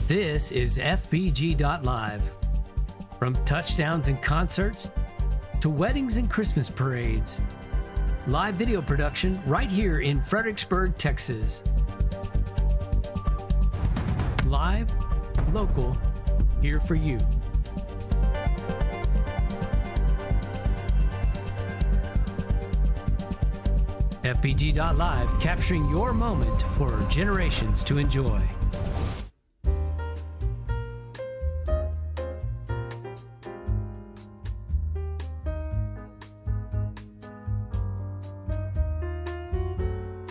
This is FBG.Live. From touchdowns and concerts to weddings and Christmas parades. Live video production right here in Fredericksburg, Texas. Live, local, here for you. FBG.Live, capturing your moment for generations to enjoy.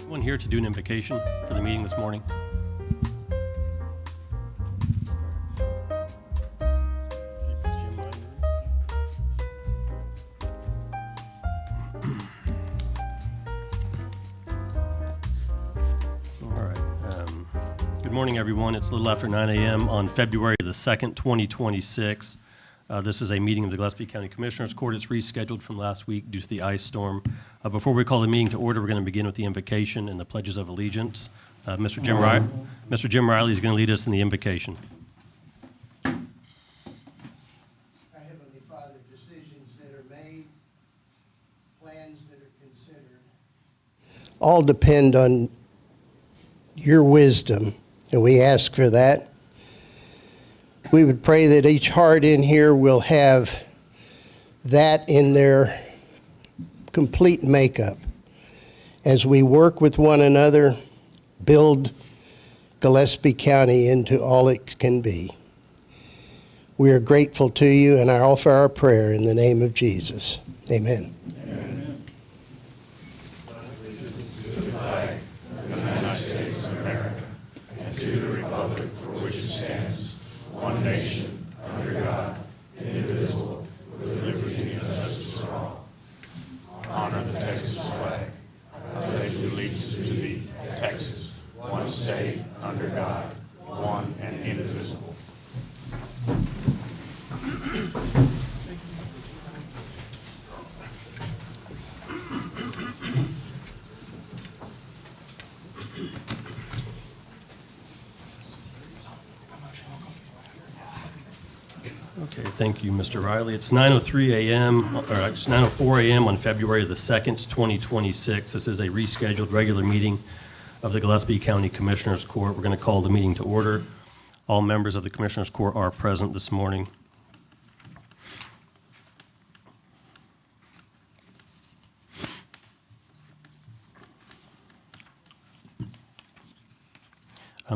Anyone here to do an invocation for the meeting this morning? Good morning, everyone. It's a little after 9 a.m. on February the 2nd, 2026. This is a meeting of the Gillespie County Commissioners Court. It's rescheduled from last week due to the ice storm. Before we call the meeting to order, we're going to begin with the invocation and the pledges of allegiance. Mr. Jim Riley is going to lead us in the invocation. Our Heavenly Father, decisions that are made, plans that are considered, all depend on your wisdom, and we ask for that. We would pray that each heart in here will have that in their complete makeup as we work with one another, build Gillespie County into all it can be. We are grateful to you, and I offer our prayer in the name of Jesus. Amen. To the republic for which it stands, one nation, under God, indivisible, with liberty and justice for all. Honor the Texas flag. I pledge allegiance to thee, Texas, one state, under God, one and indivisible. Okay, thank you, Mr. Riley. It's 9:03 a.m., or it's 9:04 a.m. on February the 2nd, 2026. This is a rescheduled regular meeting of the Gillespie County Commissioners Court. We're going to call the meeting to order. All members of the Commissioners Court are present this morning.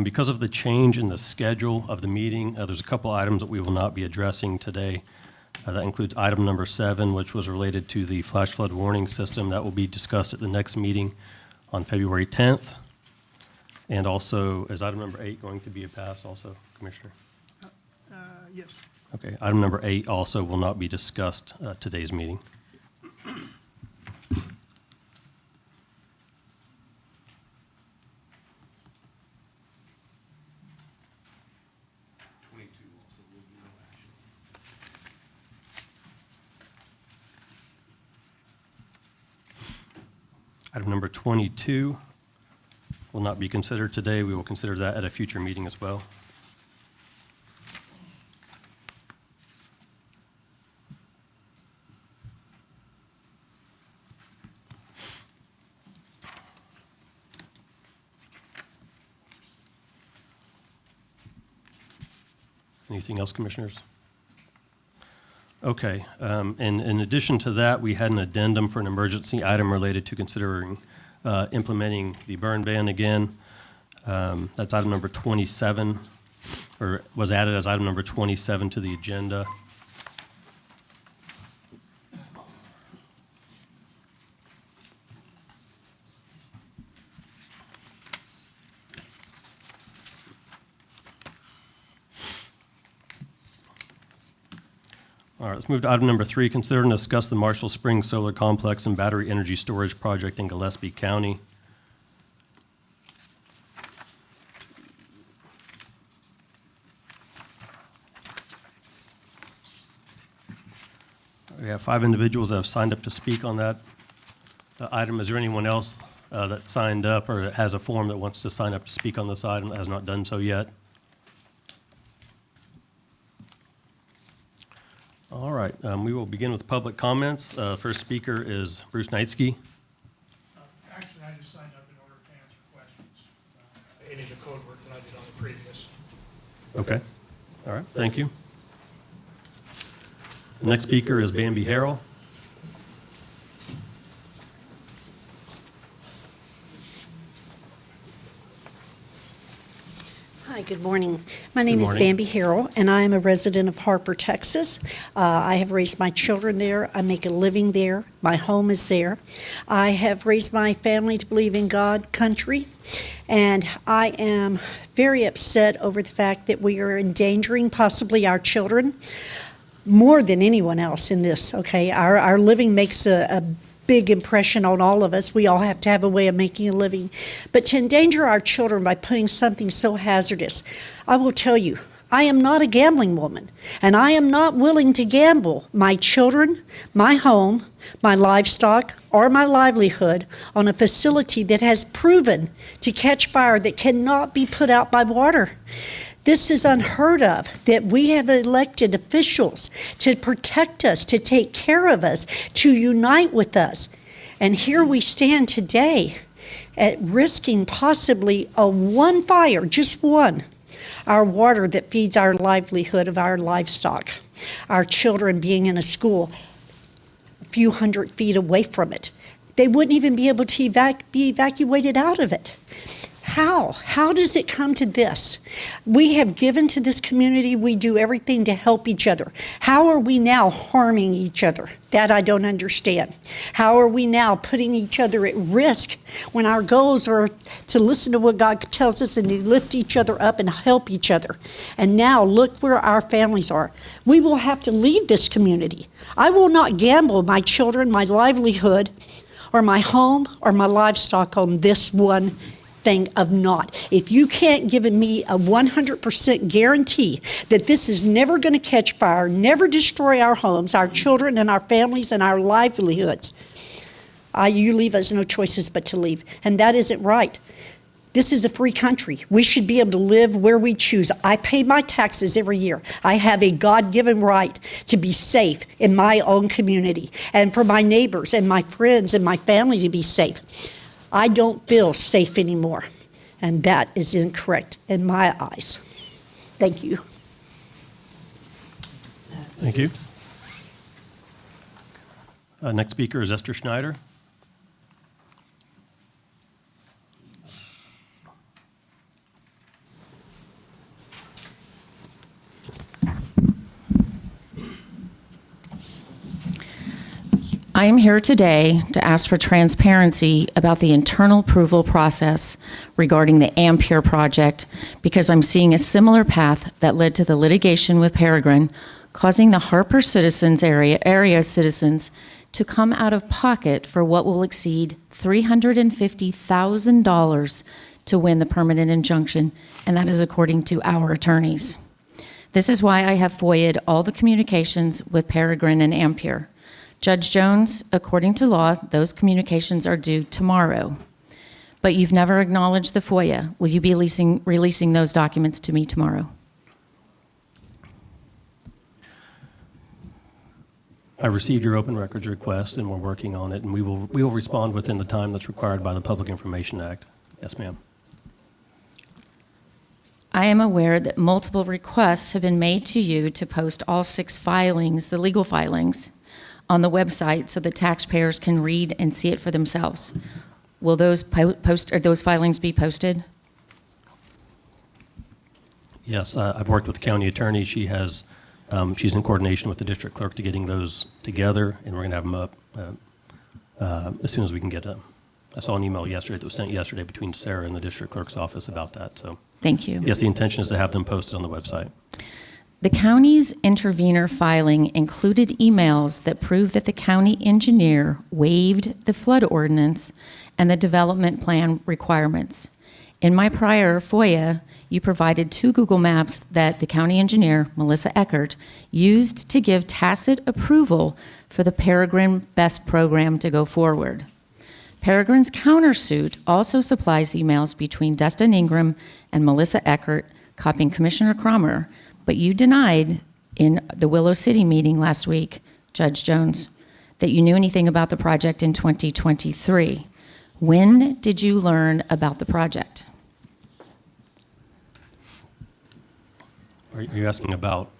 Because of the change in the schedule of the meeting, there's a couple items that we will not be addressing today. That includes item number 7, which was related to the flash flood warning system. That will be discussed at the next meeting on February 10th. And also, is item number 8 going to be a pass also, Commissioner? Yes. Okay, item number 8 also will not be discussed at today's meeting. Item number 22 will not be considered today. We will consider that at a future meeting as well. Anything else, Commissioners? Okay, and in addition to that, we had an addendum for an emergency item related to considering implementing the burn ban again. That's item number 27, or was added as item number 27 to the agenda. All right, let's move to item number 3. Consider and discuss the Marshall Springs Solar Complex and Battery Energy Storage Project in Gillespie County. We have 5 individuals that have signed up to speak on that item. Is there anyone else that signed up or has a form that wants to sign up to speak on this item that has not done so yet? All right, we will begin with public comments. First speaker is Bruce Knightsky. Actually, I just signed up in order to answer questions. Any of the code work that I did on the previous. Okay, all right, thank you. The next speaker is Bambi Harrell. Hi, good morning. My name is morning. Bambi Harrell, and I am a resident of Harper, Texas. I have raised my children there. I make a living there. My home is there. I have raised my family to believe in God, country, and I am very upset over the fact that we are endangering possibly our children more than anyone else in this, okay? Our living makes a big impression on all of us. We all have to have a way of making a living. But to endanger our children by putting something so hazardous, I will tell you, I am not a gambling woman, and I am not willing to gamble my children, my home, my livestock, or my livelihood on a facility that has proven to catch fire that cannot be put out by water. This is unheard of, that we have elected officials to protect us, to take care of us, to unite with us. And here we stand today at risking possibly a one fire, just one, our water that feeds our livelihood of our livestock, our children being in a school a few hundred feet away from it. They wouldn't even be able to be evacuated out of it. How? How does it come to this? We have given to this community. We do everything to help each other. How are we now harming each other? That I don't understand. How are we now putting each other at risk when our goals are to listen to what God tells us and to lift each other up and help each other? And now look where our families are. We will have to leave this community. I will not gamble my children, my livelihood, or my home, or my livestock on this one thing of not. If you can't give me a 100% guarantee that this is never going to catch fire, never destroy our homes, our children and our families and our livelihoods, you leave us no choices but to leave. And that isn't right. This is a free country. We should be able to live where we choose. I pay my taxes every year. I have a God-given right to be safe in my own community and for my neighbors and my friends and my family to be safe. I don't feel safe anymore, and that is incorrect in my eyes. Thank you. Thank you. Next speaker is Esther Schneider. I am here today to ask for transparency about the internal approval process regarding the Ampere project because I'm seeing a similar path that led to the litigation with Peregrine, causing the Harper citizens area citizens to come out of pocket for what will exceed $350,000 to win the permanent injunction, and that is according to our attorneys. This is why I have FOIA'd all the communications with Peregrine and Ampere. Judge Jones, according to law, those communications are due tomorrow. But you've never acknowledged the FOIA. Will you be releasing those documents to me tomorrow? I received your open records request, and we're working on it, and we will respond within the time that's required by the Public Information Act. Yes, ma'am. I am aware that multiple requests have been made to you to post all 6 filings, the legal filings, on the website so that taxpayers can read and see it for themselves. Will those those filings be posted? Yes, I've worked with the county attorney. She's in coordination with the district clerk to getting those together, and we're going to have them up as soon as we can get them. I saw an email yesterday that was sent yesterday between Sarah and the district clerk's office about that. So, Thank you. yes, the intention is to have them posted on the website. The county's intervenor filing included emails that prove that the county engineer waived the flood ordinance and the development plan requirements. In my prior FOIA, you provided 2 Google Maps that the county engineer, Melissa Eckert, used to give tacit approval for the Peregrine BEST program to go forward. Peregrine's countersuit also supplies emails between Dustin Ingram and Melissa Eckert, copying Commissioner Cromer, but you denied in the Willow City meeting last week, Judge Jones, that you knew anything about the project in 2023. When did you learn about the project? Are you asking about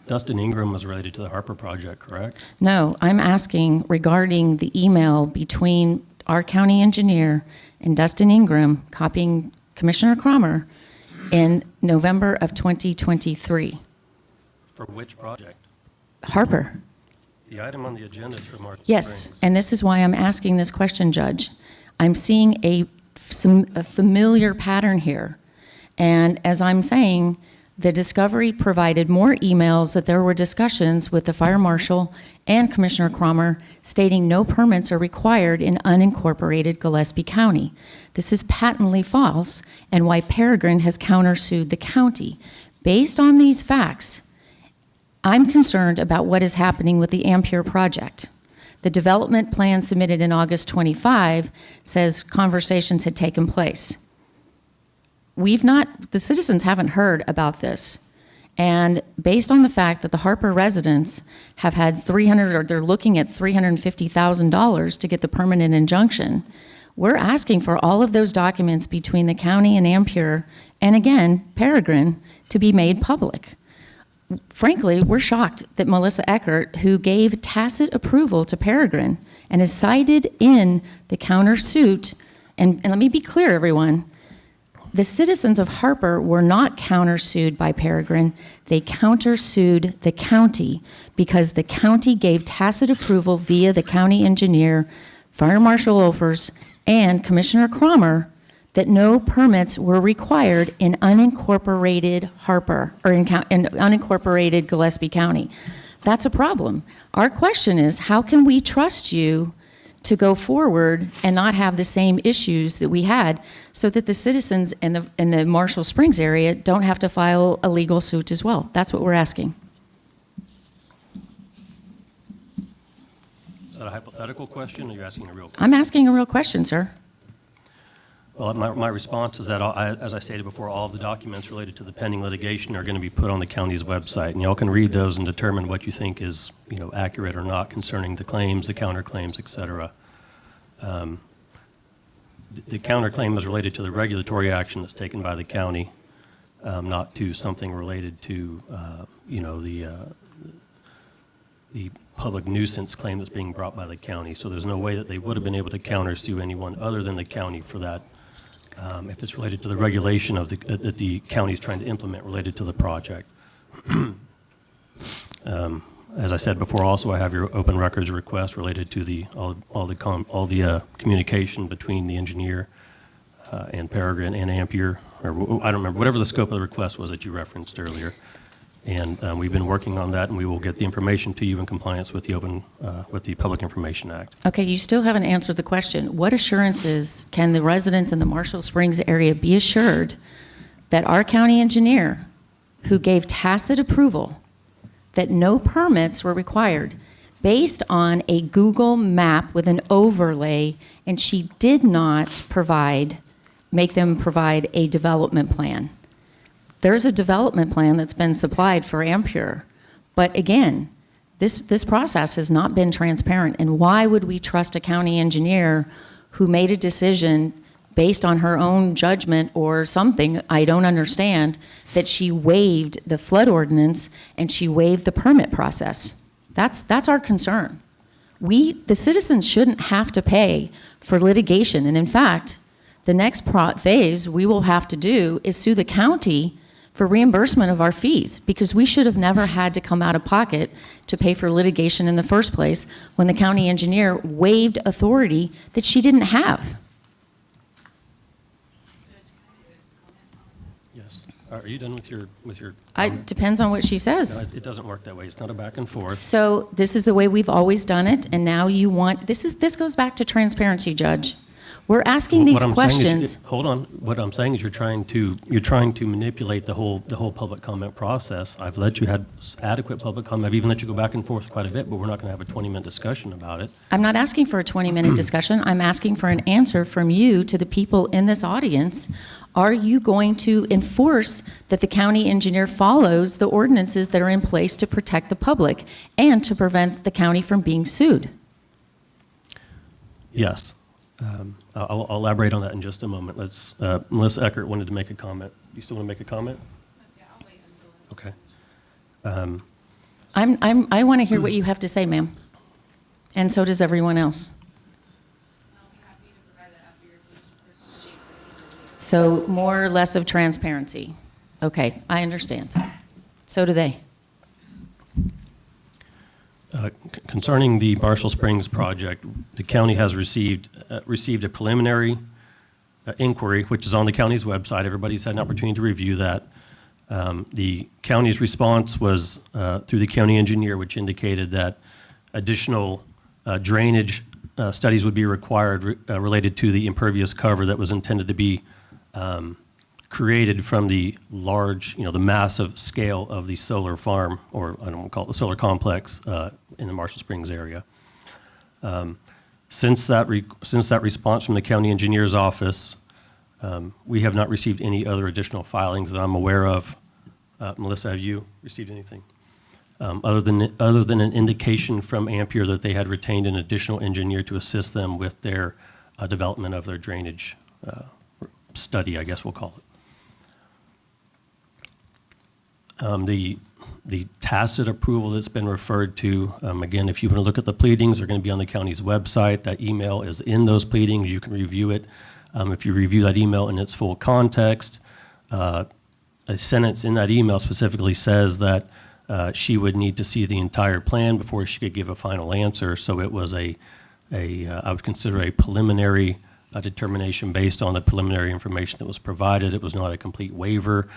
Dustin Ingram was related to the Harper project, correct? No, I'm asking regarding the email between our county engineer and Dustin Ingram copying Commissioner Cromer in November of 2023. For which project? Harper. The item on the agenda is for March Yes, Springs. and this is why I'm asking this question, Judge. I'm seeing a familiar pattern here. And as I'm saying, the discovery provided more emails that there were discussions with the fire marshal and Commissioner Cromer stating no permits are required in unincorporated Gillespie County. This is patently false, and why Peregrine has countersued the county. Based on these facts, I'm concerned about what is happening with the Ampere project. The development plan submitted in August 25 says conversations had taken place. The citizens haven't heard about this. And based on the fact that the Harper residents have had they're looking at $350,000 to get the permanent injunction, we're asking for all of those documents between the county and Ampere, and again, Peregrine, to be made public. Frankly, we're shocked that Melissa Eckert, who gave tacit approval to Peregrine and is cited in the countersuit, and let me be clear, everyone, the citizens of Harper were not countersued by Peregrine. They countersued the county because the county gave tacit approval via the county engineer, Fire Marshal Olfers, and Commissioner Cromer that no permits were required in unincorporated Harper, or in unincorporated Gillespie County. That's a problem. Our question is, how can we trust you to go forward and not have the same issues that we had so that the citizens in the Marshall Springs area don't have to file a legal suit as well? That's what we're asking. Is that a hypothetical question, or are you asking a real question? I'm asking a real question, sir. Well, my response is that, as I stated before, all of the documents related to the pending litigation are going to be put on the county's website, and y'all can read those and determine what you think is, accurate or not concerning the claims, the counterclaims, et cetera. The counterclaim is related to the regulatory action that's taken by the county, not to something related to, the public nuisance claim that's being brought by the county. So there's no way that they would have been able to countersue anyone other than the county for that. If it's related to the regulation that the county is trying to implement related to the project. As I said before, also I have your open records request related to all the communication between the engineer and Peregrine and Ampere, or I don't remember, whatever the scope of the request was that you referenced earlier. And we've been working on that, and we will get the information to you in compliance with the Public Information Act. Okay, you still haven't answered the question. What assurances can the residents in the Marshall Springs area be assured that our county engineer, who gave tacit approval that no permits were required based on a Google map with an overlay, and she did not make them provide a development plan? There's a development plan that's been supplied for Ampere, but again, this process has not been transparent, and why would we trust a county engineer who made a decision based on her own judgment or something I don't understand, that she waived the flood ordinance and she waived the permit process? That's our concern. The citizens shouldn't have to pay for litigation, and in fact, the next phase we will have to do is sue the county for reimbursement of our fees, because we should have never had to come out of pocket to pay for litigation in the first place when the county engineer waived authority that she didn't have. Yes. Are you done with your? It depends on what she says. No, it doesn't work that way. It's not a back and forth. So this is the way we've always done it, and now you want, this goes back to transparency, Judge. We're asking these questions. Hold on. What I'm saying is you're trying to manipulate the whole public comment process. I've let you have adequate public comment. I've even let you go back and forth quite a bit, but we're not going to have a 20-minute discussion about it. I'm not asking for a 20-minute discussion. I'm asking for an answer from you to the people in this audience Are you going to enforce that the county engineer follows the ordinances that are in place to protect the public and to prevent the county from being sued? Yes. I'll elaborate on that in just a moment. Melissa Eckert wanted to make a comment. You still want to make a comment? Yeah, I'll wait until. Okay. I want to hear what you have to say, ma'am. And so does everyone else. So more or less of transparency. Okay, I understand. So do they. Concerning the Marshall Springs project, the county has received a preliminary inquiry, which is on the county's website. Everybody's had an opportunity to review that. The county's response was through the county engineer, which indicated that additional drainage studies would be required related to the impervious cover that was intended to be created from the large, the massive scale of the solar farm, or I don't want to call it the solar complex in the Marshall Springs area. Since that response from the county engineer's office, we have not received any other additional filings that I'm aware of. Melissa, have you received anything? Other than an indication from Ampere that they had retained an additional engineer to assist them with their development of their drainage study, I guess we'll call it. The tacit approval that's been referred to, again, if you want to look at the pleadings, they're going to be on the county's website. That email is in those pleadings. You can review it. If you review that email in its full context, a sentence in that email specifically says that she would need to see the entire plan before she could give a final answer. So it was I would consider a preliminary determination based on the preliminary information that was provided. It was not a complete waiver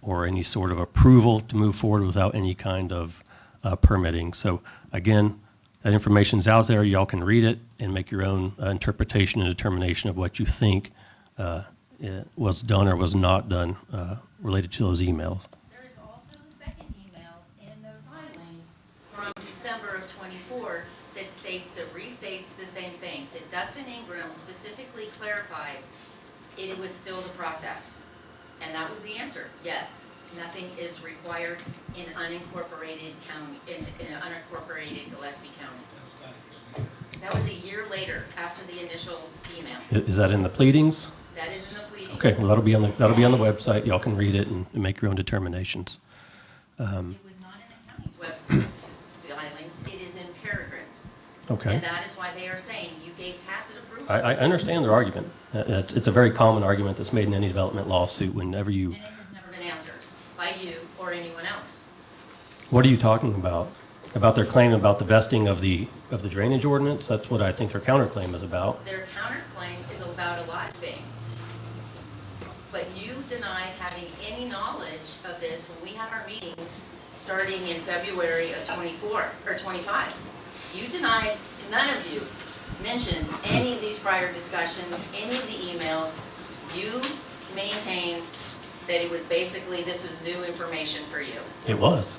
or any sort of approval to move forward without any kind of permitting. So again, that information's out there. Y'all can read it and make your own interpretation and determination of what you think was done or was not done related to those emails. There is also a second email in those filings from December of '24 that restates the same thing, that Dustin Ingram specifically clarified it was still the process. And that was the answer. Yes, nothing is required in unincorporated county, in unincorporated Gillespie County. That was a year later after the initial email. Is that in the pleadings? That is in the pleadings. Okay, well, that'll be on the website. Y'all can read it and make your own determinations. It was not in the county's website filings. It is in Peregrine's. Okay. And that is why they are saying you gave tacit approval. I understand their argument. It's a very common argument that's made in any development lawsuit whenever you... And it has never been answered by you or anyone else. What are you talking about? About their claim about the vesting of the drainage ordinance? That's what I think their counterclaim is about. Their counterclaim is about a lot of things. But you denied having any knowledge of this when we had our meetings starting in February of 24 or 25. You denied, none of you mentioned any of these prior discussions, any of the emails. You maintained that it was basically, this is new information for you. It was.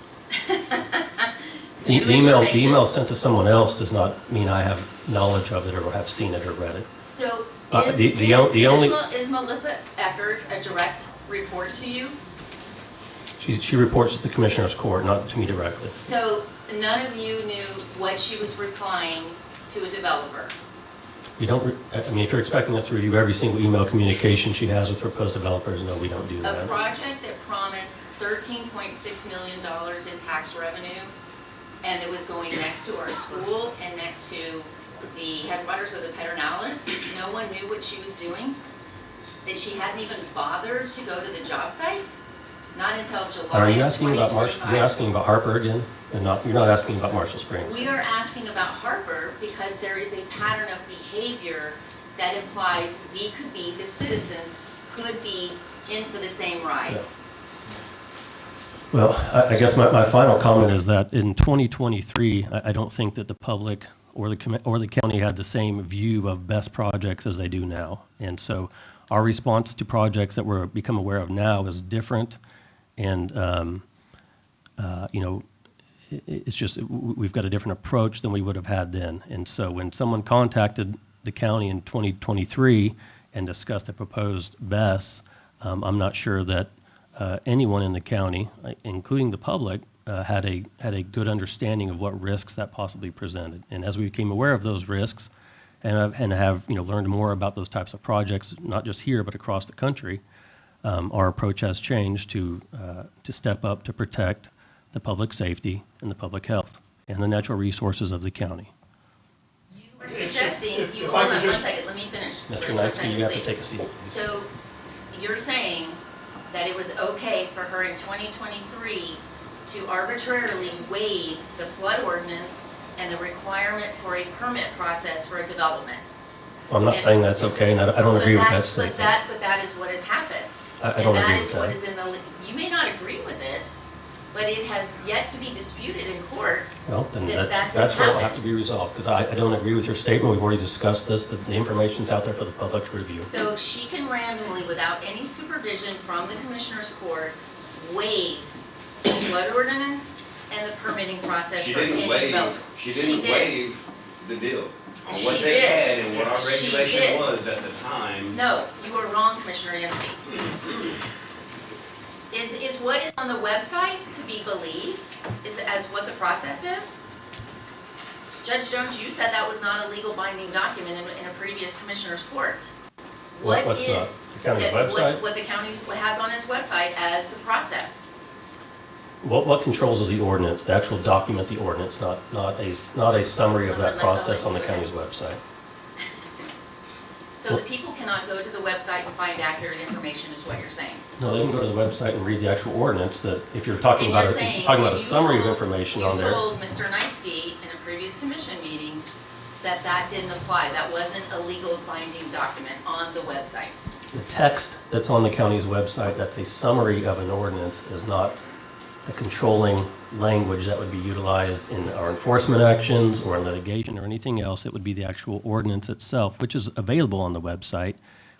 New The email information. sent to someone else does not mean I have knowledge of it or have seen it or read it. So is Melissa Eckert a direct report to you? She reports to the Commissioner's Court, not to me directly. So none of you knew what she was replying to a developer? You don't, if you're expecting us to review every single email communication she has with proposed developers, no, we don't do A that. project that promised $13.6 million in tax revenue, and it was going next to our school and next to the headwaters of the Pedernales. No one knew what she was doing. That she hadn't even bothered to go to the job site, not until July Are you of asking about 2025. You're asking about Harper again, and you're not asking about Marshall Springs. We are asking about Harper because there is a pattern of behavior that implies we could be, the citizens, could be in for the same ride. Yeah. Well, I guess my final comment is that in 2023, I don't think that the public or the county had the same view of best projects as they do now. And so our response to projects that we're become aware of now is different. And, it's just, we've got a different approach than we would have had then. And so when someone contacted the county in 2023 and discussed a proposed BES, I'm not sure that anyone in the county, including the public, had a good understanding of what risks that possibly presented. And as we became aware of those risks and have learned more about those types of projects, not just here but across the country, our approach has changed to step up to protect the public safety and the public health and the natural resources of the county. You were suggesting, if hold I on could one just- second, let me finish. Mr. first one Knightsky, second, you have to please. take a seat. So you're saying that it was okay for her in 2023 to arbitrarily waive the flood ordinance and the requirement for a permit process for a development? Well, I'm not saying that's okay, and I don't agree with that statement. But that is what has happened. I don't agree with And that is what that. is in the, you may not agree with it, but it has yet to be disputed in court. Well, then that that's didn't what will have happen. to be resolved, because I don't agree with your statement. We've already discussed this, that the information's out there for the public to review. So she can randomly, without any supervision from the Commissioner's Court, waive the flood ordinance and the permitting process She for any didn't waive, development. she didn't did. waive the deal. On She what they did. had and what our She regulation did. was at the time. No, you are wrong, Commissioner Yancey. Is what is on the website to be believed, is as what the process is? Judge Jones, you said that was not a legal binding document in a previous Commissioner's Court. What What's is? the county's website? What the county has on its website as the process. What controls is the ordinance, the actual document, the ordinance, not a summary of that process on the county's website. So the people cannot go to the website and find accurate information is what you're saying? No, they can go to the website and read the actual ordinance, that if you're talking And about you're a, saying, talking about and a you summary of told- information on there. You told Mr. Knightsky in a previous commission meeting that didn't apply. That wasn't a legal binding document on the website. The text that's on the county's website, that's a summary of an ordinance, is not the controlling language that would be utilized in our enforcement actions or litigation or anything else. It would be the actual ordinance itself, which is available on the website.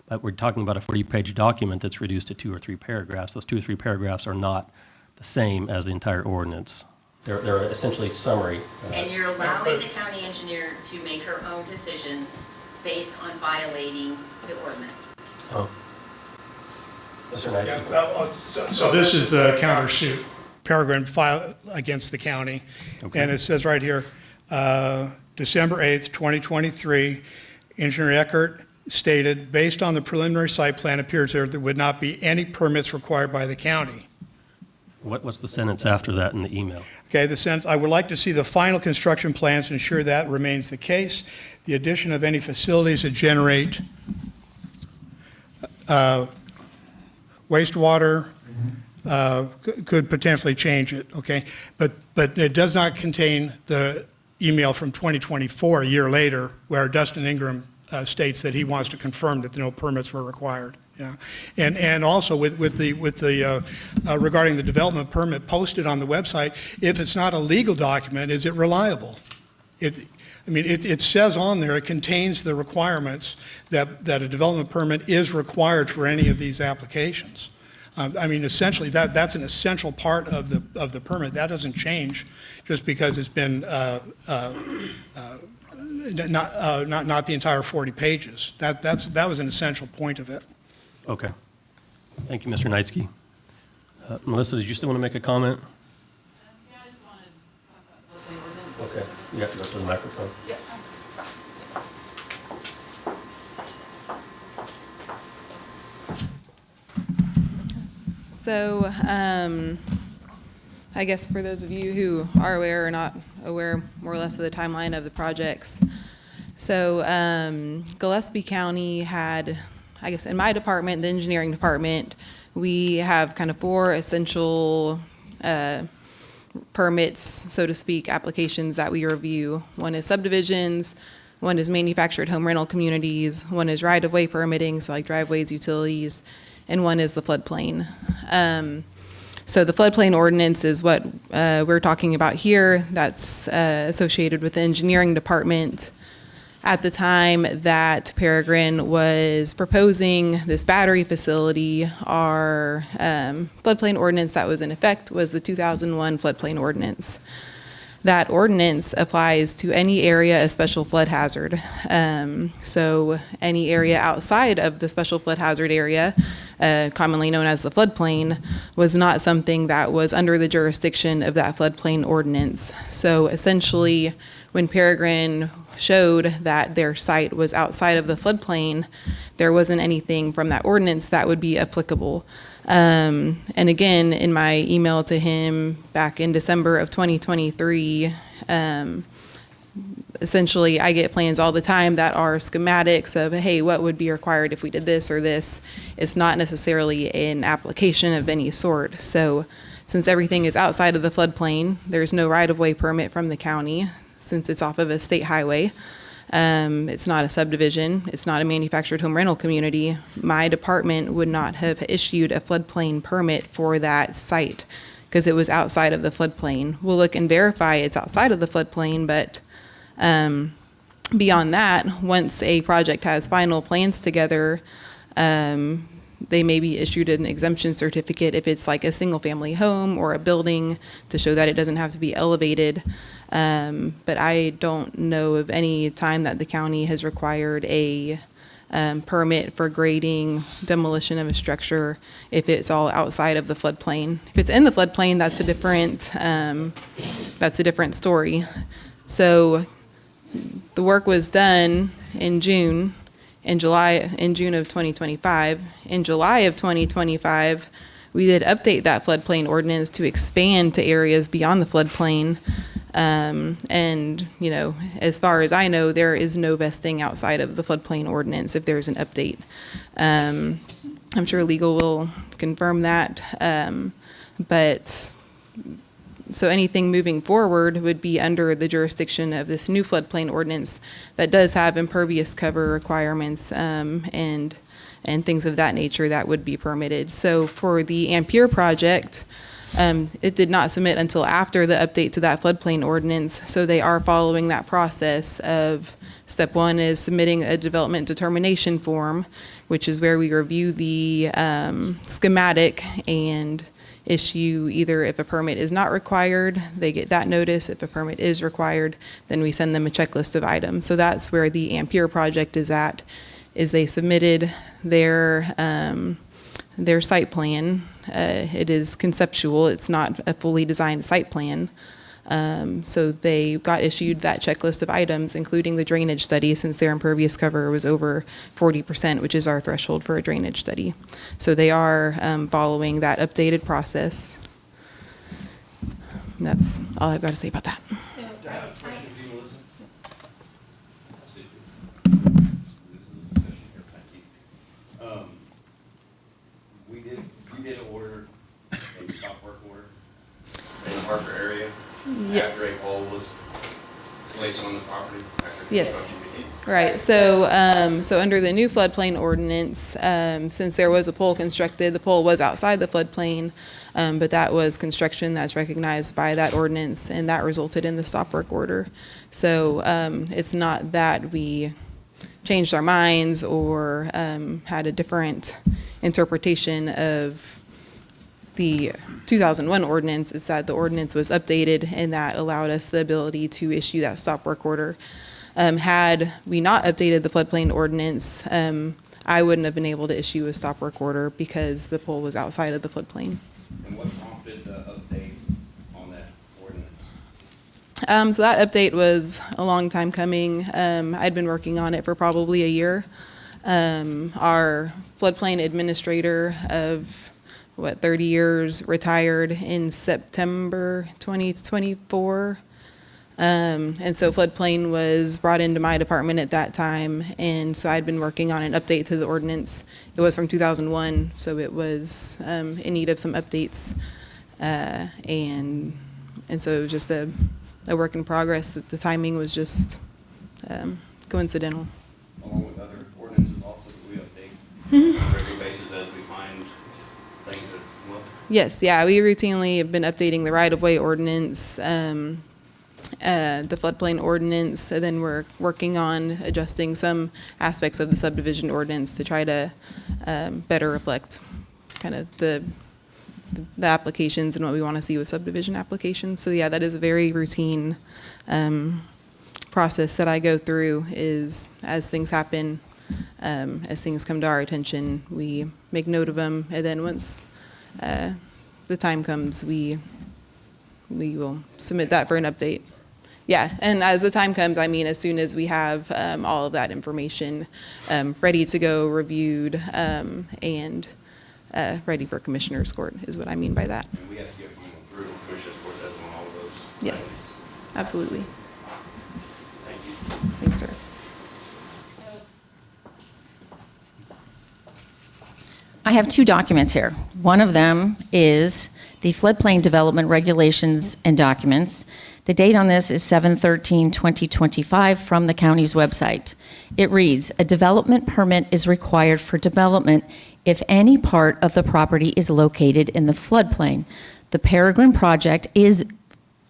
But we're talking about a 40-page document that's reduced to 2 or 3 paragraphs. Those 2 or 3 paragraphs are not the same as the entire ordinance. They're essentially summary. And you're allowing the county engineer to make her own decisions based on violating the ordinance. Oh. Mr. Yeah, Knightsky. so this is the countersuit paragraph filed against the county. Okay. And it says right here, December 8th, 2023, Engineer Eckert stated, based on the preliminary site plan, appears there would not be any permits required by the county. What's the sentence after that in the email? Okay, the sentence, I would like to see the final construction plans to ensure that remains the case. The addition of any facilities that generate wastewater could potentially change it, okay? But it does not contain the email from 2024, a year later, where Dustin Ingram states that he wants to confirm that no permits were required. Yeah, and also with the regarding the development permit posted on the website, if it's not a legal document, is it reliable? It says on there, it contains the requirements that a development permit is required for any of these applications. Essentially, that's an essential part of the permit. That doesn't change just because it's been not the entire 40 pages. That was an essential point of it. Okay. Thank you, Mr. Knightsky. Melissa, did you still want to make a comment? Yeah, I just wanted to talk about the ordinance. Okay. You have to go to the microphone. Yeah. So, I guess for those of you who are aware or not aware more or less of the timeline of the projects, so Gillespie County had, I guess in my department, the engineering department, we have kind of 4 essential permits, so to speak, applications that we review. One is subdivisions, one is manufactured home rental communities, one is right-of-way permitting, so like driveways, utilities, and one is the floodplain. So the floodplain ordinance is what we're talking about here. That's associated with the engineering department. At the time that Peregrine was proposing this battery facility, our floodplain ordinance that was in effect was the 2001 floodplain ordinance. that ordinance applies to any area of special flood hazard. So any area outside of the special flood hazard area, commonly known as the floodplain, was not something that was under the jurisdiction of that floodplain ordinance. So essentially, when Peregrine showed that their site was outside of the floodplain, there wasn't anything from that ordinance that would be applicable. And again, in my email to him back in December of 2023, essentially I get plans all the time that are schematics of, hey, what would be required if we did this or this. It's not necessarily an application of any sort. So since everything is outside of the floodplain, there's no right-of-way permit from the county since it's off of a state highway. It's not a subdivision. It's not a manufactured home rental community. My department would not have issued a floodplain permit for that site because it was outside of the floodplain. We'll look and verify it's outside of the floodplain, but beyond that, once a project has final plans together, they may be issued an exemption certificate if it's like a single-family home or a building to show that it doesn't have to be elevated. But I don't know of any time that the county has required a permit for grading, demolition of a structure if it's all outside of the floodplain. If it's in the floodplain, that's a different story. So the work was done in June of 2025. In July of 2025, we did update that floodplain ordinance to expand to areas beyond the floodplain. And, you know, as far as I know, there is no vesting outside of the floodplain ordinance if there's an update. I'm sure legal will confirm that. But so anything moving forward would be under the jurisdiction of this new floodplain ordinance that does have impervious cover requirements and things of that nature that would be permitted. So for the Ampere project, it did not submit until after the update to that floodplain ordinance, so they are following that process of step one is submitting a development determination form, which is where we review the schematic and issue either if a permit is not required, they get that notice. If a permit is required, then we send them a checklist of items. So that's where the Ampere project is at, is they submitted their site plan. It is conceptual. It's not a fully designed site plan. So they got issued that checklist of items, including the drainage study, since their impervious cover was over 40%, which is our threshold for a drainage study. So they are following that updated process. And that's all I've got to say about that. You did order a stop work order in the Harper area Yes. after a pole was placed on the property after Yes. construction began. Right, so under the new floodplain ordinance, since there was a pole constructed, the pole was outside the floodplain, but that was construction that's recognized by that ordinance, and that resulted in the stop work order. So it's not that we changed our minds or had a different interpretation of the 2001 ordinance. It's that the ordinance was updated, and that allowed us the ability to issue that stop work order. Had we not updated the floodplain ordinance, I wouldn't have been able to issue a stop work order because the pole was outside of the floodplain. And what prompted the update on that ordinance? So that update was a long time coming. I'd been working on it for probably a year. Our floodplain administrator of 30 years retired in September 2024. And so floodplain was brought into my department at that time, and so I'd been working on an update to the ordinance. It was from 2001, so it was in need of some updates, and so it was just a work in progress. That the timing was just coincidental. Along with other ordinances also that we update on a regular basis as we find things that come up? Yes, yeah, we routinely have been updating the right-of-way ordinance, the floodplain ordinance, and then we're working on adjusting some aspects of the subdivision ordinance to try to better reflect kind of the the applications and what we want to see with subdivision applications. So yeah, that is a very routine process that I go through. Is as things happen, as things come to our attention, we make note of them, and then once the time comes, we will submit that for an update. Yeah, and as the time comes, I mean, as soon as we have all of that information ready to go, reviewed, and ready for Commissioner's Court is what I mean by that. And we have to give them approval, Commissioner's Court does on all of those. Yes, absolutely. Thank you. Thanks, sir. I have two documents here. One of them is the floodplain development regulations and documents. The date on this is 7/13/2025 from the county's website. It reads, "A development permit is required for development if any part of the property is located in the floodplain. The Peregrine project is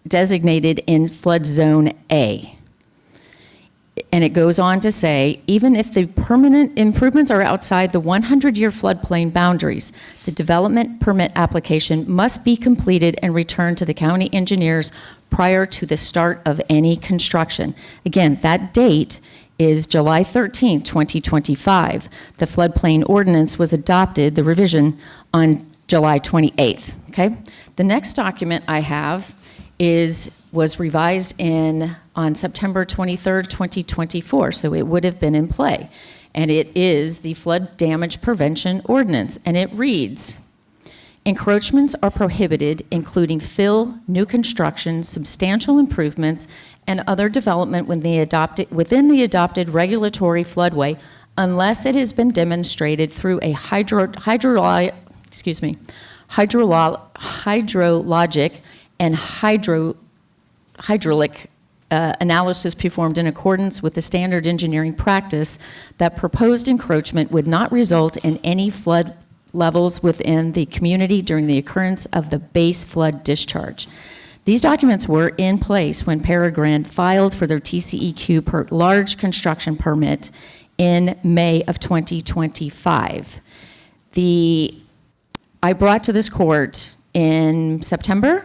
designated in flood zone A." And it goes on to say, even if the permanent improvements are outside the 100-year floodplain boundaries, the development permit application must be completed and returned to the county engineers prior to the start of any construction. Again, that date is July 13, 2025. The floodplain ordinance was adopted, the revision, on July 28th, okay? The next document I have was revised on September 23rd, 2024, so it would have been in play. And it is the Flood Damage Prevention Ordinance, and it reads, "Encroachments are prohibited, including fill, new construction, substantial improvements, and other development within the adopted regulatory floodway, unless it has been demonstrated through a hydrologic and hydraulic analysis performed in accordance with the standard engineering practice that proposed encroachment would not result in any flood levels within the community during the occurrence of the base flood discharge." These documents were in place when Peregrine filed for their TCEQ large construction permit in May of 2025. I brought to this court in September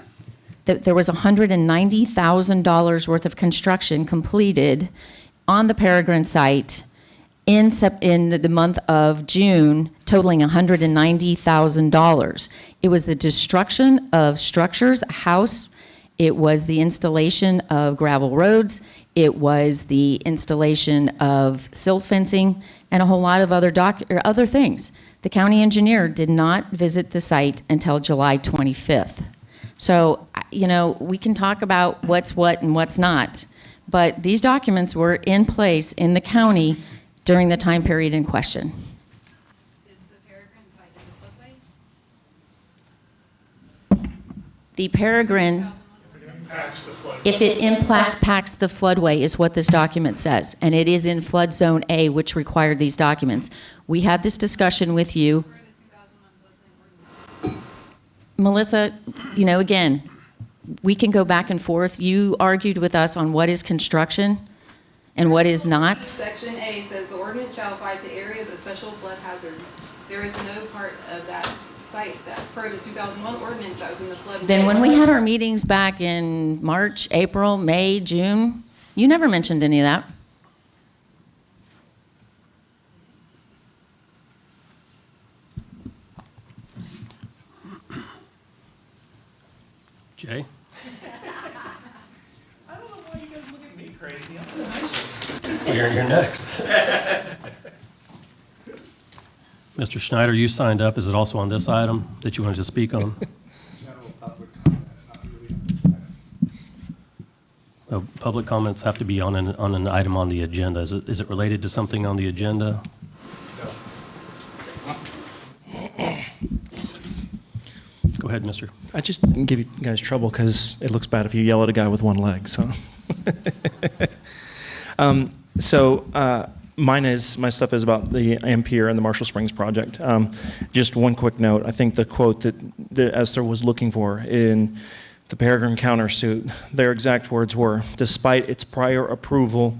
that there was $190,000 worth of construction completed on the Peregrine site in the month of June, totaling $190,000. It was the destruction of structures, a house. It was the installation of gravel roads. It was the installation of silt fencing and a whole lot of other things. The county engineer did not visit the site until July 25th. So, we can talk about what's what and what's not, but these documents were in place in the county during the time period in question. Is the Peregrine site in the floodway? The Peregrine, if it impacts the floodway, is what this document says, and it is in flood zone A, which required these documents. We had this discussion with you. Melissa, again, we can go back and forth. You argued with us on what is construction and what is not. Section A says the ordinance shall apply to areas of special flood hazard. There is no part of that site that, per the 2001 ordinance, that was in the flood. Then when we had our meetings back in March, April, May, June, you never mentioned any of that. Jay? I don't know why you guys look at me crazy. I'm the nice one. Well, you're next. Mr. Schneider, you signed up. Is it also on this item that you wanted to speak on? Public comments have to be on an item on the agenda. Is it related to something on the agenda? Go ahead, mister. I just give you guys trouble because it looks bad if you yell at a guy with one leg. My stuff is about the Ampere and the Marshall Springs project. Just one quick note. I think the quote that Esther was looking for in the Peregrine countersuit, their exact words were, "Despite its prior approval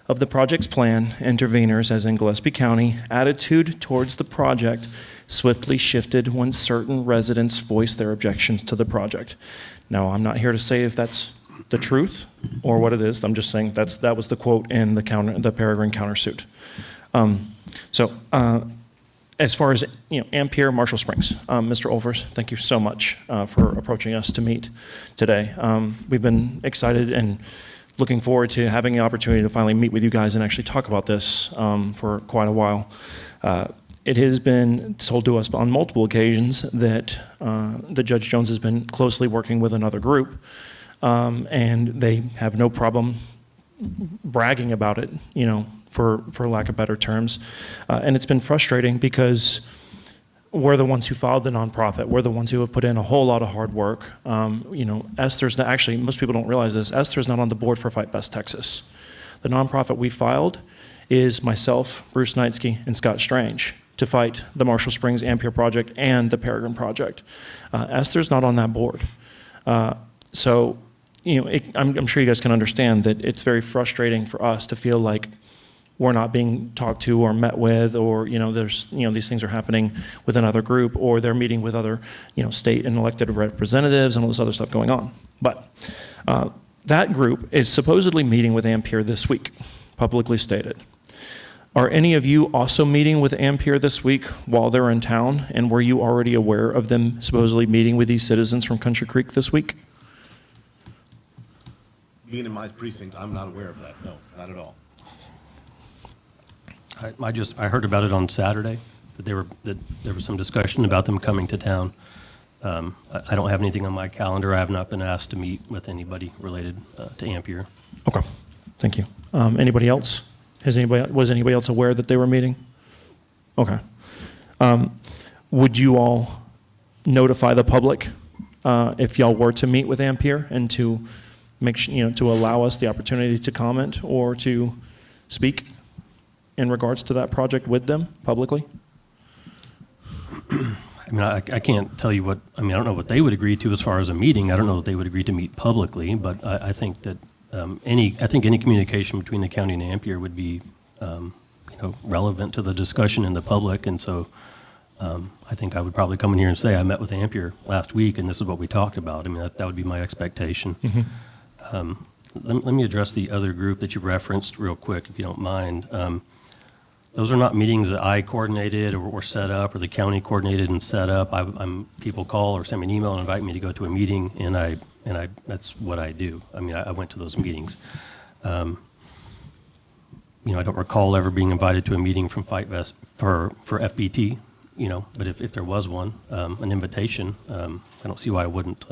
of the project's plan, interveners, as in Gillespie County, attitude towards the project swiftly shifted when certain residents voiced their objections to the project. Now, I'm not here to say if that's the truth or what it is. I'm just saying that was the quote in the Peregrine countersuit. As far as Ampere, Marshall Springs, Mr. Olvers, thank you so much for approaching us to meet today. We've been excited and looking forward to having the opportunity to finally meet with you guys and actually talk about this for quite a while. It has been told to us on multiple occasions that the Judge Jones has been closely working with another group, and they have no problem bragging about it, for lack of better terms. And it's been frustrating because we're the ones who followed the nonprofit. We're the ones who have put in a whole lot of hard work. Esther's not, actually, most people don't realize this, Esther's not on the board for Fight Best Texas. The nonprofit we filed is myself, Bruce Knightsky, and Scott Strange to fight the Marshall Springs Ampere Project and the Peregrine Project. Esther's not on that board. I'm sure you guys can understand that it's very frustrating for us to feel like we're not being talked to or met with, or there's these things are happening with another group, or they're meeting with other state and elected representatives and all this other stuff going on. But that group is supposedly meeting with Ampere this week, publicly stated. Are any of you also meeting with Ampere this week while they're in town, and were you already aware of them supposedly meeting with these citizens from Country Creek this week? Being in my precinct, I'm not aware of that. No, not at all. I heard about it on Saturday, that there was some discussion about them coming to town. I don't have anything on my calendar. I have not been asked to meet with anybody related to Ampere. Okay, thank you. Anybody else? Was anybody else aware that they were meeting? Okay. Would you all notify the public if y'all were to meet with Ampere and to make to allow us the opportunity to comment or to speak in regards to that project with them publicly? I can't tell you I don't know what they would agree to as far as a meeting. I don't know that they would agree to meet publicly, but I think that any communication between the county and Ampere would be, relevant to the discussion in the public. And so I think I would probably come in here and say, I met with Ampere last week and this is what we talked about. That would be my expectation. Mm-hmm. Let me address the other group that you referenced real quick, if you don't mind. Those are not meetings that I coordinated or set up, or the county coordinated and set up. People call or send me an email and invite me to go to a meeting, and that's what I do. I went to those meetings. I don't recall ever being invited to a meeting from Fight Vest for FBT, but if there was one, an invitation, I don't see why I wouldn't,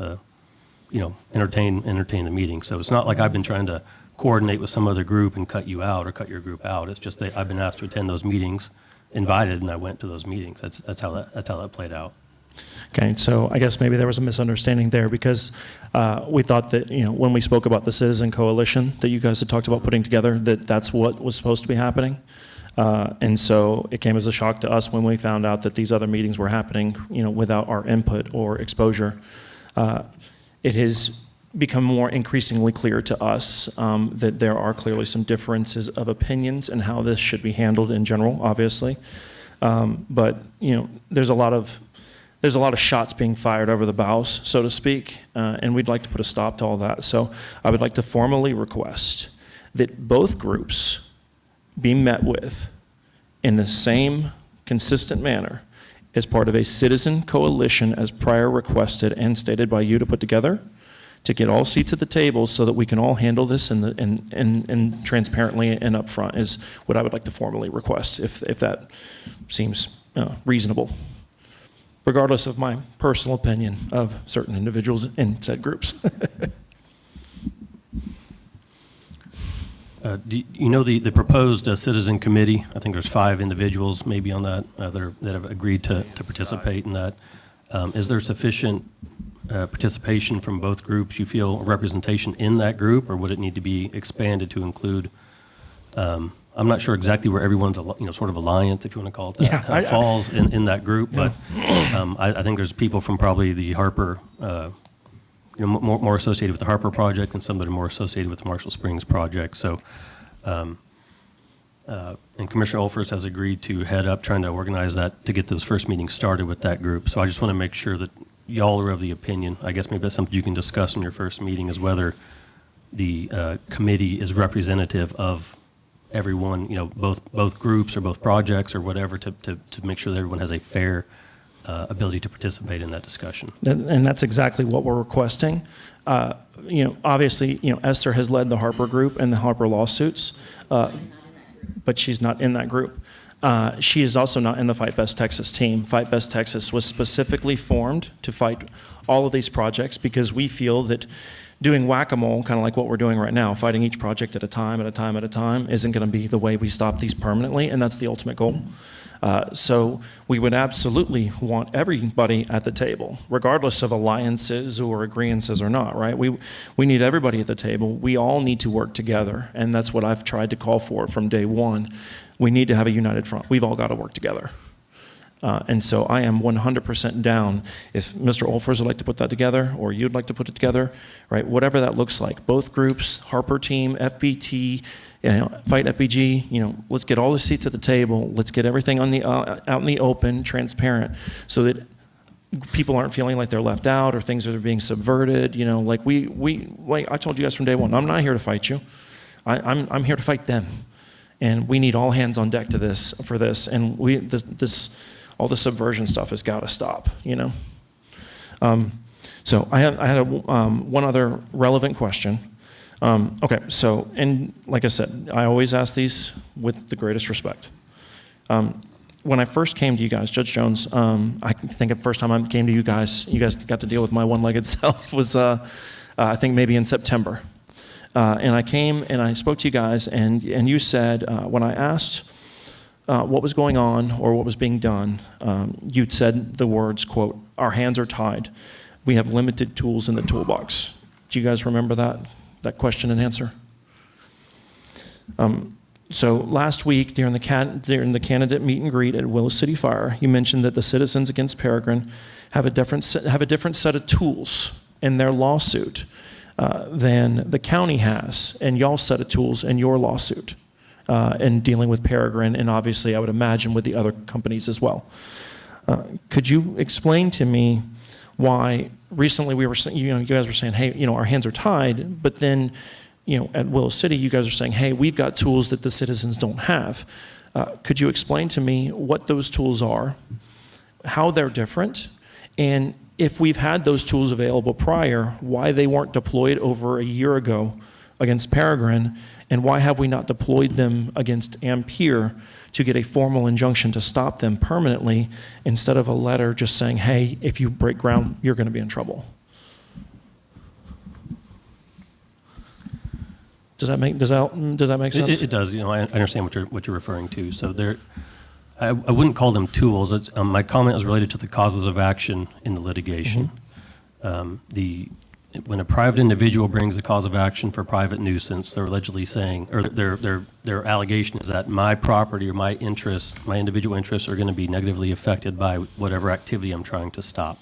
entertain the meeting. So it's not like I've been trying to coordinate with some other group and cut you out or cut your group out. It's just that I've been asked to attend those meetings, invited, and I went to those meetings. That's how that played out. Okay, so I guess maybe there was a misunderstanding there because we thought that, when we spoke about the Citizen Coalition that you guys had talked about putting together, that's what was supposed to be happening. And so it came as a shock to us when we found out that these other meetings were happening, without our input or exposure. It has become more increasingly clear to us that there are clearly some differences of opinions in how this should be handled in general, obviously. But there's a lot of shots being fired over the bows, so to speak, and we'd like to put a stop to all that. So I would like to formally request that both groups be met with in the same consistent manner as part of a citizen coalition as prior requested and stated by you to put together, to get all seats at the table so that we can all handle this and transparently and upfront is what I would like to formally request, if that seems reasonable, regardless of my personal opinion of certain individuals in said groups. Do you know the proposed citizen committee? I think there's 5 individuals maybe on that that have agreed to participate in that. Is there sufficient participation from both groups, you feel, representation in that group, or would it need to be expanded to include, I'm not sure exactly where everyone's, sort of alliance, if you want to call it that, falls in that group, but I think there's people from probably the Harper, more associated with the Harper project and some that are more associated with the Marshall Springs project. So And Commissioner Olfers has agreed to head up trying to organize that to get those first meetings started with that group. So I just want to make sure that y'all are of the opinion, I guess maybe that's something you can discuss in your first meeting, is whether the committee is representative of everyone, both groups or both projects or whatever, to make sure that everyone has a fair ability to participate in that discussion. And that's exactly what we're requesting. Obviously, Esther has led the Harper group and the Harper lawsuits, but she's not in that group. She is also not in the Fight Best Texas team. Fight Best Texas was specifically formed to fight all of these projects because we feel that doing whack-a-mole, kind of like what we're doing right now, fighting each project at a time, isn't going to be the way we stop these permanently, and that's the ultimate goal. So we would absolutely want everybody at the table, regardless of alliances or agreeances or not, right? We need everybody at the table. We all need to work together, and that's what I've tried to call for from day one. We need to have a united front. We've all got to work together. And so I am 100% down if Mr. Olfers would like to put that together or you'd like to put it together, right? Whatever that looks like. Both groups, Harper team, FBT, Fight FBG, let's get all the seats at the table. Let's get everything on the out in the open, transparent, so that people aren't feeling like they're left out or things are being subverted. Like I told you guys from day one, I'm not here to fight you. I'm here to fight them. And we need all hands on deck for this. And all the subversion stuff has got to stop, So I had one other relevant question. Okay, so, and like I said, I always ask these with the greatest respect. When I first came to you guys, Judge Jones, I think the first time I came to you guys got to deal with my one-legged self was, I think maybe in September. And I came and I spoke to you guys, and you said, when I asked what was going on or what was being done, you said the words, quote, "Our hands are tied. We have limited tools in the toolbox." Do you guys remember that question and answer? So last week during the candidate meet and greet at Willow City Fire, you mentioned that the Citizens Against Peregrine have a different set of tools in their lawsuit than the county has, and y'all's set of tools in your lawsuit in dealing with Peregrine, and obviously I would imagine with the other companies as well. Could you explain to me why recently you guys were saying, hey, our hands are tied, but then, at Willow City, you guys are saying, hey, we've got tools that the citizens don't have. Could you explain to me what those tools are, how they're different, and if we've had those tools available prior, why they weren't deployed over a year ago against Peregrine, and why have we not deployed them against Ampere to get a formal injunction to stop them permanently instead of a letter just saying, hey, if you break ground, you're going to be in trouble? Does that make sense? It does. I understand what you're referring to. So I wouldn't call them tools. My comment is related to the causes of action in the litigation. When a private individual brings a cause of action for private nuisance, they're allegedly saying, or their allegation is that my property or my interests, my individual interests, are going to be negatively affected by whatever activity I'm trying to stop.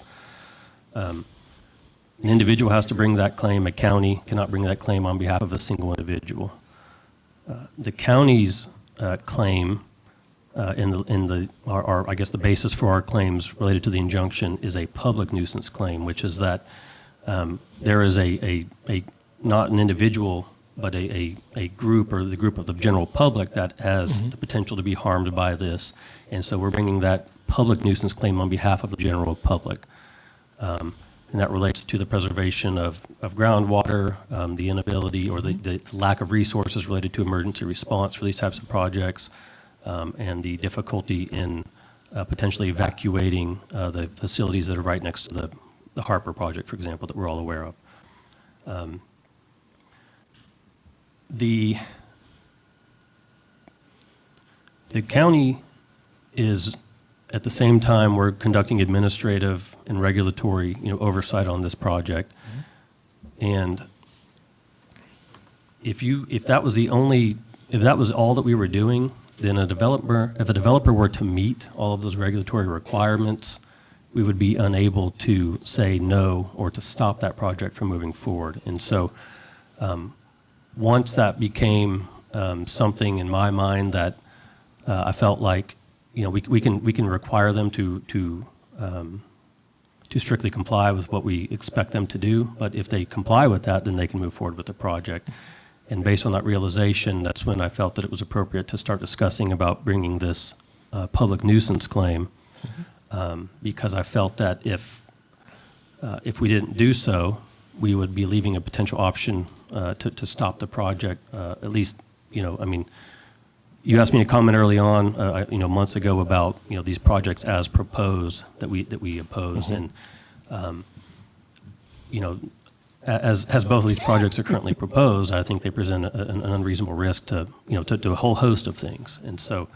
An individual has to bring that claim. A county cannot bring that claim on behalf of a single individual. The county's claim, I guess the basis for our claims related to the injunction is a public nuisance claim, which is that there is not an individual, but a group or the group of the general public that has the potential to be harmed by this. And so we're bringing that public nuisance claim on behalf of the general public. And that relates to the preservation of groundwater, the inability or the lack of resources related to emergency response for these types of projects, and the difficulty in potentially evacuating the facilities that are right next to the Harper project, for example, that we're all aware of. The county is, at the same time, we're conducting administrative and regulatory, oversight on this project. And if that was all that we were doing, then if a developer were to meet all of those regulatory requirements, we would be unable to say no or to stop that project from moving forward. And so once that became something in my mind that I felt like, we can require them to strictly comply with what we expect them to do. But if they comply with that, then they can move forward with the project. And based on that realization, that's when I felt that it was appropriate to start discussing about bringing this public nuisance claim, because I felt that if we didn't do so, we would be leaving a potential option to stop the project. At least, you asked me to comment early on, months ago about these projects as proposed that we oppose, and as both of these projects are currently proposed, I think they present an unreasonable risk to a whole host of things, and so.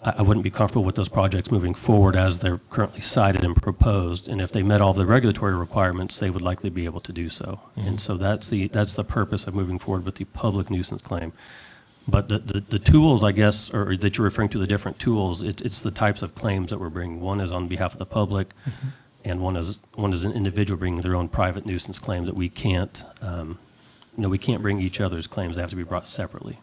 I wouldn't be comfortable with those projects moving forward as they're currently cited and proposed. And if they met all the regulatory requirements, they would likely be able to do so. And so that's the purpose of moving forward with the public nuisance claim. But the tools, I guess, or that you're referring to, the different tools, it's the types of claims that we're bringing. One is on behalf of the public, and one is an individual bringing their own private nuisance claim that we can't, we can't bring each other's claims. They have to be brought separately.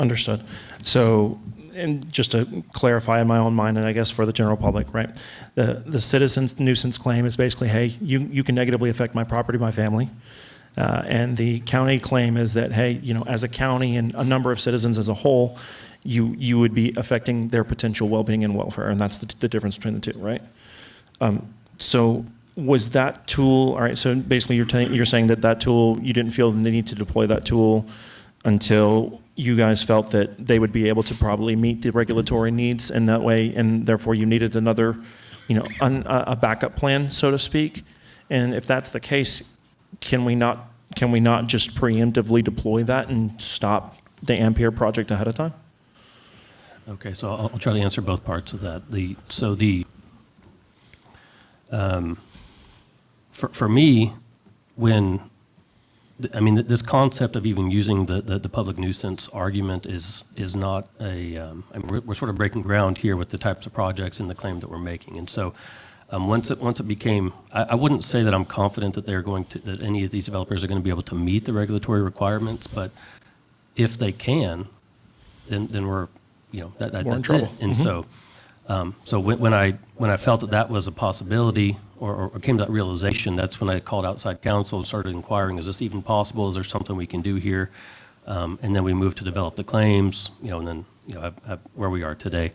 Understood. So, and just to clarify in my own mind, and I guess for the general public, right? The citizen's nuisance claim is basically, hey, you can negatively affect my property, my family. And the county claim is that, hey, as a county and a number of citizens as a whole, you would be affecting their potential well-being and welfare, and that's the difference between the two, right? So was that tool, all right, so basically you're saying that tool, you didn't feel the need to deploy that tool until you guys felt that they would be able to probably meet the regulatory needs in that way, and therefore you needed another, a backup plan, so to speak. And if that's the case, can we not just preemptively deploy that and stop the Ampere project ahead of time? Okay, so I'll try to answer both parts of that. For me, this concept of even using the public nuisance argument is not we're sort of breaking ground here with the types of projects and the claim that we're making. And so once it became, I wouldn't say that I'm confident that that any of these developers are going to be able to meet the regulatory requirements, but if they can, then we're, that's in trouble. it. And so when I felt that was a possibility, or came to that realization, that's when I called outside counsel and started inquiring, is this even possible? Is there something we can do here? And then we moved to develop the claims, and then where we are today.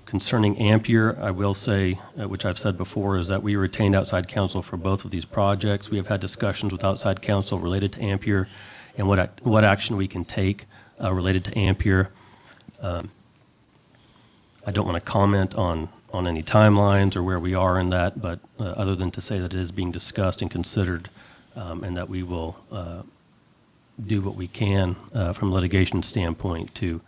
Concerning Ampere, I will say, which I've said before, is that we retained outside counsel for both of these projects. We have had discussions with outside counsel related to Ampere and what action we can take related to Ampere. I don't want to comment on any timelines or where we are in that, but other than to say that it is being discussed and considered, and that we will do what we can from a litigation standpoint to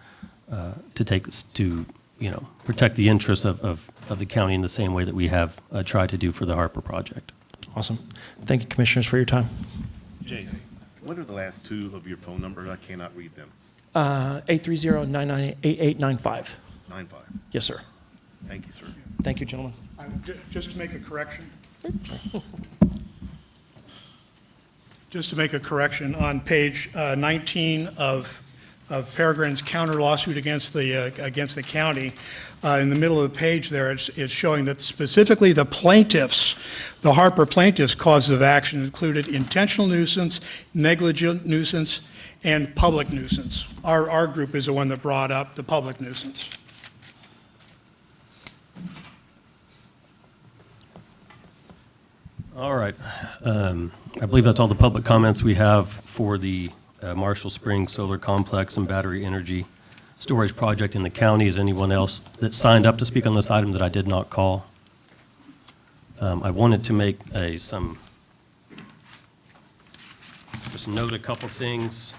protect the interests of the county in the same way that we have tried to do for the Harper project. Awesome. Thank you, commissioners, for your time. Jay, what are the last two of your phone numbers? I cannot read them. 830-998-8895. 95. Yes, sir. Thank you, sir. Thank you, gentlemen. Just to make a correction. Just to make a correction, on page 19 of Peregrine's counter lawsuit against the county, in the middle of the page there, it's showing that specifically the Harper plaintiffs' causes of action included intentional nuisance, negligent nuisance, and public nuisance. Our group is the one that brought up the public nuisance. All right. I believe that's all the public comments we have for the Marshall Springs Solar Complex and Battery Energy Storage Project in the county. Is anyone else that signed up to speak on this item that I did not call? I wanted to make just note a couple things.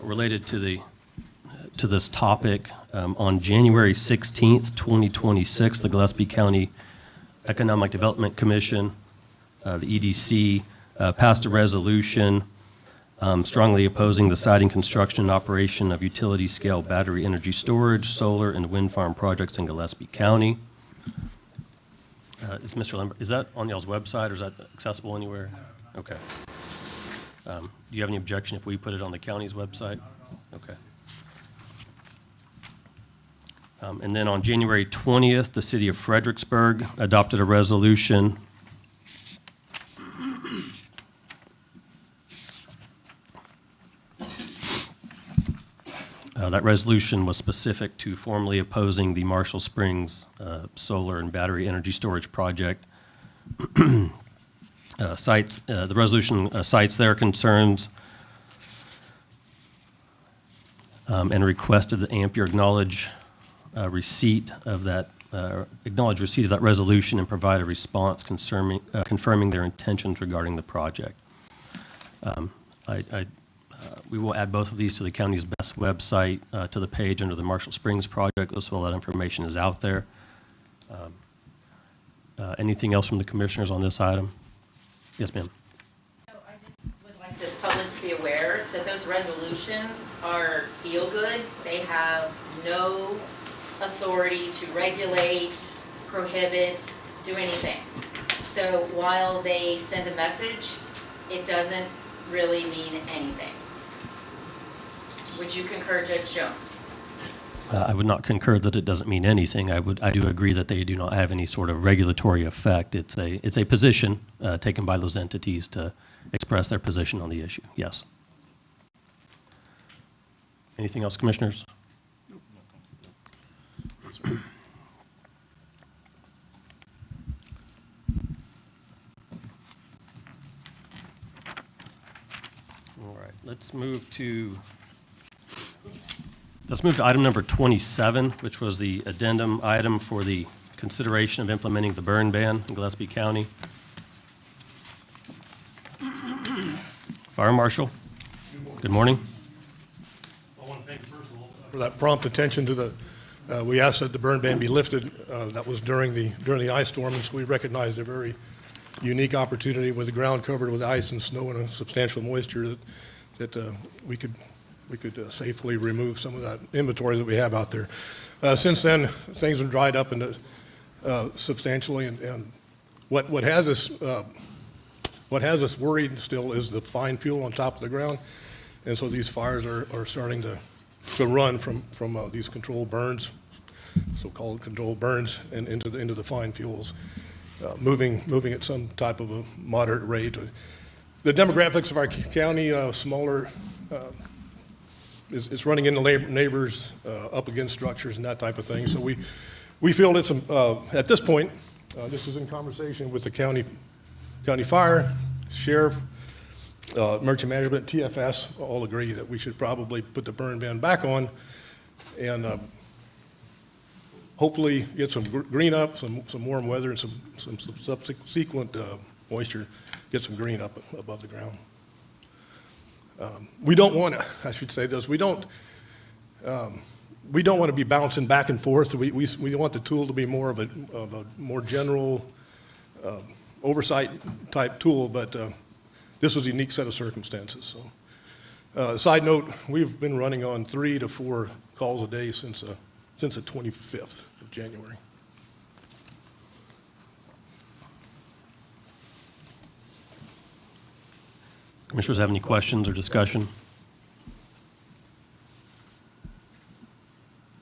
Related to this topic. On January 16th, 2026, the Gillespie County Economic Development Commission, the EDC, passed a resolution strongly opposing the siting, construction, and operation of utility-scale battery energy storage, solar, and wind farm projects in Gillespie County. Is Mr. Lambert, is that on y'all's website or is that accessible anywhere? Okay. Do you have any objection if we put it on the county's website? Okay. And then on January 20th, the city of Fredericksburg adopted a resolution that resolution was specific to formally opposing the Marshall Springs solar and battery energy storage project. The resolution cites their concerns and requested that Ampere acknowledge receipt of that resolution and provide a response confirming their intentions regarding the project. We will add both of these to the county's best website, to the page under the Marshall Springs project, so all that information is out there. Anything else from the commissioners on this item? Yes, ma'am. So I just would like the public to be aware that those resolutions are feel-good. They have no authority to regulate, prohibit, do anything. So while they send a message, it doesn't really mean anything. Would you concur, Judge Jones? I would not concur that it doesn't mean anything. I do agree that they do not have any sort of regulatory effect. It's a position taken by those entities to express their position on the issue. Yes. Anything else, commissioners? All right, let's move to item number 27, which was the addendum item for the consideration of implementing the burn ban in Gillespie County. Fire Marshal, good morning. I want to thank you, first of all, for that prompt attention to the, we asked that the burn ban be lifted. That was during the ice storm, and so we recognized a very unique opportunity with the ground covered with ice and snow and a substantial moisture that we could safely remove some of that inventory that we have out there. Since then, things have dried up substantially, and what has us worried still is the fine fuel on top of the ground, and so these fires are starting to run from these controlled burns, so-called controlled burns, and into the fine fuels, moving at some type of a moderate rate. The demographics of our county, smaller. It's running into neighbors, up against structures and that type of thing. So we feel it's, at this point, this is in conversation with the county fire, sheriff, merchant management, TFS, all agree that we should probably put the burn ban back on and hopefully get some green up, some warm weather and some subsequent moisture, get some green up above the ground. We don't want to, I should say this, we don't want to be bouncing back and forth. We want the tool to be more of a more general oversight type tool, but this was a unique set of circumstances. So, side note, we've been running on 3 to 4 calls a day since the 25th of January. Commissioners have any questions or discussion?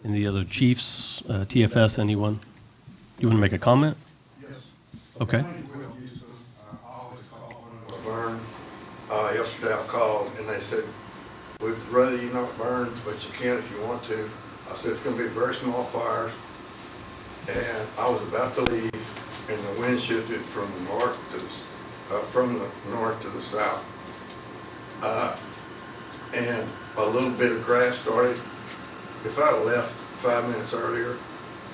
Any other chiefs, TFS, anyone? You want to make a comment? Yes. Okay. Burn. Yesterday I called and they said, we'd rather you not burn, but you can if you want to. I said, it's going to be very small fires. And I was about to leave and the wind shifted from the north to the south. And a little bit of grass started. If I'd have left 5 minutes earlier,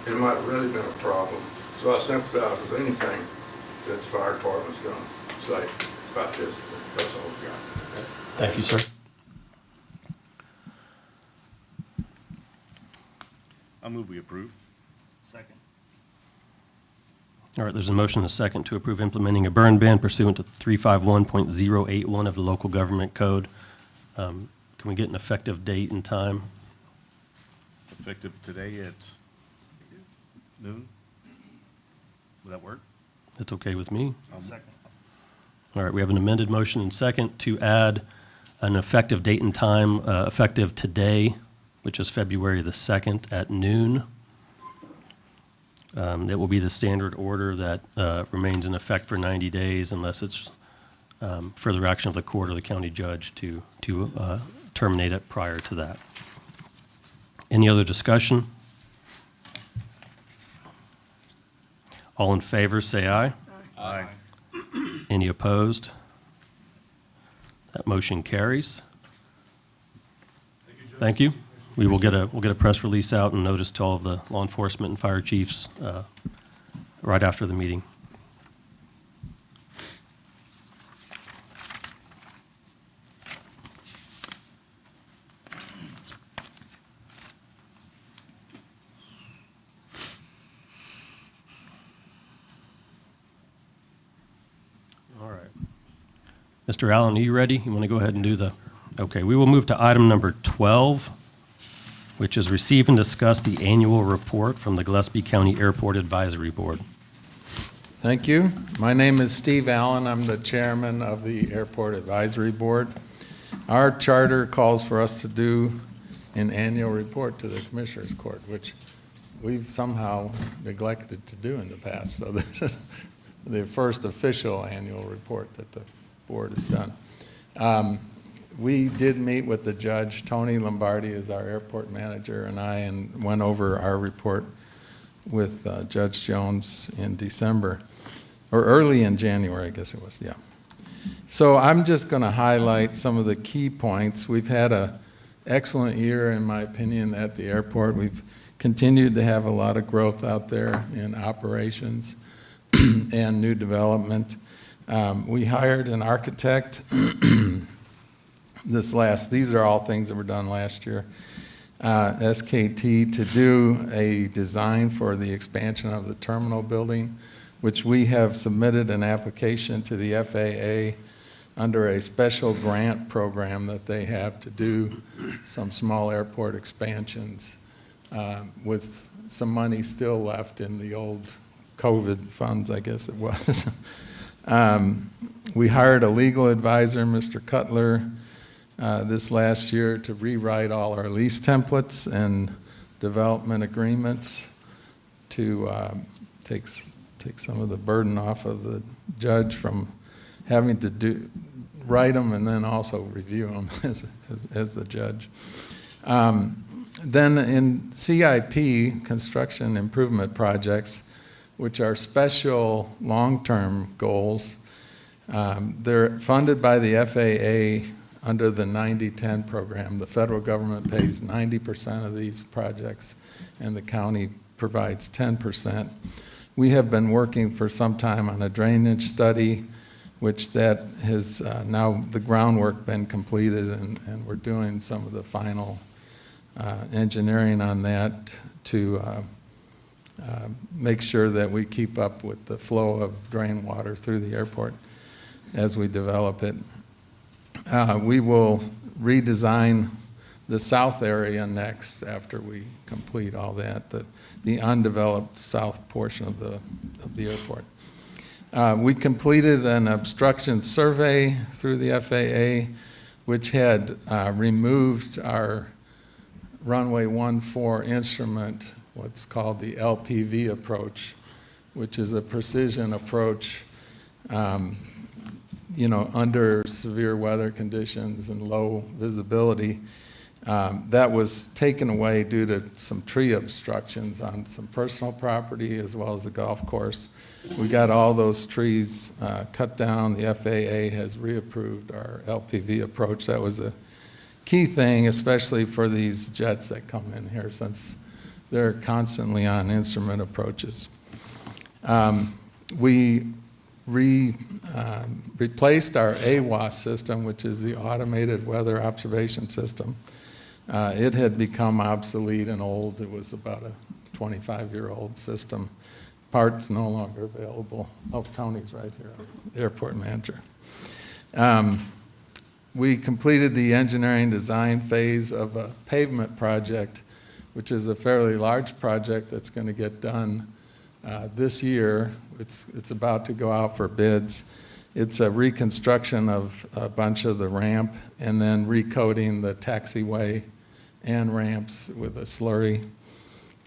it might have really been a problem. So I sympathize with anything that the fire department's going to say about this. That's all we've got. Thank you, sir. I move we approve. Second. All right, there's a motion and a second to approve implementing a burn ban pursuant to 351.081 of the local government code. Can we get an effective date and time? Effective today at noon. Will that work? That's okay with me. Second. All right, we have an amended motion and second to add an effective date and time, effective today, which is February the 2nd at noon. It will be the standard order that remains in effect for 90 days unless it's further action of the court or the county judge to terminate it prior to that. Any other discussion? All in favor, say aye. Aye. Any opposed? That motion carries. Thank you. We'll get a press release out and notice to all of the law enforcement and fire chiefs right after the meeting. All right. Mr. Allen, are you ready? You want to go ahead and do the, okay, we will move to item number 12, which is receive and discuss the annual report from the Gillespie County Airport Advisory Board. Thank you. My name is Steve Allen. I'm the chairman of the Airport Advisory Board. Our charter calls for us to do an annual report to the Commissioners Court, which we've somehow neglected to do in the past. So this is the first official annual report that the board has done. We did meet with the judge. Tony Lombardi is our airport manager, and I went over our report with Judge Jones in December, or early in January, I guess it was, yeah. So I'm just going to highlight some of the key points. We've had an excellent year, in my opinion, at the airport. We've continued to have a lot of growth out there in operations and new development. We hired an architect these are all things that were done last year, SKT, to do a design for the expansion of the terminal building, which we have submitted an application to the FAA under a special grant program that they have to do some small airport expansions with some money still left in the old COVID funds, I guess it was. We hired a legal advisor, Mr. Cutler, this last year to rewrite all our lease templates and development agreements to take some of the burden off of the judge from having to write them and then also review them as the judge. Then in CIP, construction improvement projects, which are special long-term goals, they're funded by the FAA under the 90-10 program. The federal government pays 90% of these projects, and the county provides 10%. We have been working for some time on a drainage study, which that has now the groundwork been completed, and we're doing some of the final engineering on that to make sure that we keep up with the flow of drain water through the airport as we develop it. We will redesign the south area next after we complete all that, the undeveloped south portion of the airport. We completed an obstruction survey through the FAA, which had removed our runway 14 instrument, what's called the LPV approach, which is a precision approach under severe weather conditions and low visibility. That was taken away due to some tree obstructions on some personal property as well as a golf course. We got all those trees cut down. The FAA has reapproved our LPV approach. That was a key thing, especially for these jets that come in here, since they're constantly on instrument approaches. We replaced our AWAS system, which is the Automated Weather Observation System. It had become obsolete and old. It was about a 25-year-old system. Parts no longer available. Oh, Tony's right here, airport manager. We completed the engineering design phase of a pavement project, which is a fairly large project that's going to get done This year, it's about to go out for bids. It's a reconstruction of a bunch of the ramp and then recoating the taxiway and ramps with a slurry.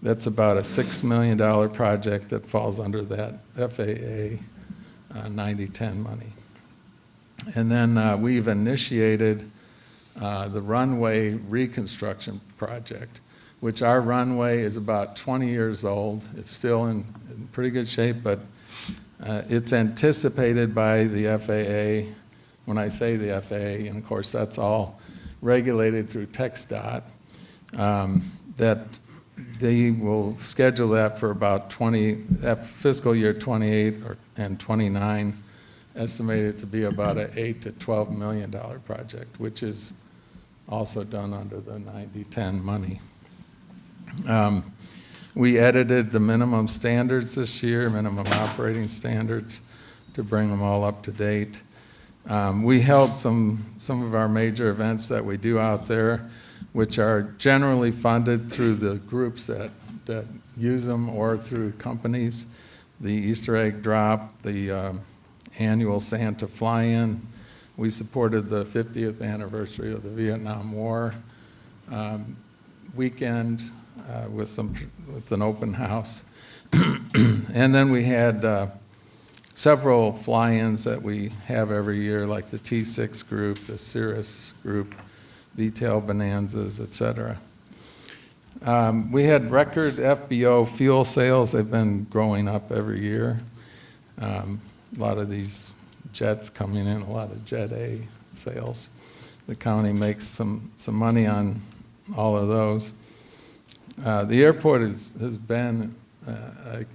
That's about a $6 million project that falls under that FAA 9010 money. And then we've initiated the runway reconstruction project, which our runway is about 20 years old. It's still in pretty good shape, but it's anticipated by the FAA. When I say the FAA, and of course that's all regulated through TxDOT, that they will schedule that for about fiscal year 28 and 29, estimated to be about an $8 to $12 million project, which is also done under the 9010 money. We edited the minimum standards this year, minimum operating standards, to bring them all up to date. We held some of our major events that we do out there, which are generally funded through the groups that use them or through companies. The Easter egg drop, the annual Santa fly-in. We supported the 50th anniversary of the Vietnam War weekend with an open house. And then we had several fly-ins that we have every year, like the T6 group, the Cirrus group, V-tail bonanzas, etc. We had record FBO fuel sales. They've been growing up every year. A lot of these jets coming in, a lot of Jet A sales. The county makes some money on all of those. The airport has been an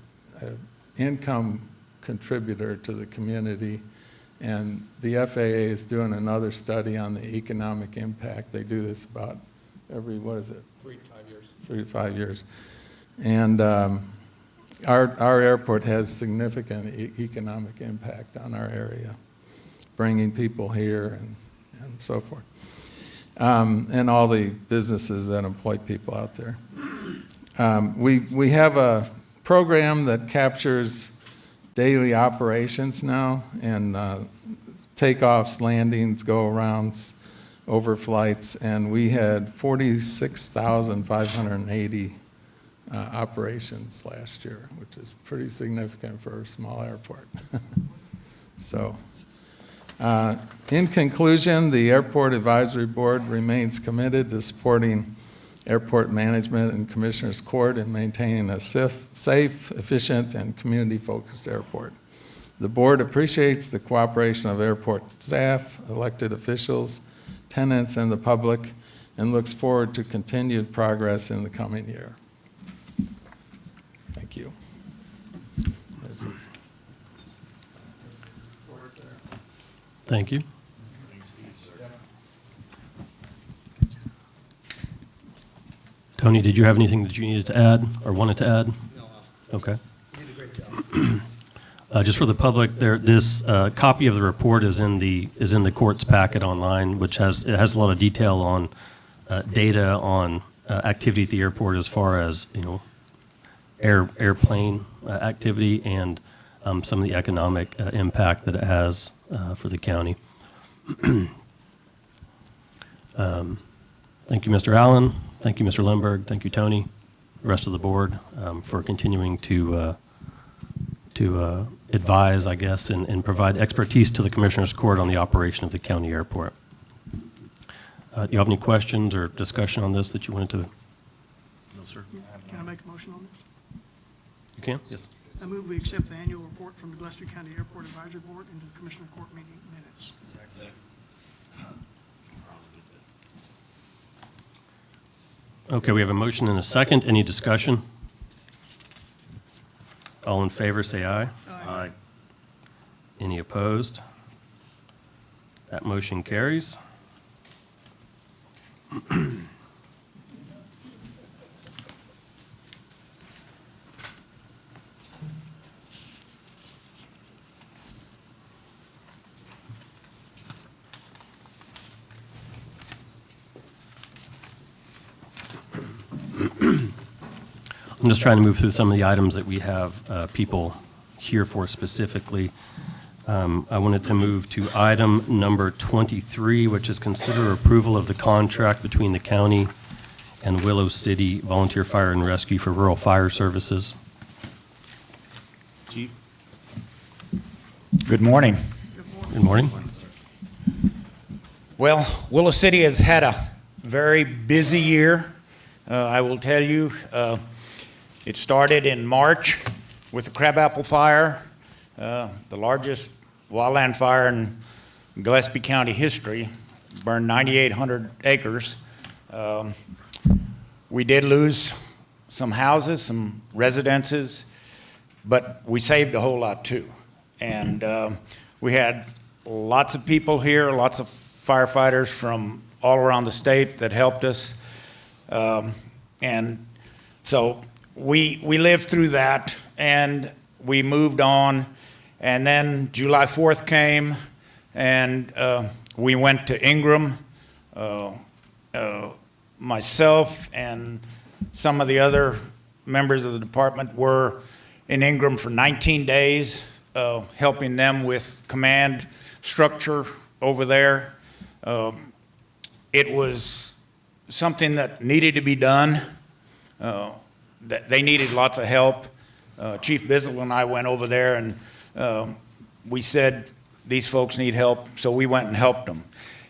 income contributor to the community, and the FAA is doing another study on the economic impact. They do this about every, 3 to 5 years. 3 to 5 years. And our airport has significant economic impact on our area, bringing people here and so forth. And all the businesses that employ people out there. We have a program that captures daily operations now, and takeoffs, landings, go-arounds, overflights, and we had 46,580 operations last year, which is pretty significant for a small airport. So, in conclusion, the Airport Advisory Board remains committed to supporting airport management and Commissioners Court in maintaining a safe, efficient, and community-focused airport. The board appreciates the cooperation of airport staff, elected officials, tenants, and the public, and looks forward to continued progress in the coming year. Thank you. Thank you. Tony, did you have anything that you needed to add or wanted to add? No. Okay. You did a great job. Just for the public, this copy of the report is in the court's packet online, which has a lot of detail on data on activity at the airport as far as airplane activity and some of the economic impact that it has for the county. Thank you, Mr. Allen. Thank you, Mr. Lindberg. Thank you, Tony, the rest of the board, for continuing to advise, I guess, and provide expertise to the Commissioners Court on the operation of the county airport. Do you have any questions or discussion on this that you wanted to? No, sir. Can I make a motion on this? You can? Yes. I move we accept the annual report from the Gillespie County Airport Advisory Board into the Commissioner Court meeting minutes. Okay, we have a motion and a second. Any discussion? All in favor, say aye. Aye. Any opposed? That motion carries. I'm just trying to move through some of the items that we have people here for specifically. I wanted to move to item number 23, which is consider approval of the contract between the county and Willow City Volunteer Fire and Rescue for rural fire services. Chief? Good morning. Good morning. Well, Willow City has had a very busy year. I will tell you, it started in March with the Crabapple Fire, the largest wildland fire in Gillespie County history, burned 9,800 acres. We did lose some houses, some residences, but we saved a whole lot too. And we had lots of people here, lots of firefighters from all around the state that helped us. And so we lived through that and we moved on. And then July 4th came and we went to Ingram. Myself and some of the other members of the department were in Ingram for 19 days, helping them with command structure over there. It was something that needed to be done. That they needed lots of help. Chief Bizzle and I went over there and we said, these folks need help, so we went and helped them.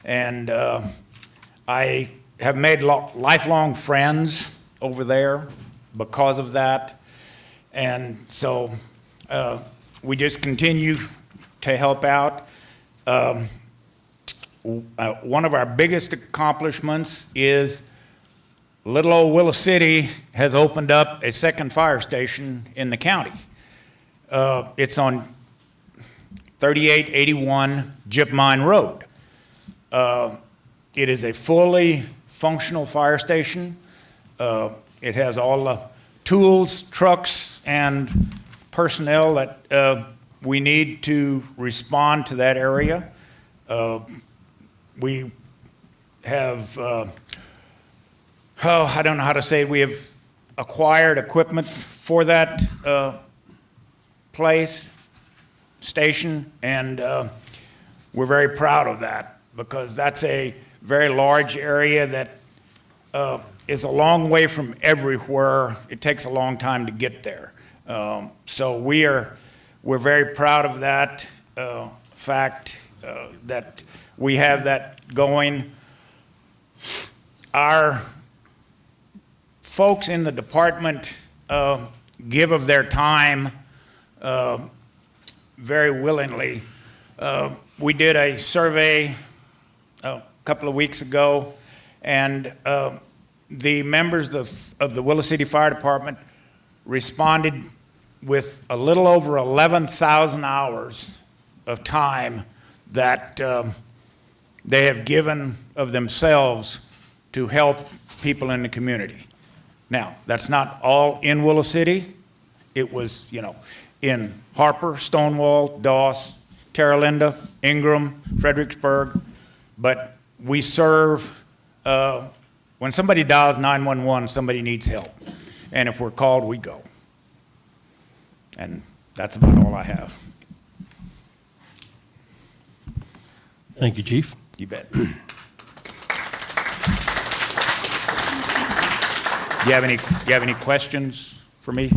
And I have made lifelong friends over there because of that. And so we just continue to help out. One of our biggest accomplishments is little old Willow City has opened up a second fire station in the county. It's on 3881 Gyp Mine Road. It is a fully functional fire station. It has all the tools, trucks, and personnel that we need to respond to that area. We have, I don't know how to say it, we have acquired equipment for that station, and we're very proud of that because that's a very large area that is a long way from everywhere. It takes a long time to get there. So we're very proud of that fact that we have that going. Our folks in the department give of their time very willingly. We did a survey a couple of weeks ago, and the members of the Willow City Fire Department responded with a little over 11,000 hours of time that they have given of themselves to help people in the community. Now, that's not all in Willow City. It was, in Harper, Stonewall, Doss, Terra Linda, Ingram, Fredericksburg, but we serve, when somebody dials 911, somebody needs help. And if we're called, we go. And that's about all I have. Thank you, Chief. You bet. Do you have any questions for me?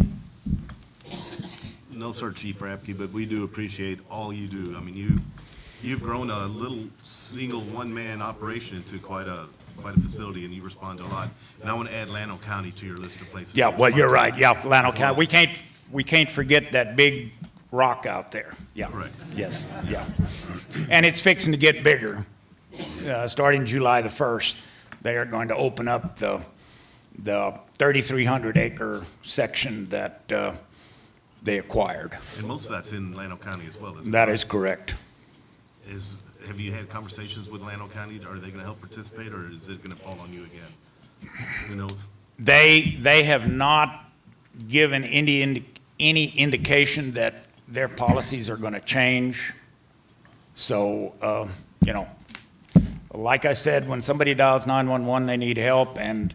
No, sir, Chief Rapke, but we do appreciate all you do. I mean, you've grown a little single one-man operation into quite a facility, and you respond to a lot. And I want to add Llano County to your list of places. Yeah, well, you're right. Yeah, Llano County. We can't forget that big rock out there. Yeah. Correct. Yes. Yeah. And it's fixing to get bigger. Starting July the 1st, they are going to open up the 3,300 acre section that they acquired. And most of that's in Llano County as well, isn't it? That is correct. Have you had conversations with Llano County? Are they going to help participate, or is it going to fall on you again? Who knows? They have not given any indication that their policies are going to change. So, like I said, when somebody dials 911, they need help, and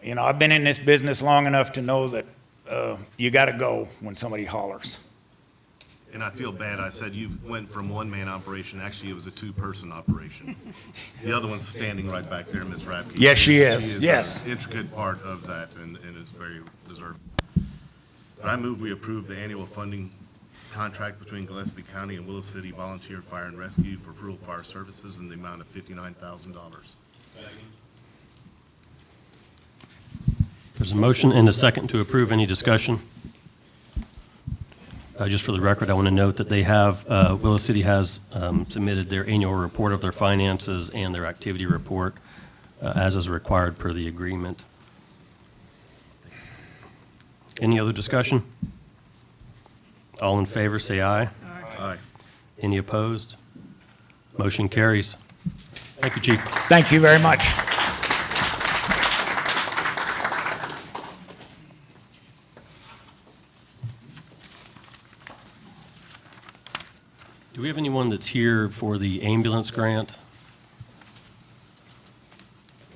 You know, I've been in this business long enough to know that you got to go when somebody hollers. And I feel bad, I said you went from one-man operation, actually it was a two-person operation. The other one's standing right back there, Ms. Radke. Yes, she is. She is Yes. an intricate part of that, and it's very deserved. But I move we approve the annual funding contract between Gillespie County and Willow City Volunteer Fire and Rescue for rural fire services in the amount of $59,000. There's a motion and a second to approve. Any discussion? Just for the record, I want to note that they have, Willow City has submitted their annual report of their finances and their activity report as is required per the agreement. Any other discussion? All in favor, say aye. Aye. Any opposed? Motion carries. Thank you, Chief. Thank you very much. Do we have anyone that's here for the ambulance grant?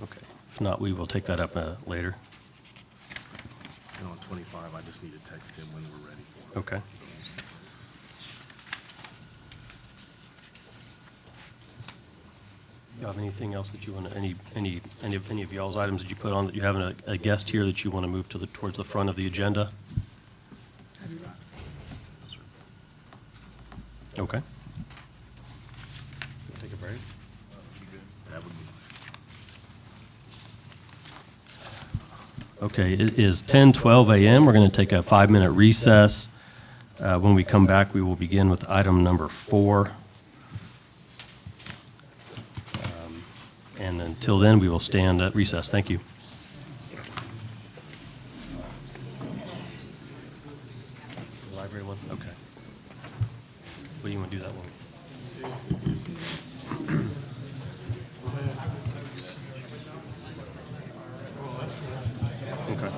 Okay. If not, we will take that up later. And on 25, I just need to text him when we're ready for it. Okay. Do you have anything else that you want to, any of y'all's items that you put on that you have a guest here that you want to move to towards the front of the agenda? I do not. Okay. Take a break. That would be nice. Okay, it is 10:12 a.m. We're going to take a 5-minute recess. When we come back, we will begin with item number 4. And until then, we will stand at recess. Thank you. The library one? Okay. What do you want to do that one? Okay.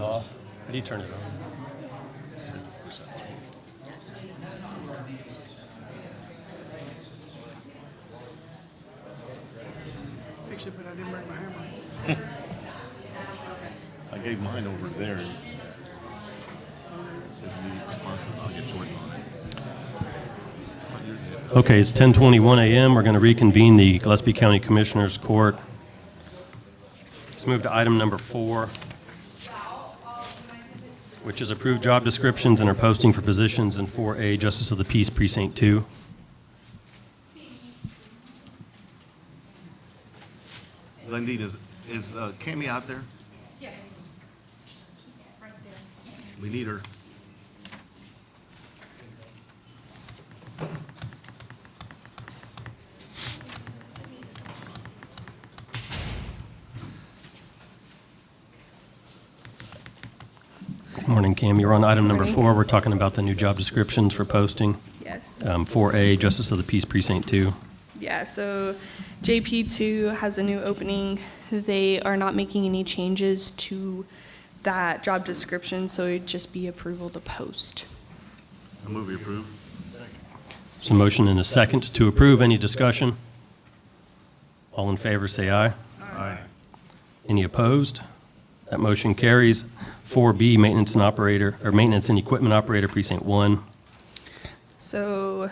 off. How do you turn it on? Fix it, but I didn't bring my hammer. I gave mine over there. As immediate responses, I'll get Jordan on it. Okay, it's 10:21 a.m. We're going to reconvene the Gillespie County Commissioners Court. Let's move to item number 4, which is approved job descriptions and are posting for positions in 4A, Justice of the Peace, Precinct 2. Glendine, is Cammie out there? Yes. She's right there. We need her. Good morning, Cam. You're on item number 4. We're talking about the new job descriptions for posting. Yes. 4A, Justice of the Peace, Precinct 2. Yeah, so JP2 has a new opening. They are not making any changes to that job description, so it'd just be approval to post. I move we approve. There's a motion and a second to approve. Any discussion? All in favor, say aye. Aye. Any opposed? That motion carries. 4B, Maintenance and Operator, or Maintenance and Equipment Operator, Precinct 1. So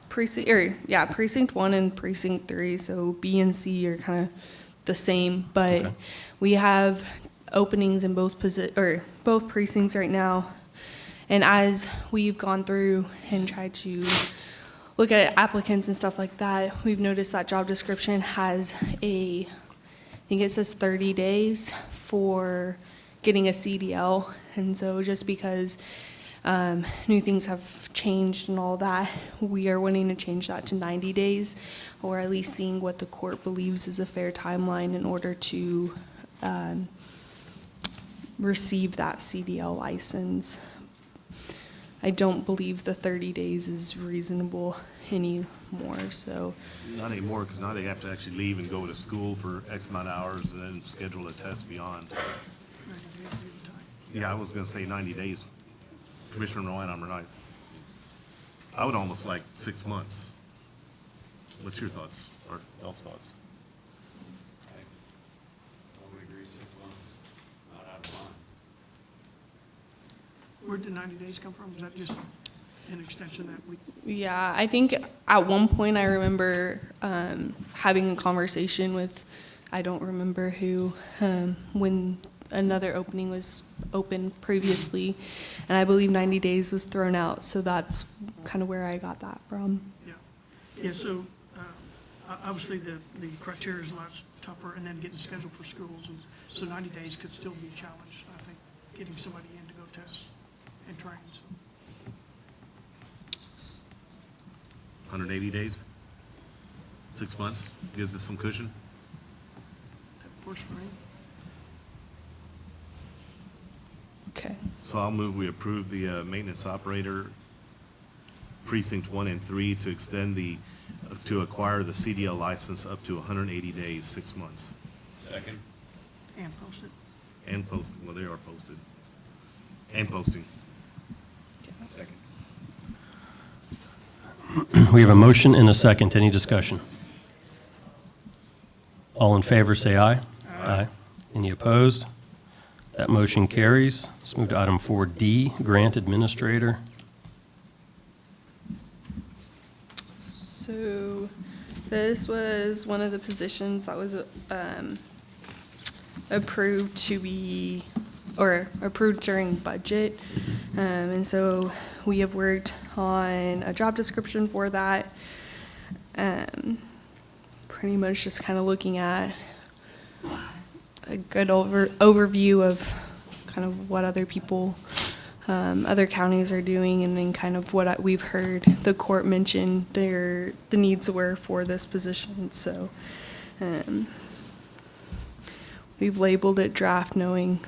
precinct 1 and precinct 3, so B and C are kind of the same, but Okay. we have openings in both precincts right now. And as we've gone through and tried to look at applicants and stuff like that, we've noticed that job description has I think it says 30 days for getting a CDL. And so just because new things have changed and all that, we are wanting to change that to 90 days, or at least seeing what the court believes is a fair timeline in order to receive that CDL license. I don't believe the 30 days is reasonable anymore, so. Not anymore, because now they have to actually leave and go to school for X amount of hours and then schedule a test beyond. Yeah, I was going to say 90 days. Commissioner Ryan, I'm right. I would almost like 6 months. What's your thoughts, or else thoughts? I would agree 6 months, not out of line. Where'd the 90 days come from? Was that just an extension that we? Yeah, I think at one point I remember having a conversation with, I don't remember who, when another opening was open previously, and I believe 90 days was thrown out, so that's kind of where I got that from. Yeah, so obviously the criteria is a lot tougher, and then getting scheduled for schools, and so 90 days could still be a challenge, I think, getting somebody in to go test and train. So. 180 days? 6 months? Gives us some cushion? That works for me. Okay. So I'll move we approve the maintenance operator precinct 1 and 3 to extend to acquire the CDL license up to 180 days, 6 months. Second. And posted. And posting, well, they are posted. And posting. Second. We have a motion and a second. Any discussion? All in favor, say aye. Aye. Any opposed? That motion carries. Let's move to item 4D, Grant Administrator. So this was one of the positions that was approved to be, or approved during budget. And so we have worked on a job description for that. Pretty much just kind of looking at a good overview of kind of what other people, other counties are doing, and then kind of what we've heard the court mention the needs were for this position. So we've labeled it draft, knowing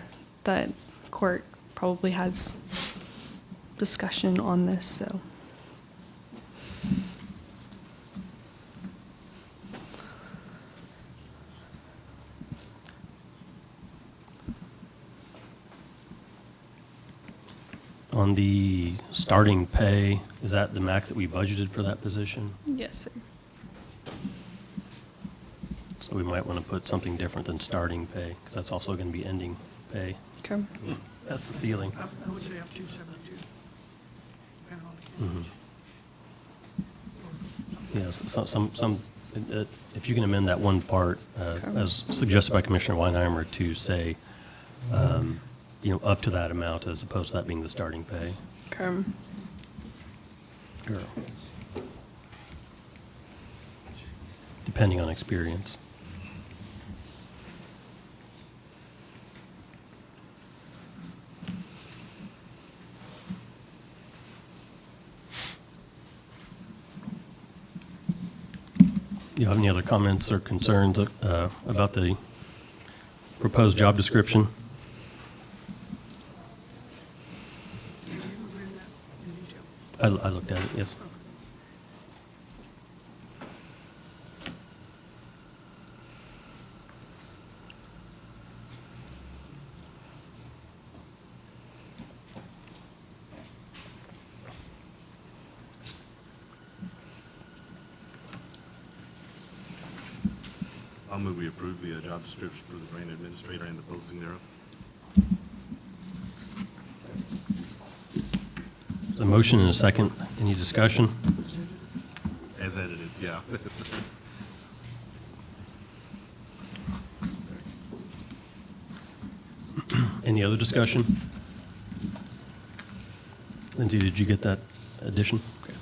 that court probably has discussion on this. So. On the starting pay, is that the max that we budgeted for that position? Yes, sir. So we might want to put something different than starting pay, because that's also going to be ending pay. Okay. That's the ceiling. I would say up to 72, depending on the Mhm. candidates. Yes, if you can amend that one part, as suggested by Commissioner Weinheimer, to say, up to that amount as opposed to that being the starting pay. Okay. Or depending on experience. Do you have any other comments or concerns about the proposed job description? I looked at it, yes. I'll move we approve the job description for the brand administrator and the posting thereof. A motion and a second. Any discussion? As edited, yeah. Any other discussion? Lindsay, did you get that addition? Okay.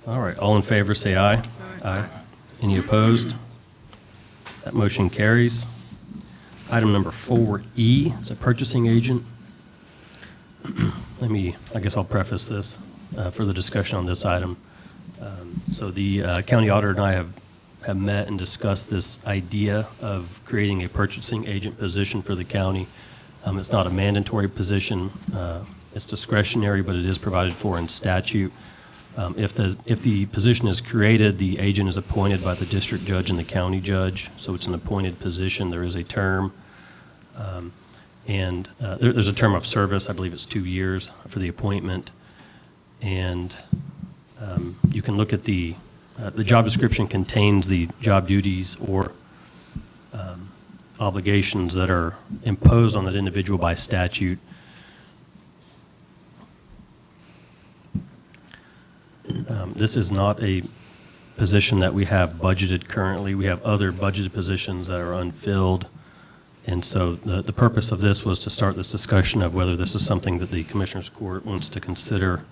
All right, all in favor, say aye. Aye. Any opposed? That motion carries. Item number 4E is a purchasing agent. I guess I'll preface this for the discussion on this item. So the county auditor and I have met and discussed this idea of creating a purchasing agent position for the county. It's not a mandatory position. It's discretionary, but it is provided for in statute. If the position is created, the agent is appointed by the district judge and the county judge, so it's an appointed position. There is a term, and there's a term of service. I believe it's 2 years for the appointment, and you can look at the job description contains the job duties or obligations that are imposed on that individual by statute. This is not a position that we have budgeted currently. We have other budgeted positions that are unfilled. And so the purpose of this was to start this discussion of whether this is something that the Commissioners Court wants to consider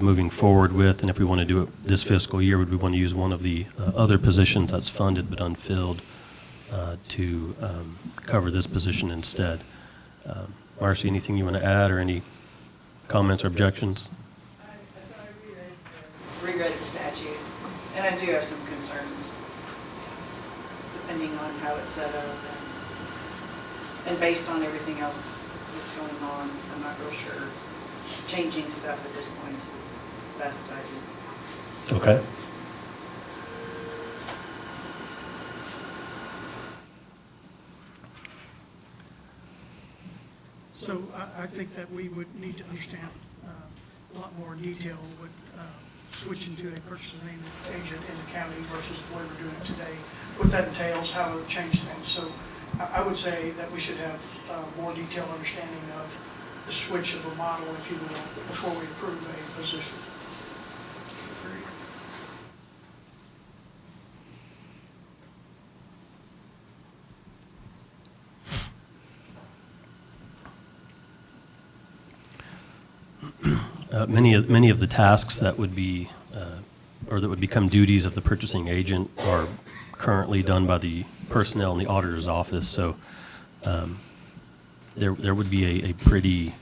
moving forward with. And if we want to do it this fiscal year, would we want to use one of the other positions that's funded but unfilled to cover this position instead? Marcy, anything you want to add or any comments or objections? Reread the statute, and I do have some concerns, depending on how it's set up, and based on everything else that's going on, I'm not real sure changing stuff at this point is the best idea. Okay. So I think that we would need to understand a lot more detail what switching to a purchasing agent in the county versus the way we're doing it today, what that entails, how it would change things. So I would say that we should have more detailed understanding of the switch of a model, if you will, before we approve a position. Many of the tasks that would be, or that would become duties of the purchasing agent are currently done by the personnel in the auditor's office. So there would be a pretty,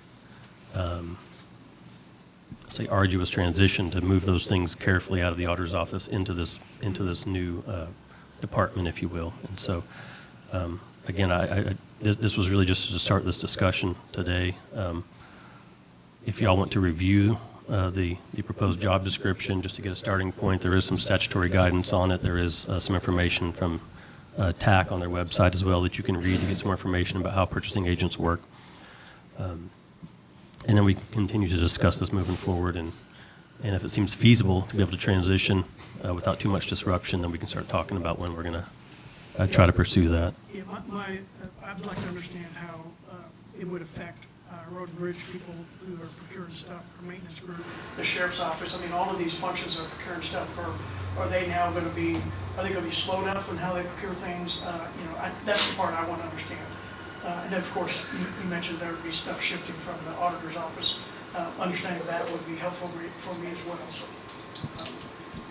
say, arduous transition to move those things carefully out of the auditor's office into this new department, if you will. And so, again, this was really just to start this discussion today. If y'all want to review the proposed job description, just to get a starting point, there is some statutory guidance on it. There is some information from TAC on their website as well that you can read to get some more information about how purchasing agents work. And then we continue to discuss this moving forward, and if it seems feasible to be able to transition without too much disruption, then we can start talking about when we're going to try to pursue that. Yeah, I'd like to understand how it would affect road and bridge people who are procuring stuff, or maintenance group, the sheriff's office. I mean, all of these functions are procuring stuff. Are they now going to be, are they going to be slowed up in how they procure things? That's the part I want to understand. And then, of course, you mentioned there would be stuff shifting from the auditor's office. Understanding that would be helpful for me as well. So,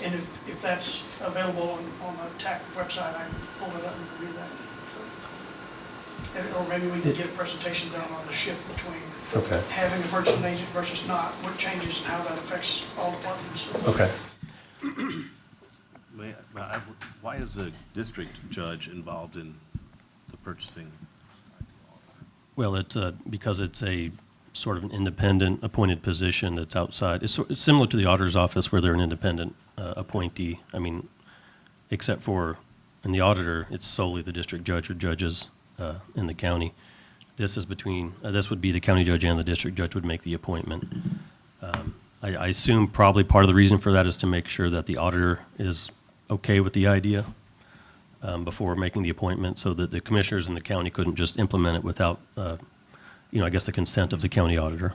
and if that's available on the TAC website, I can pull it up and review that. So, or maybe we can get a presentation done on the shift between having a purchasing agent versus not, what changes and how that affects all departments. Okay. Why is the district judge involved in the purchasing? Well, it's because it's a sort of an independent appointed position that's outside. It's similar to the auditor's office where they're an independent appointee. I mean, except for in the auditor, it's solely the district judge or judges in the county. This is between, this would be the county judge and the district judge would make the appointment. I assume probably part of the reason for that is to make sure that the auditor is okay with the idea before making the appointment, so that the commissioners in the county couldn't just implement it without, I guess, the consent of the county auditor.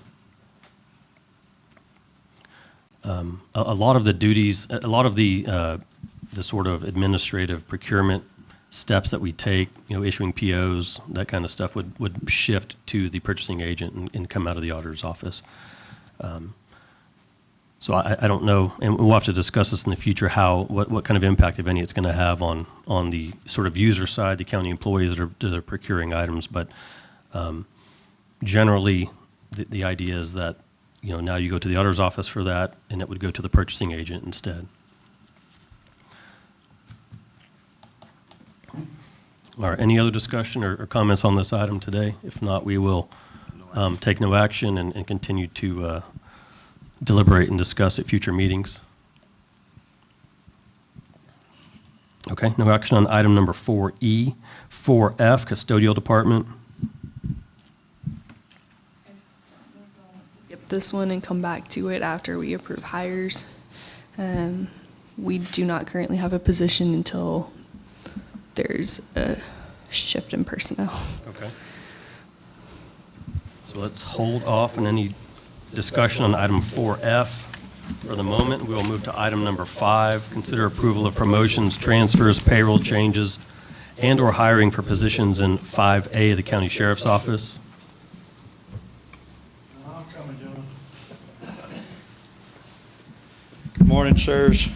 A lot of the duties, a lot of the sort of administrative procurement steps that we take, issuing POs, that kind of stuff would shift to the purchasing agent and come out of the auditor's office. So I don't know, and we'll have to discuss this in the future, what kind of impact, if any, it's going to have on the sort of user side, the county employees that are procuring items. But generally, the idea is that, now you go to the auditor's office for that, and it would go to the purchasing agent instead. All right, any other discussion or comments on this item today? If not, we will take no action and continue to deliberate and discuss at future meetings. Okay, no action on item number 4E. 4F, custodial department. Skip this one and come back to it after we approve hires. We do not currently have a position until there's a shift in personnel. Okay. So let's hold off on any discussion on item 4F for the moment. We will move to item number 5, consider approval of promotions, transfers, payroll changes, and/or hiring for positions in 5A of the county sheriff's office. Good morning, sirs.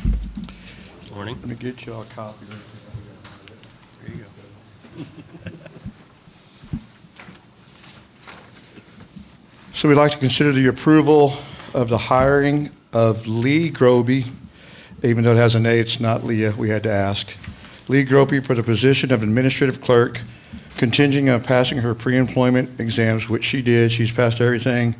Good morning. Let me get you all a copy. There you go. So we'd like to consider the approval of the hiring of Lee Groby. Even though it has an A, it's not Leah, we had to ask. Lee Groby for the position of administrative clerk, contingent on passing her pre-employment exams, which she did. She's passed everything.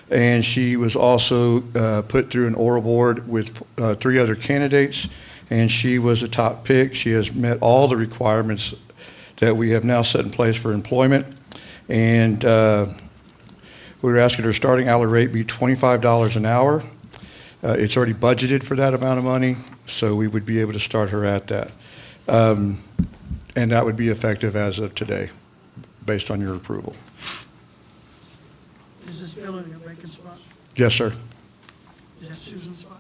And she was also put through an oral board with 3 other candidates, and she was a top pick. She has met all the requirements that we have now set in place for employment. And we're asking her starting hourly rate be $25 an hour. It's already budgeted for that amount of money, so we would be able to start her at that. And that would be effective as of today, based on your approval. Is this filling a vacant spot? Yes, sir. Is that Susan's spot?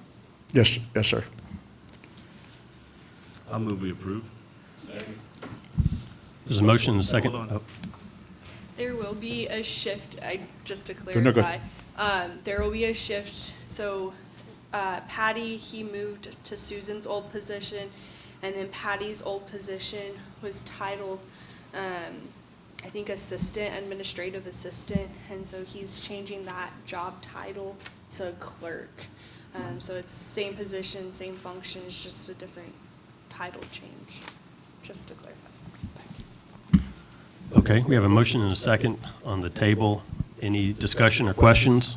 Yes, yes, sir. I'll move we approve. There's a motion and a second. Hold on. There will be a shift, just to No, go clarify. There will be a shift, so Patty, he moved to Susan's old position, and then Patty's old position was titled, I think, administrative assistant, and so he's changing that job title to clerk. So it's same position, same functions, just a different title change, just to clarify. Okay, we have a motion and a second on the table. Any discussion or questions?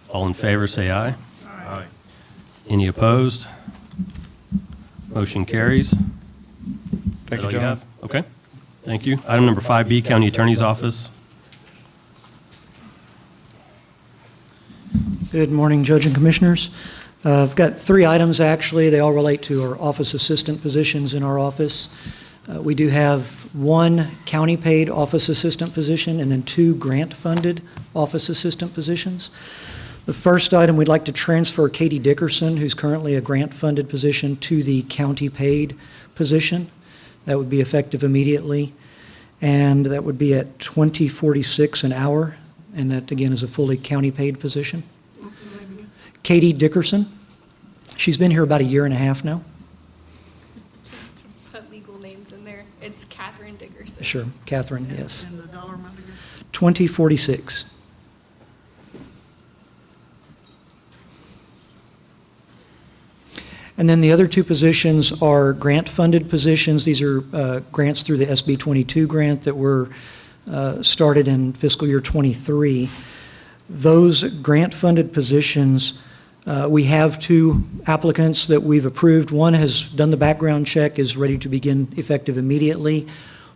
All in favor, say aye. Aye. Any opposed? Motion carries. Thank Is that you, all gentlemen. have? Okay, thank you. Item number 5B, County Attorney's Office. Good morning, Judge and Commissioners. I've got 3 items, actually. They all relate to our office assistant positions in our office. We do have 1 county-paid office assistant position and then 2 grant-funded office assistant positions. The first item, we'd like to transfer Katie Dickerson, who's currently a grant-funded position, to the county-paid position. That would be effective immediately, and that would be at $20.46 an hour, and that, again, is a fully county-paid position. Katie Dickerson. She's been here about 1.5 years now. Just to put legal names in there, it's Catherine Dickerson. Sure, Catherine, yes. And the dollar amount again? $20.46. And then the other 2 positions are grant-funded positions. These are grants through the SB 22 grant that were started in fiscal year 23. Those grant-funded positions, we have 2 applicants that we've approved. One has done the background check, is ready to begin effective immediately.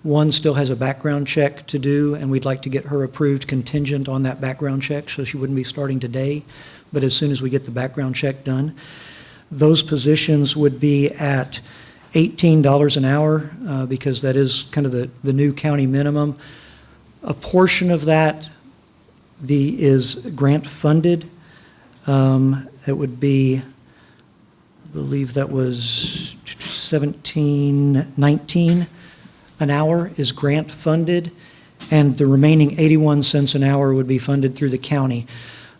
One still has a background check to do, and we'd like to get her approved contingent on that background check, so she wouldn't be starting today, but as soon as we get the background check done. Those positions would be at $18 an hour because that is kind of the new county minimum. A portion of that is grant funded. It would be, I believe that was $17.19 an hour is grant funded, and the remaining 81 cents an hour would be funded through the county.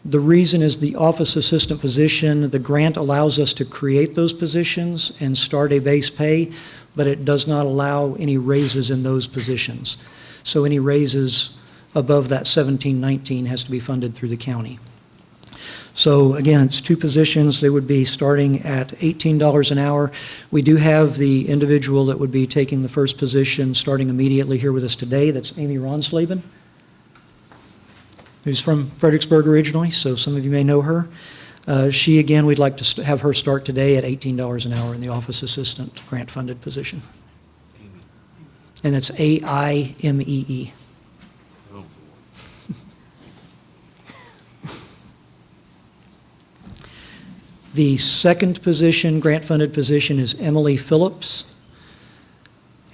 The reason is the office assistant position, the grant allows us to create those positions and start a base pay, but it does not allow any raises in those positions. So any raises above that $17.19 has to be funded through the county. So again, it's 2 positions. They would be starting at $18 an hour. We do have the individual that would be taking the first position starting immediately here with us today. That's Amy Ronsleben, who's from Fredericksburg originally, so some of you may know her. She, again, we'd like to have her start today at $18 an hour in the office assistant grant-funded position. And that's AIMEE. The second position, grant-funded position, is Emily Phillips.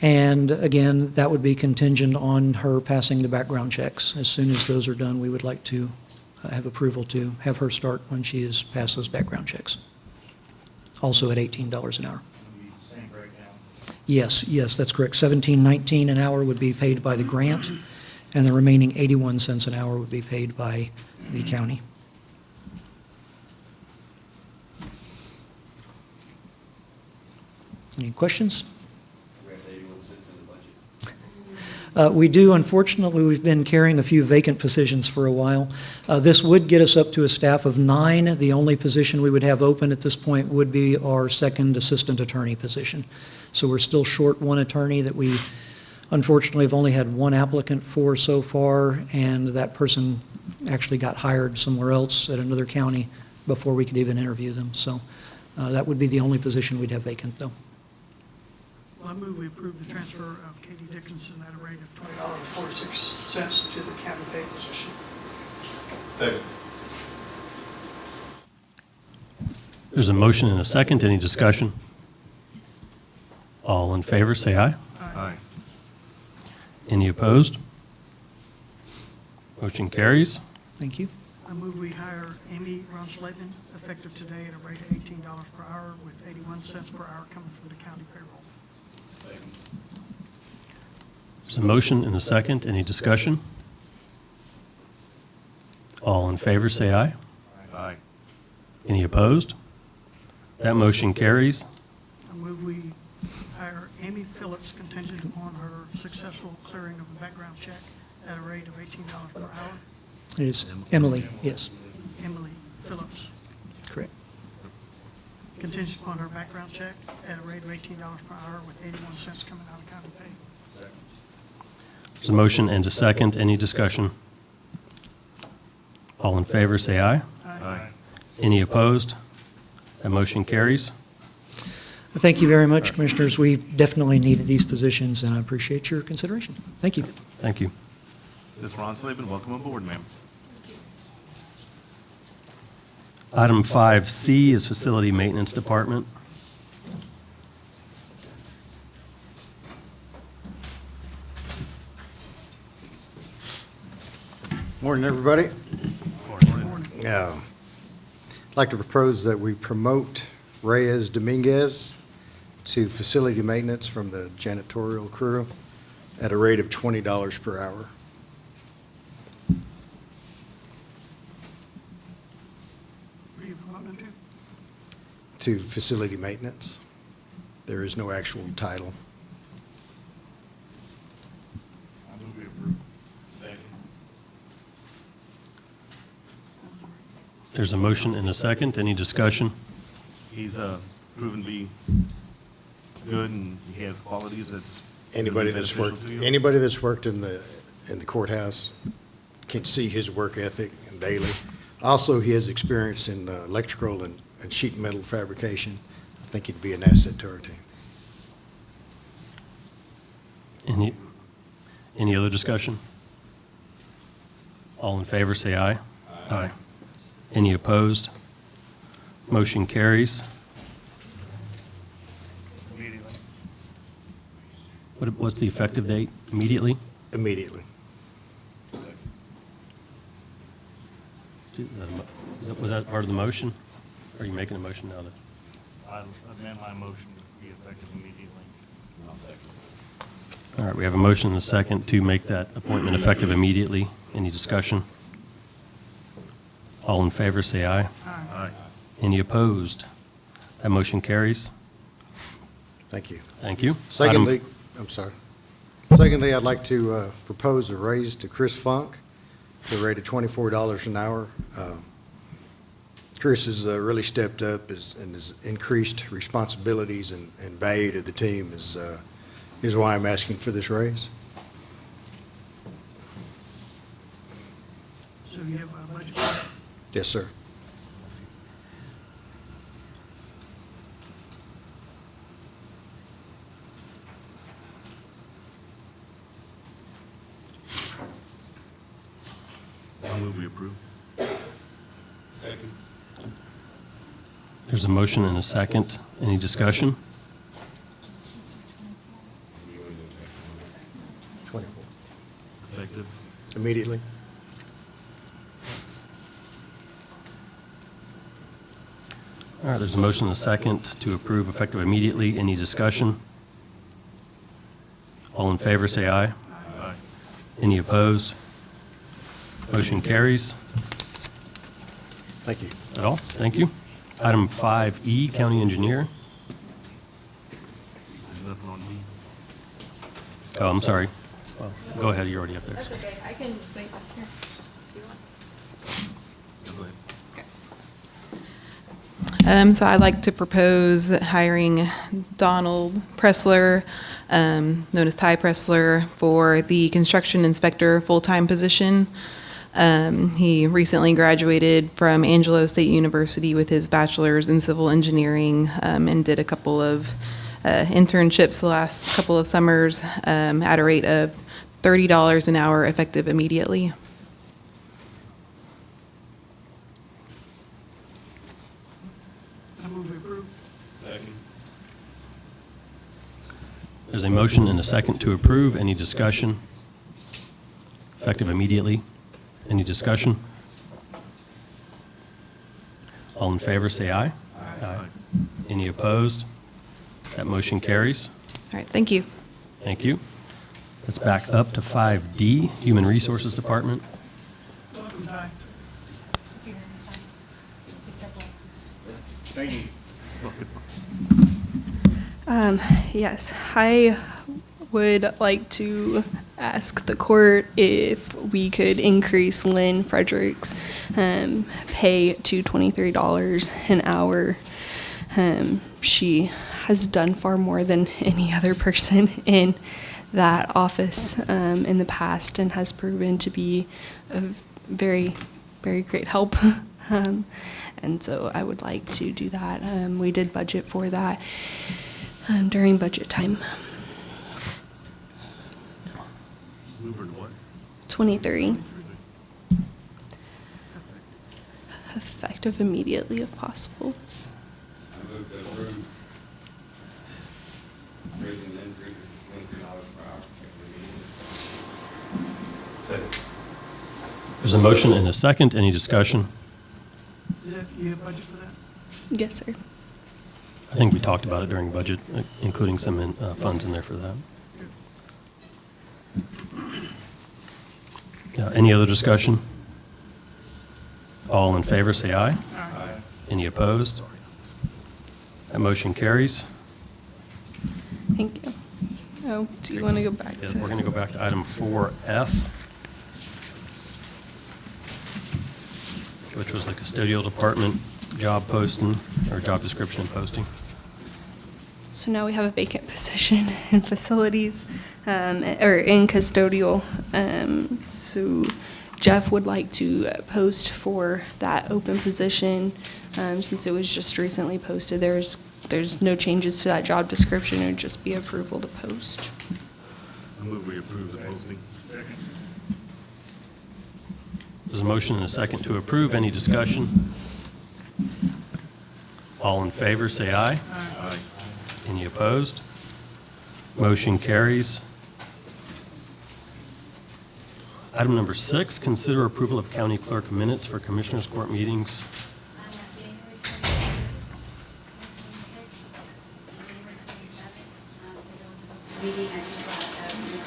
And again, that would be contingent on her passing the background checks. As soon as those are done, we would like to have approval to have her start when she has passed those background checks. Also at $18 an hour. Yes, that's correct. $17.19 an hour would be paid by the grant, and the remaining 81 cents an hour would be paid by the county. Any questions? We do. Unfortunately, we've been carrying a few vacant positions for a while. This would get us up to a staff of 9. The only position we would have open at this point would be our second assistant attorney position. So we're still short 1 attorney that we unfortunately have only had 1 applicant for so far, and that person actually got hired somewhere else at another county before we could even interview them. So that would be the only position we'd have vacant, though. Well, I move we approve the transfer of Katie Dickinson at a rate of $20.46 to the county paid position. Second. There's a motion and a second. Any discussion? All in favor, say aye. Aye. Any opposed? Motion carries. Thank you. I move we hire Amy Ronsleben, effective today at a rate of $18 per hour with 81 cents per hour coming from the county payroll. There's a motion and a second. Any discussion? All in favor, say aye. Aye. Any opposed? That motion carries. I move we hire Amy Phillips contingent upon her successful clearing of a background check at a rate of $18 per hour. It is Emily, yes. Emily Phillips, Correct. contingent upon her background check at a rate of $18 per hour with 81 cents coming out of county pay. There's a motion and a second. Any discussion? All in favor, say aye. Aye. Any opposed? That motion carries. Thank you very much, Commissioners. We definitely needed these positions, and I appreciate your consideration. Thank you. Thank you. Ms. Ronsleben, welcome aboard, ma'am. Item 5C is Facility Maintenance Department. Morning, everybody. I'd like to propose that we promote Reyes Dominguez to facility maintenance from the janitorial crew at a rate of $20 per hour. What are you promoting him To facility maintenance. There is no actual title. There's a motion and a second. Any discussion? He's proven to be good, and he has qualities that's Anybody that's worked, beneficial to you. anybody that's worked in the courthouse can see his work ethic daily. Also, he has experience in electrical and sheet metal fabrication. I think he'd be an asset to our team. Any other discussion? All in favor, say aye. Aye. Any opposed? Motion carries. What's the effective date? Immediately? Immediately. Was that part of the motion? Or are you making a motion now? I amend my motion to be effective immediately. I'll second. All right, we have a motion and a second to make that appointment effective immediately. Any discussion? All in favor, say aye. Aye. Any opposed? That motion carries. Thank you. Thank you. Secondly, I'm sorry. Secondly, I'd like to propose a raise to Chris Funk to the rate of $24 an hour. Chris has really stepped up and has increased responsibilities and value to the team is why I'm asking for this raise. So you have a budget? Yes, sir. I move we approve. Second. There's a motion and a second. Any discussion? 24. Effective. Immediately. All right, there's a motion and a second to approve effective immediately. Any discussion? All in favor, say aye. Aye. Any opposed? Motion carries. Thank you. At all? Thank you. Item 5E, County Engineer. There's nothing on me. Oh, I'm sorry. Go ahead, you're already up there. That's okay. I can just wait back here if you want. Go ahead. So I'd like to propose hiring Donald Pressler, known as Ty Pressler, for the construction inspector full-time position. He recently graduated from Angelo State University with his bachelor's in civil engineering and did a couple of internships the last couple of summers at a rate of $30 an hour effective immediately. I move we approve. Second. There's a motion and a second to approve. Any discussion? Effective immediately. Any discussion? All in favor, say aye. Aye. Any opposed? That motion carries. All right, thank you. Thank you. Let's back up to 5D, Human Resources Department. Welcome, Ty. Thank you. Yes, I would like to ask the court if we could increase Lynn Frederick's pay to $23 an hour. She has done far more than any other person in that office in the past and has proven to be a very, very great help. And so I would like to do that. We did budget for that during budget time. Move her to what? 23. Effective effective immediately if possible. I move to approve raising the increase to $23 per hour. Second. There's a motion and a second. Any discussion? You have budget for that? Yes, sir. I think we talked about it during budget, including some funds in there for that. Any other discussion? All in favor, say aye. Aye. Any opposed? That motion carries. Thank you. Oh, do you want to go back Yeah, to? we're going to go back to item 4F, which was the custodial department job posting, or job description and posting. So now we have a vacant position in facilities, or in custodial. So Jeff would like to post for that open position. Since it was just recently posted, there's no changes to that job description. It would just be approval to post. I move we approve the posting. There's a motion and a second to approve. Any discussion? All in favor, say aye. Aye. Any opposed? Motion carries. Item number 6, consider approval of county clerk minutes for Commissioners Court meetings. Meeting, I just got the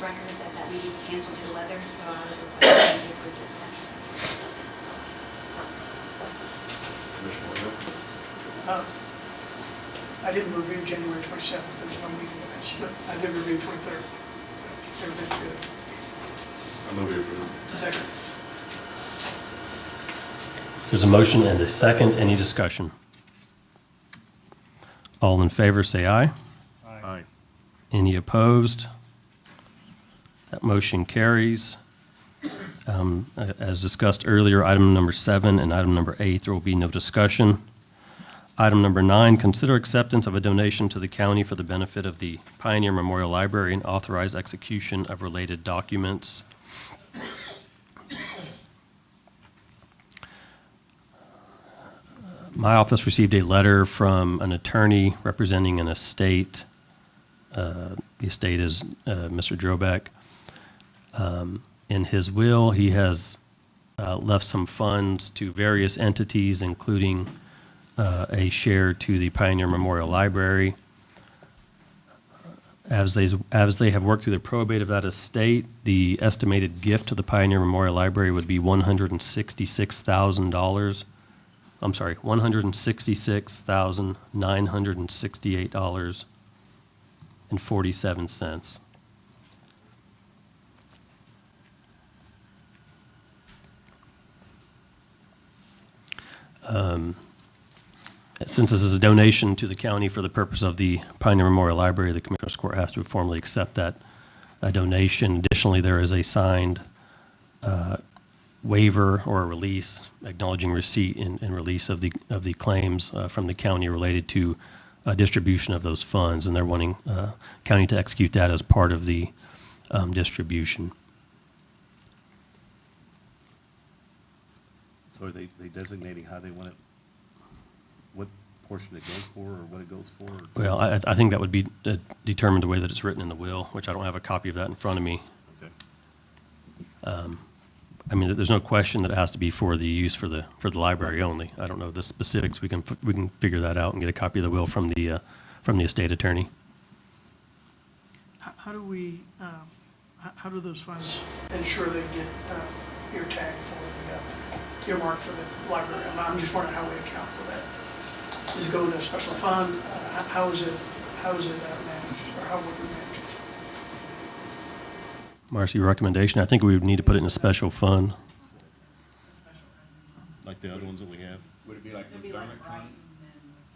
record that that meeting was canceled due to weather, so I would request that we approve this one. Commissioner Hill? I didn't review January 27th, there was one meeting minutes, but I did review 23rd. Everything's good. I move we approve. Second. There's a motion and a second. Any discussion? All in favor, say aye. Aye. Any opposed? That motion carries. As discussed earlier, item number 7 and item number 8, there will be no discussion. Item number 9, consider acceptance of a donation to the county for the benefit of the Pioneer Memorial Library and authorize execution of related documents. My office received a letter from an attorney representing an estate. The estate is Mr. Drobeck. In his will, he has left some funds to various entities, including a share to the Pioneer Memorial Library. As they have worked through the probate of that estate, the estimated gift to the Pioneer Memorial Library would be $166,000. I'm sorry, $166,968.47. Since this is a donation to the county for the purpose of the Pioneer Memorial Library, the Commissioners Court has to formally accept that donation. Additionally, there is a signed waiver or a release acknowledging receipt and release of the claims from the county related to distribution of those funds, and they're wanting county to execute that as part of the distribution. So are they designating how they want it, what portion it goes for, or what it goes for? Well, I think that would be determined the way that it's written in the will, which I don't have a copy of that in front of me. Okay. I mean, there's no question that it has to be for the use for the library only. I don't know the specifics. We can figure that out and get a copy of the will from the estate attorney. How do we, how do those funds ensure they get ear tag for the, earmark for the library? I'm just wondering how we account for that. Does it go to a special fund? How is it managed, or how would we manage it? Marcy, recommendation? I think we would need to put it in a special fund. Like the other ones that we have? Would it be like the McDermott fund?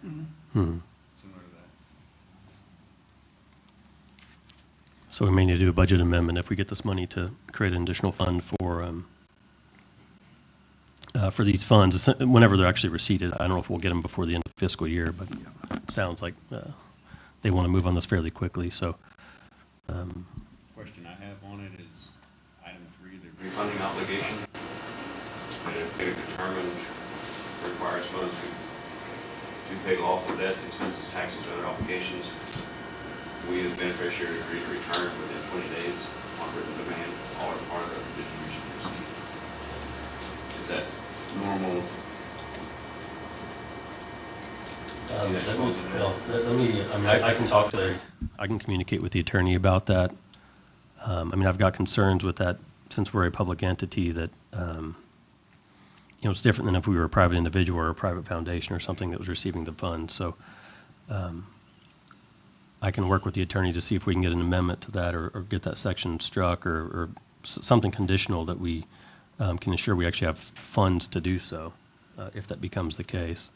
Hmm. Similar to that. So we may need to do a budget amendment if we get this money to create an additional fund for these funds, whenever they're actually receipted. I don't know if we'll get them before the end of the fiscal year, but it sounds like they want to move on this fairly quickly. So, Question I have on it is item 3, the refunding obligation. And if they determined requires funds to pay lawful debts, expenses, taxes, and other obligations. We as beneficiaries agree to return within 20 days on written demand, all or part of the distribution received. Is that normal? I can communicate with the attorney about that. I mean, I've got concerns with that since we're a public entity that, it's different than if we were a private individual or a private foundation or something that was receiving the funds. So I can work with the attorney to see if we can get an amendment to that or get that section struck or something conditional that we can ensure we actually have funds to do so, if that becomes the case.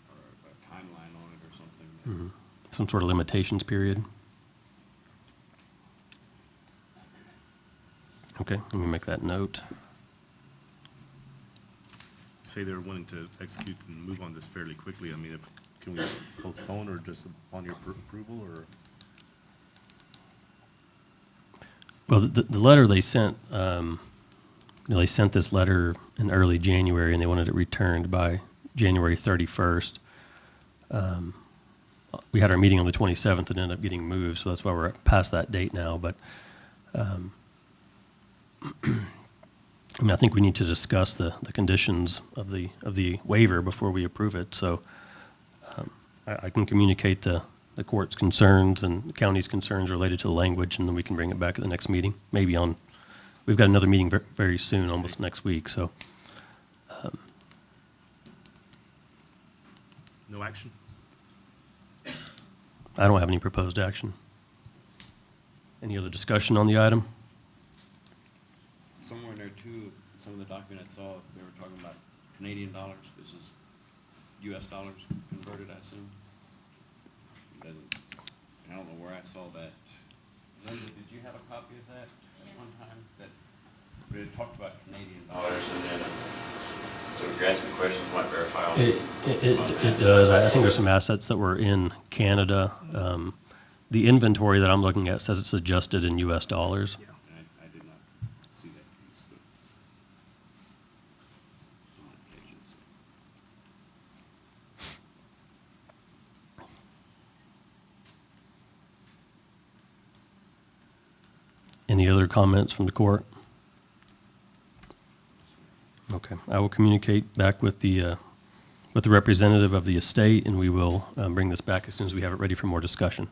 Or a timeline on it or something? Some sort of limitations period. Okay, let me make that note. Say they're wanting to execute and move on this fairly quickly. I mean, can we postpone or just upon your approval, or? Well, the letter they sent, they sent this letter in early January, and they wanted it returned by January 31st. We had our meeting on the 27th and ended up getting moved, so that's why we're past that date now. But I mean, I think we need to discuss the conditions of the waiver before we approve it. So I can communicate the court's concerns and the county's concerns related to the language, and then we can bring it back at the next meeting. Maybe we've got another meeting very soon, almost next week. So No action? I don't have any proposed action. Any other discussion on the item? Somewhere in there too, some of the document I saw, they were talking about Canadian dollars. This is US dollars converted, I assume. I don't know where I saw that. Linda, did you have a copy of that at one time? That we had talked about Canadian dollars, and then so if you're asking questions, might verify all It does. I think there's some assets that were in Canada. The inventory that I'm looking at says it's adjusted in US dollars. I did not see that piece, but Any other comments from the court? Okay, I will communicate back with the representative of the estate, and we will bring this back as soon as we have it ready for more discussion.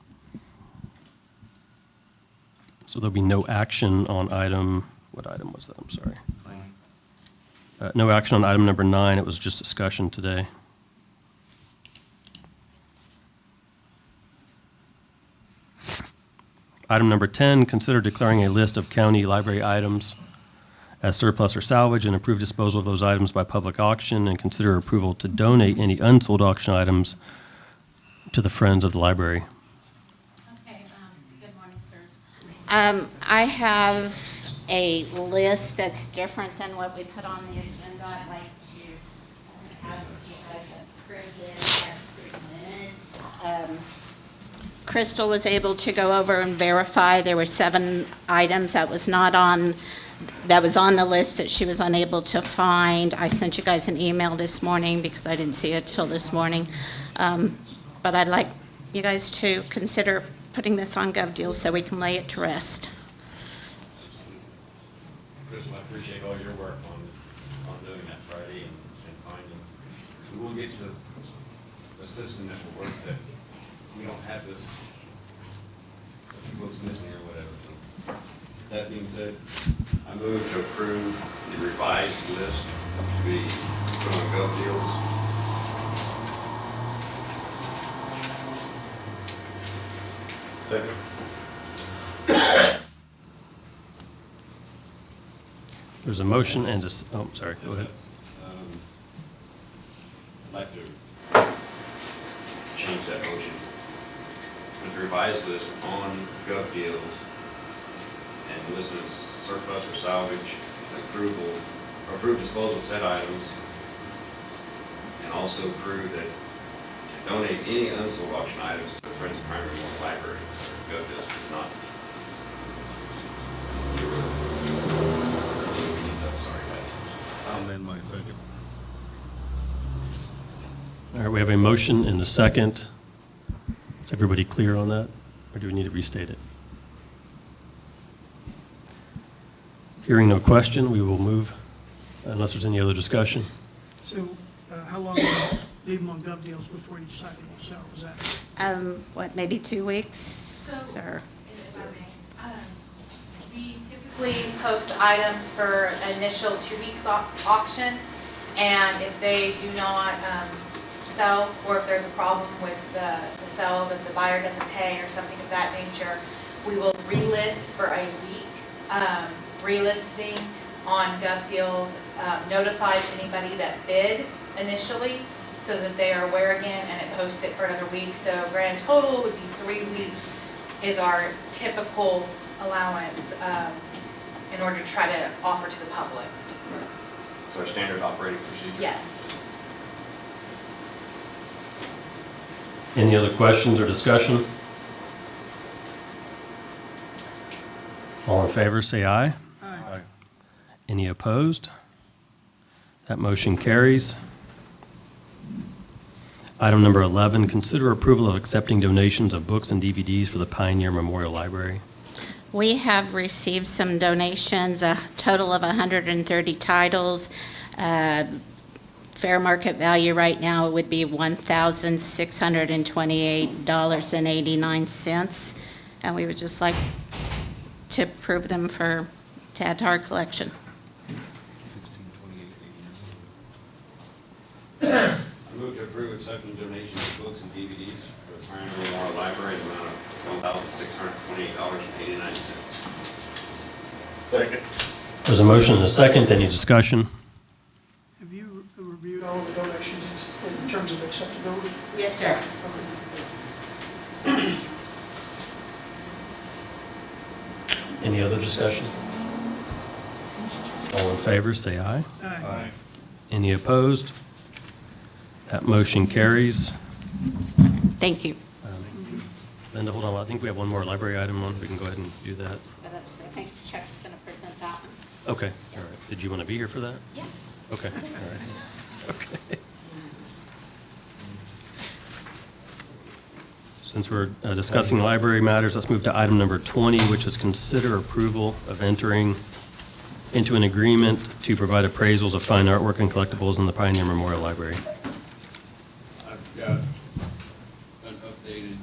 So there'll be no action on item, what item was that? I'm sorry. No action on item number 9. It was just discussion today. Item number 10, consider declaring a list of county library items as surplus or salvage and approve disposal of those items by public auction, and consider approval to donate any unsold auction items to the Friends of the Library. Okay, good morning, sirs. I have a list that's different than what we put on the agenda. I'd like to ask you guys to approve this as presented. Crystal was able to go over and verify there were 7 items that was on the list that she was unable to find. I sent you guys an email this morning because I didn't see it till this morning. But I'd like you guys to consider putting this on GovDeals so we can lay it to rest. Crystal, I appreciate all your work on doing that Friday and finding. We'll get to the system that will work, that we don't have this, a few books missing or whatever. So, that being said, I move to approve the revised list to be put on GovDeals. Second. There's a motion and sorry, go ahead. I'd like to change that motion. With the revised list on GovDeals and list as surplus or salvage, approve disposal of said items, and also approve that to donate any unsold auction items to the Friends of Primary Memorial Library. GovDeals is not. Sorry, guys. I'll amend my second. we have a motion and a second. Is everybody clear on that, or do we need to restate it? Hearing no question, we will move, unless there's any other discussion. So how long do you leave them on gov deals before you decide they will sell? Is that? What, maybe 2 weeks, or? If I may, we typically post items for initial 2 weeks auction, and if they do not sell, or if there's a problem with the sale, that the buyer doesn't pay or something of that nature, we will relist for a week. Relisting on Gov Deals notifies anybody that bid initially so that they are aware again, and it posts it for another week. So grand total would be 3 weeks is our typical allowance in order to try to offer to the public. So a standard operating procedure? Yes. Any other questions or discussion? All in favor, say aye. Aye. Any opposed? That motion carries. Item number 11, consider approval of accepting donations of books and DVDs for the Pioneer Memorial Library. We have received some donations, a total of 130 titles. Fair market value right now would be $1,628.89, and we would just like to approve them to add to our collection. I move to approve accepting donations of books and DVDs for the Pioneer Memorial Library in the amount of $1,628.89. Second. There's a motion and a second. Any discussion? Have you reviewed all the donations in terms of acceptability? Yes, sir. Any other discussion? All in favor, say aye. Aye. Any opposed? That motion carries. Thank you. Linda, hold on. I think we have one more library item on. We can go ahead and do that. But I think Chuck's going to present that one. Okay, all right. Did you want to be here for that? Yeah. Okay, all right. Okay. Since we're discussing library matters, let's move to item number 20, which is consider approval of entering into an agreement to provide appraisals of fine artwork and collectibles in the Pioneer Memorial Library. I've got an updated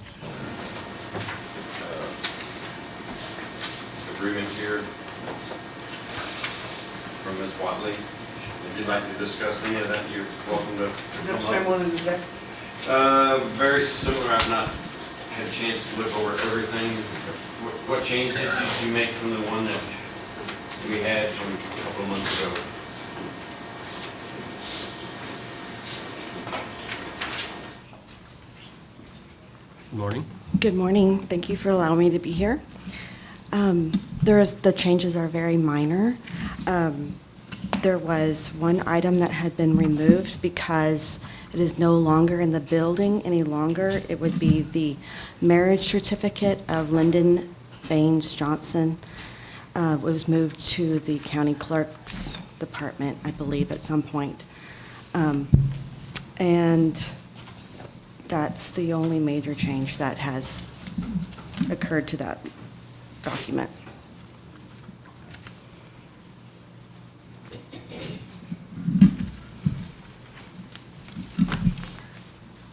agreement here from Ms. Watley. If you'd like to discuss any of that, you're welcome to. Is that the same one in the deck? Very similar. I've not had a chance to look over everything. What changes did you make from the one that we had from a couple of months ago? Good morning. Good morning. Thank you for allowing me to be here. The changes are very minor. There was one item that had been removed because it is no longer in the building any longer. It would be the marriage certificate of Lyndon Baines Johnson. It was moved to the county clerk's department, I believe, at some point. And that's the only major change that has occurred to that document.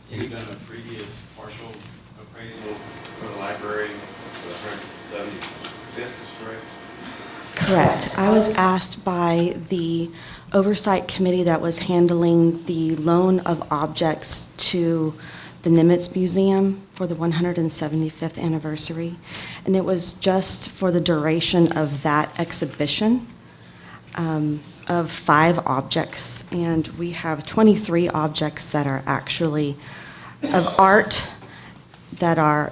You've done a previous partial appraisal for the library for the 175th, correct? Correct. I was asked by the oversight committee that was handling the loan of objects to the Nimitz Museum for the 175th anniversary, and it was just for the duration of that exhibition of 5 objects, and we have 23 objects that are actually of art that are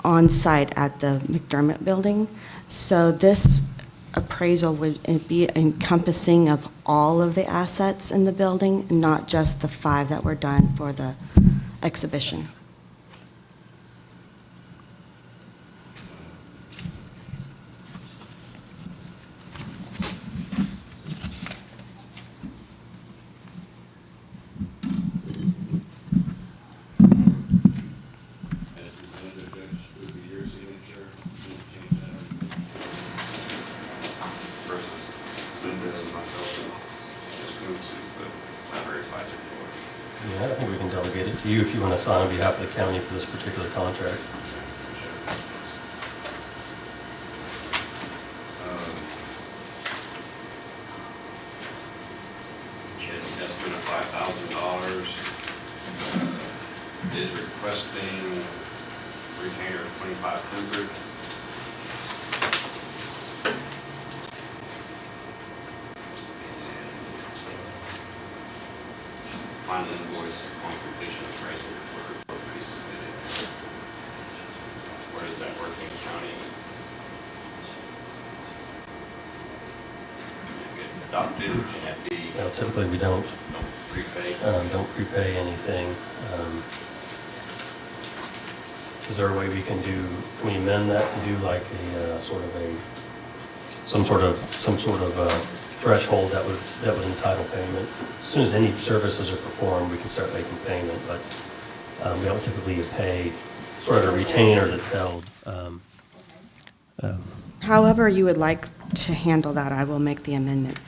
on site at the McDermott Building. So this appraisal would be encompassing of all of the assets in the building, not just the 5 that were done for the exhibition. up to you if you want to sign on behalf of the county for this particular contract. Has an estimate of $5,000. Is requesting retainer of $2,500. Final invoice on completion of appraisal for resubmitted. Where does that work in county? Get adopted, can that be? Well, typically, we don't Prepay? prepay anything. Is there a way we can do, can we amend that to do like a some sort of threshold that would entitle payment? As soon as any services are performed, we can start making payment, but we don't typically pay sort of a retainer that's held. However you would like to handle that, I will make the amendment.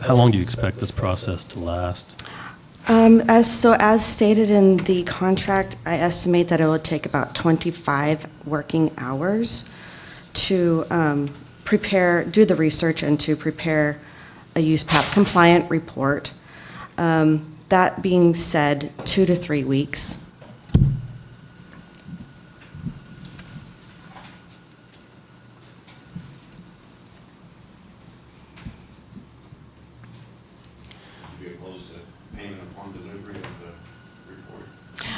How long do you expect this process to last? As stated in the contract, I estimate that it will take about 25 working hours to do the research and to prepare a USPAP compliant report. That being said, 2 to 3 weeks.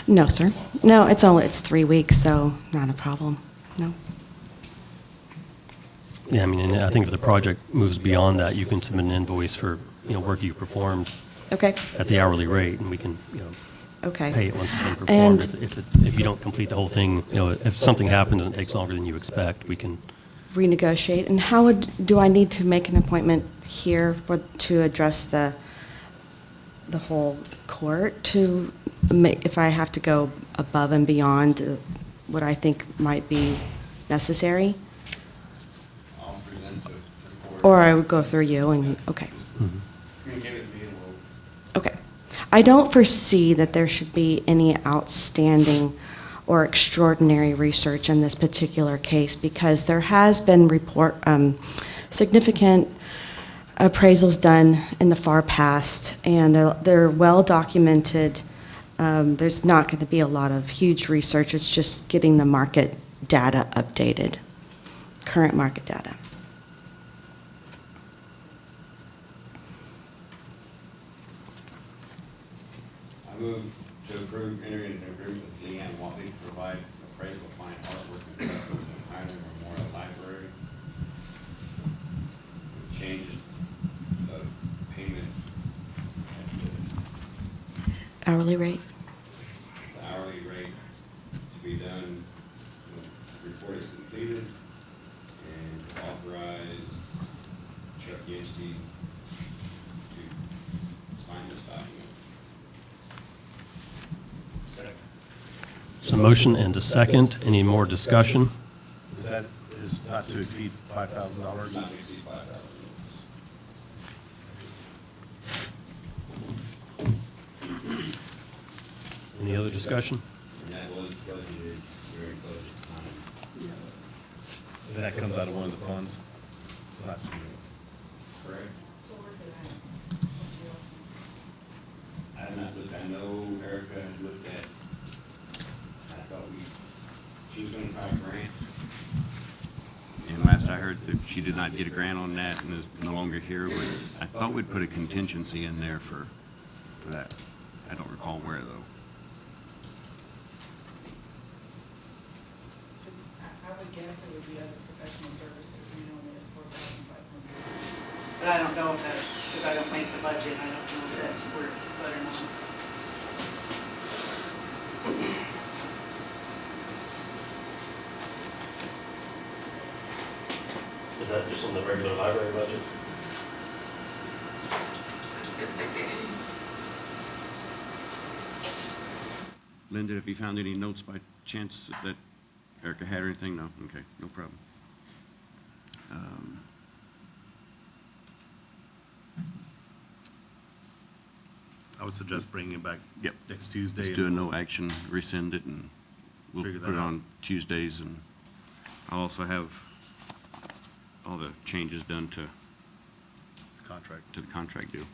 No, sir. No, it's 3 weeks, so not a problem. No. Yeah, I mean, and I think if the project moves beyond that, you can submit an invoice for, work you performed. Okay. At the hourly rate, and we can, Okay. pay it once it's been performed. And If you don't complete the whole thing, if something happens and it takes longer than you expect, we can. renegotiate. And do I need to make an appointment here to address the whole court to make, if I have to go above and beyond what I think might be necessary? I'll present to the court. Or I would go through you and, okay. Communicate with me and we'll. Okay. I don't foresee that there should be any outstanding or extraordinary research in this particular case because there has been significant appraisals done in the far past, and they're well documented. There's not going to be a lot of huge research. It's just getting the market data updated, current market data. I move to approve entering an agreement with Leanne Watley to provide appraisal of fine artwork and collectibles in Highland Memorial Library. Changes of payment. Hourly rate? The hourly rate to be done when the report is completed, and authorize Chuck Gillespie to sign this document. There's a motion and a second. Any more discussion? That is not to exceed $5,000? Not to exceed $5,000. Any other discussion? And that was budgeted during budget time. And that comes out of one of the funds? It's not, Correct? I have not looked, I know Erica had looked at, I thought she was gonna try a grant. And last I heard that she did not get a grant on that and is no longer here, but I thought we'd put a contingency in there for that. I don't recall where though. I would guess it would be other professional services, it's $4,500. But I don't know if that's, because I don't make the budget, I don't know if that's where it's put or not. Is that just in the regular library budget? Linda, have you found any notes by chance that Erica had or anything? No? Okay, no problem. I would suggest bringing it back Yep. next Tuesday. Let's do a no action, rescind it, and we'll Figure that put it out. on Tuesdays, and I'll also have all the changes done to Contract. the contract deal.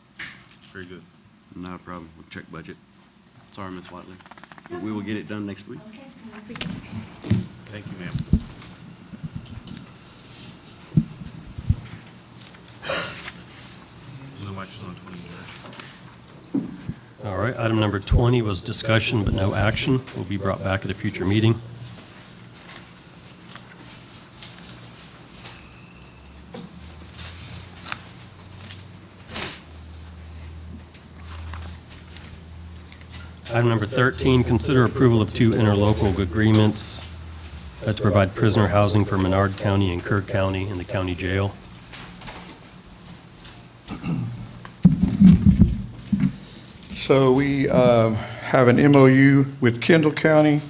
Very good. Not a problem. We'll check budget. Sorry, Ms. Watley. But we will get it done next week. Thank you, ma'am. No action on 20. All right, item number 20 was discussion but no action. Will be brought back at a future meeting. Item number 13, consider approval of 2 interlocal agreements to provide prisoner housing for Menard County and Kerr County in the county jail. So we have an MOU with Kendall County,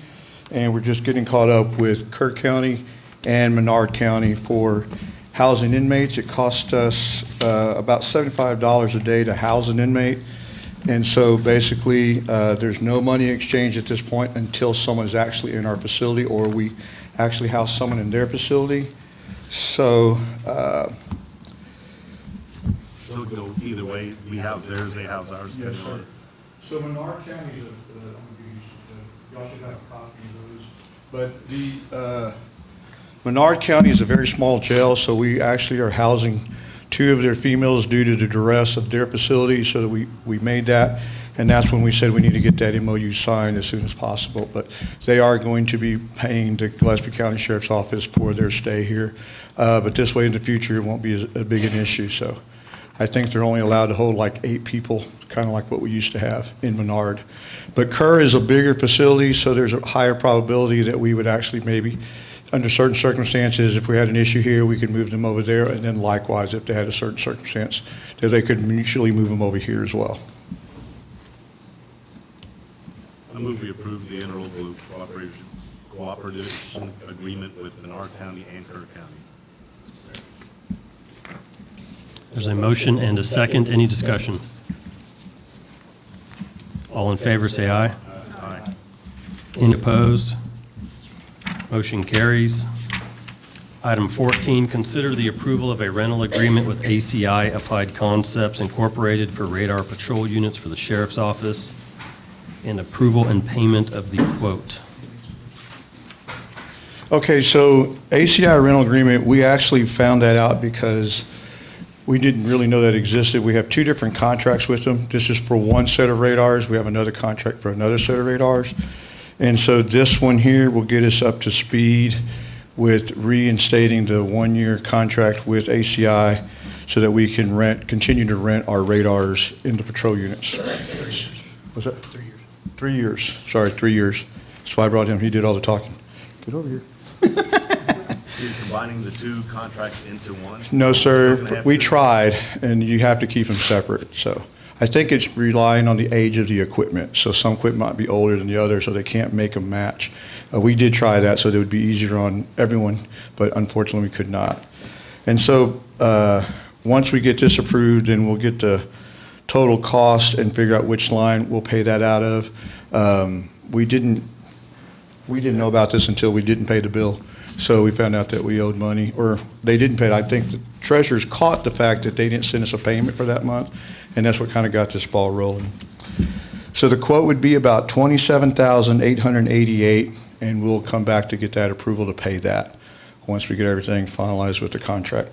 and we're just getting caught up with Kerr County and Menard County for housing inmates. It costs us about $75 a day to house an inmate. And so basically, there's no money exchange at this point until someone's actually in our facility or we actually house someone in their facility. So, So it can go either way. We house theirs, they house ours. yes, sir. So Menard County is, I'm going to give you, y'all should have a copy of those. But the, Menard County is a very small jail, so we actually are housing 2 of their females due to the duress of their facility, so that we made that. And that's when we said we need to get that MOU signed as soon as possible. But they are going to be paying the Gillespie County Sheriff's Office for their stay here. But this way in the future, it won't be as big an issue. So I think they're only allowed to hold like 8 people, kind of like what we used to have in Menard. But Kerr is a bigger facility, so there's a higher probability that we would actually maybe, under certain circumstances, if we had an issue here, we could move them over there, and then likewise, if they had a certain circumstance, that they could mutually move them over here as well. I move we approve the interlocal cooperation agreement with Menard County and Kerr County. There's a motion and a second. Any discussion? All in favor, say aye. Aye. Any opposed? Motion carries. Item 14, consider the approval of a rental agreement with ACI Applied Concepts Incorporated for radar patrol units for the Sheriff's Office and approval and payment of the quote. Okay, so ACI rental agreement, we actually found that out because we didn't really know that existed. We have 2 different contracts with them. This is for 1 set of radars. We have another contract for another set of radars. And so this one here will get us up to speed with reinstating the 1-year contract with ACI so that we can continue to rent our radars in the patrol units. What's that? 3 years. 3 years. Sorry, 3 years. That's why I brought him. He did all the talking. Get over here. You're combining the 2 contracts into one? No, sir. Doesn't have We to- tried, and you have to keep them separate. So I think it's relying on the age of the equipment. So some equipment might be older than the other, so they can't make them match. We did try that, so that it would be easier on everyone, but unfortunately, we could not. And so once we get this approved, then we'll get the total cost and figure out which line we'll pay that out of. We didn't know about this until we didn't pay the bill. So we found out that we owed money, or they didn't pay it. I think the treasurers caught the fact that they didn't send us a payment for that month, and that's what kind of got this ball rolling. So the quote would be about $27,888, and we'll come back to get that approval to pay that once we get everything finalized with the contract.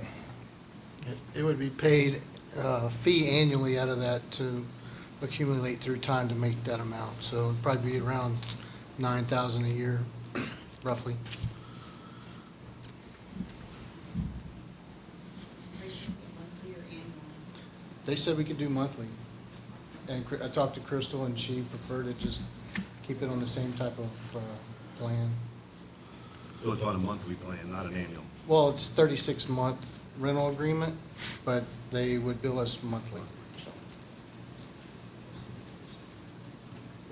It would be paid fee annually out of that to accumulate through time to make that amount. So it'd probably be around $9,000 a year, roughly. They said we could do monthly. And I talked to Crystal, and she preferred to just keep it on the same type of plan. So it's on a monthly plan, not an annual? Well, it's 36-month rental agreement, but they would bill us monthly.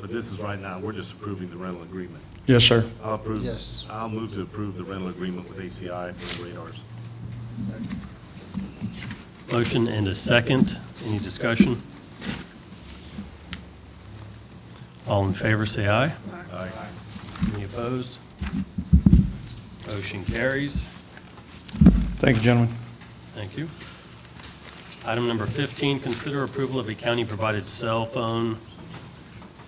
But this is right now, we're just approving the rental agreement. Yes, sir. I'll approve. Yes. I'll move to approve the rental agreement with ACI for the radars. Motion and a second. Any discussion? All in favor, say aye. Aye. Any opposed? Motion carries. Thank you, gentlemen. Thank you. Item number 15, consider approval of a county-provided cell phone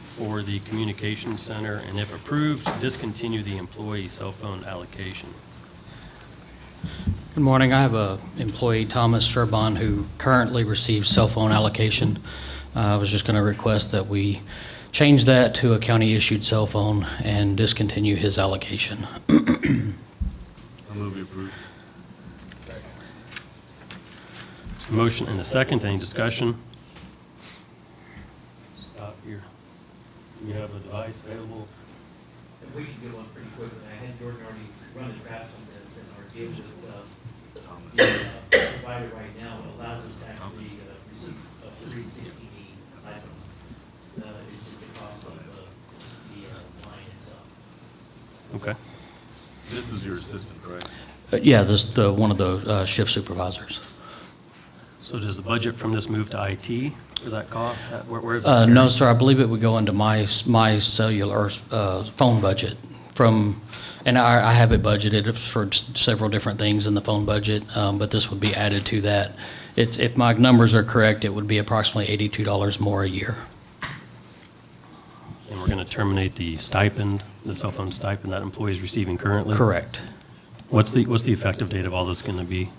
for the communications center, and if approved, discontinue the employee cell phone allocation. Good morning. I have a employee, Thomas Sherbon, who currently receives cell phone allocation. I was just going to request that we change that to a county-issued cell phone and discontinue his allocation. I'll move to approve. Motion and a second. Any discussion? Stop here. Do we have a device available? We should get one pretty quickly. I had Jordan already run the draft on this, and our deal with the provider right now allows us to actually receive a 360D iPhone. This is the cost of the line itself. Okay. This is your assistant, correct? Yeah, one of the shift supervisors. So does the budget from this move to IT for that cost? Where is that? No, sir. I believe it would go into my cellular phone budget and I have it budgeted for several different things in the phone budget, but this would be added to that. If my numbers are correct, it would be approximately $82 more a year. And we're going to terminate the stipend, the cell phone stipend that employee is receiving currently? Correct. What's the effective date of all this going to be?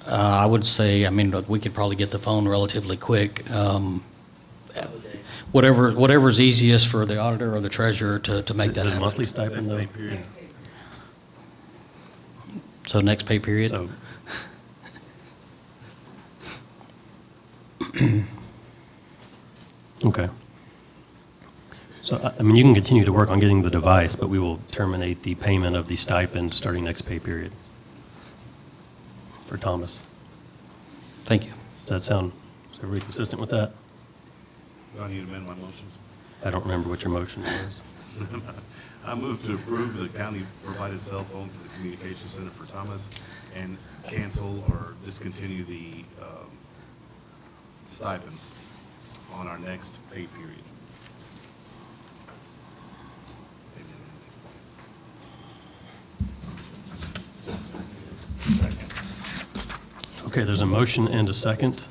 I would say, we could probably get the phone relatively quick. Whatever's easiest for the auditor or the treasurer to make that Is it a happen. monthly stipend, though? So next pay period? So, okay. So, you can continue to work on getting the device, but we will terminate the payment of the stipend starting next pay period for Thomas. Thank you. Does that sound, is everybody consistent with that? Do I need to amend my motion? I don't remember what your motion was. I move to approve the county-provided cell phone for the communication center for Thomas and cancel or discontinue the stipend on our next pay period. Okay, there's a motion and a second.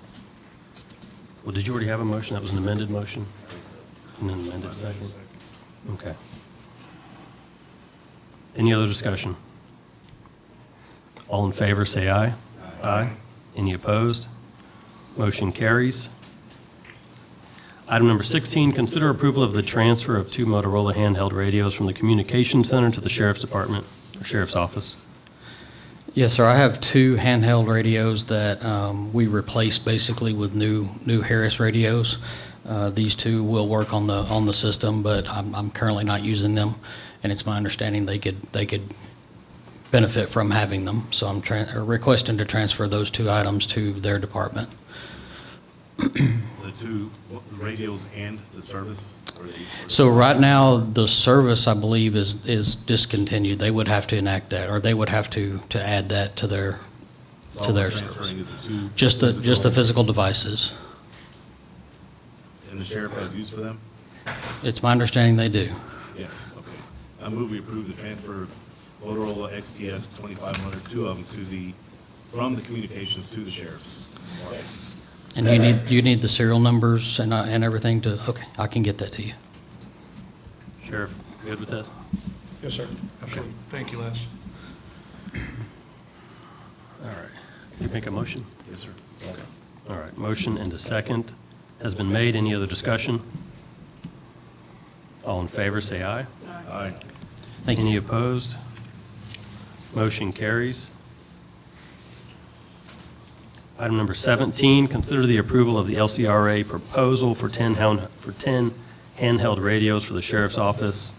Well, did you already have a motion? That was an amended motion? And then amended second? Okay. Any other discussion? All in favor, say aye. Aye. Any opposed? Motion carries. Item number 16, consider approval of the transfer of 2 Motorola handheld radios from the Communications Center to the Sheriff's Department, or Sheriff's Office. Yes, sir. I have 2 handheld radios that we replaced basically with new Harris radios. These 2 will work on the system, but I'm currently not using them, and it's my understanding they could benefit from having them. So I'm requesting to transfer those 2 items to their department. The 2 radios and the service? So right now, the service, I believe, is discontinued. They would have to enact that, or they would have to add that to their service. Just the physical devices. And the sheriff has use for them? It's my understanding they do. Yes, okay. I move we approve the transfer of Motorola XTS 2500, 2 of them from the communications to the sheriff's. And you need the serial numbers and everything okay, I can get that to you. Sheriff, good with this? Yes, sir. Absolutely. Thank you, Les. All right. Did you make a motion? Yes, sir. Okay. All right. Motion and a second has been made. Any other discussion? All in favor, say aye. Aye. Thank you. Any opposed? Motion carries. Item number 17, consider the approval of the LCRA proposal for 10 handheld radios for the Sheriff's Office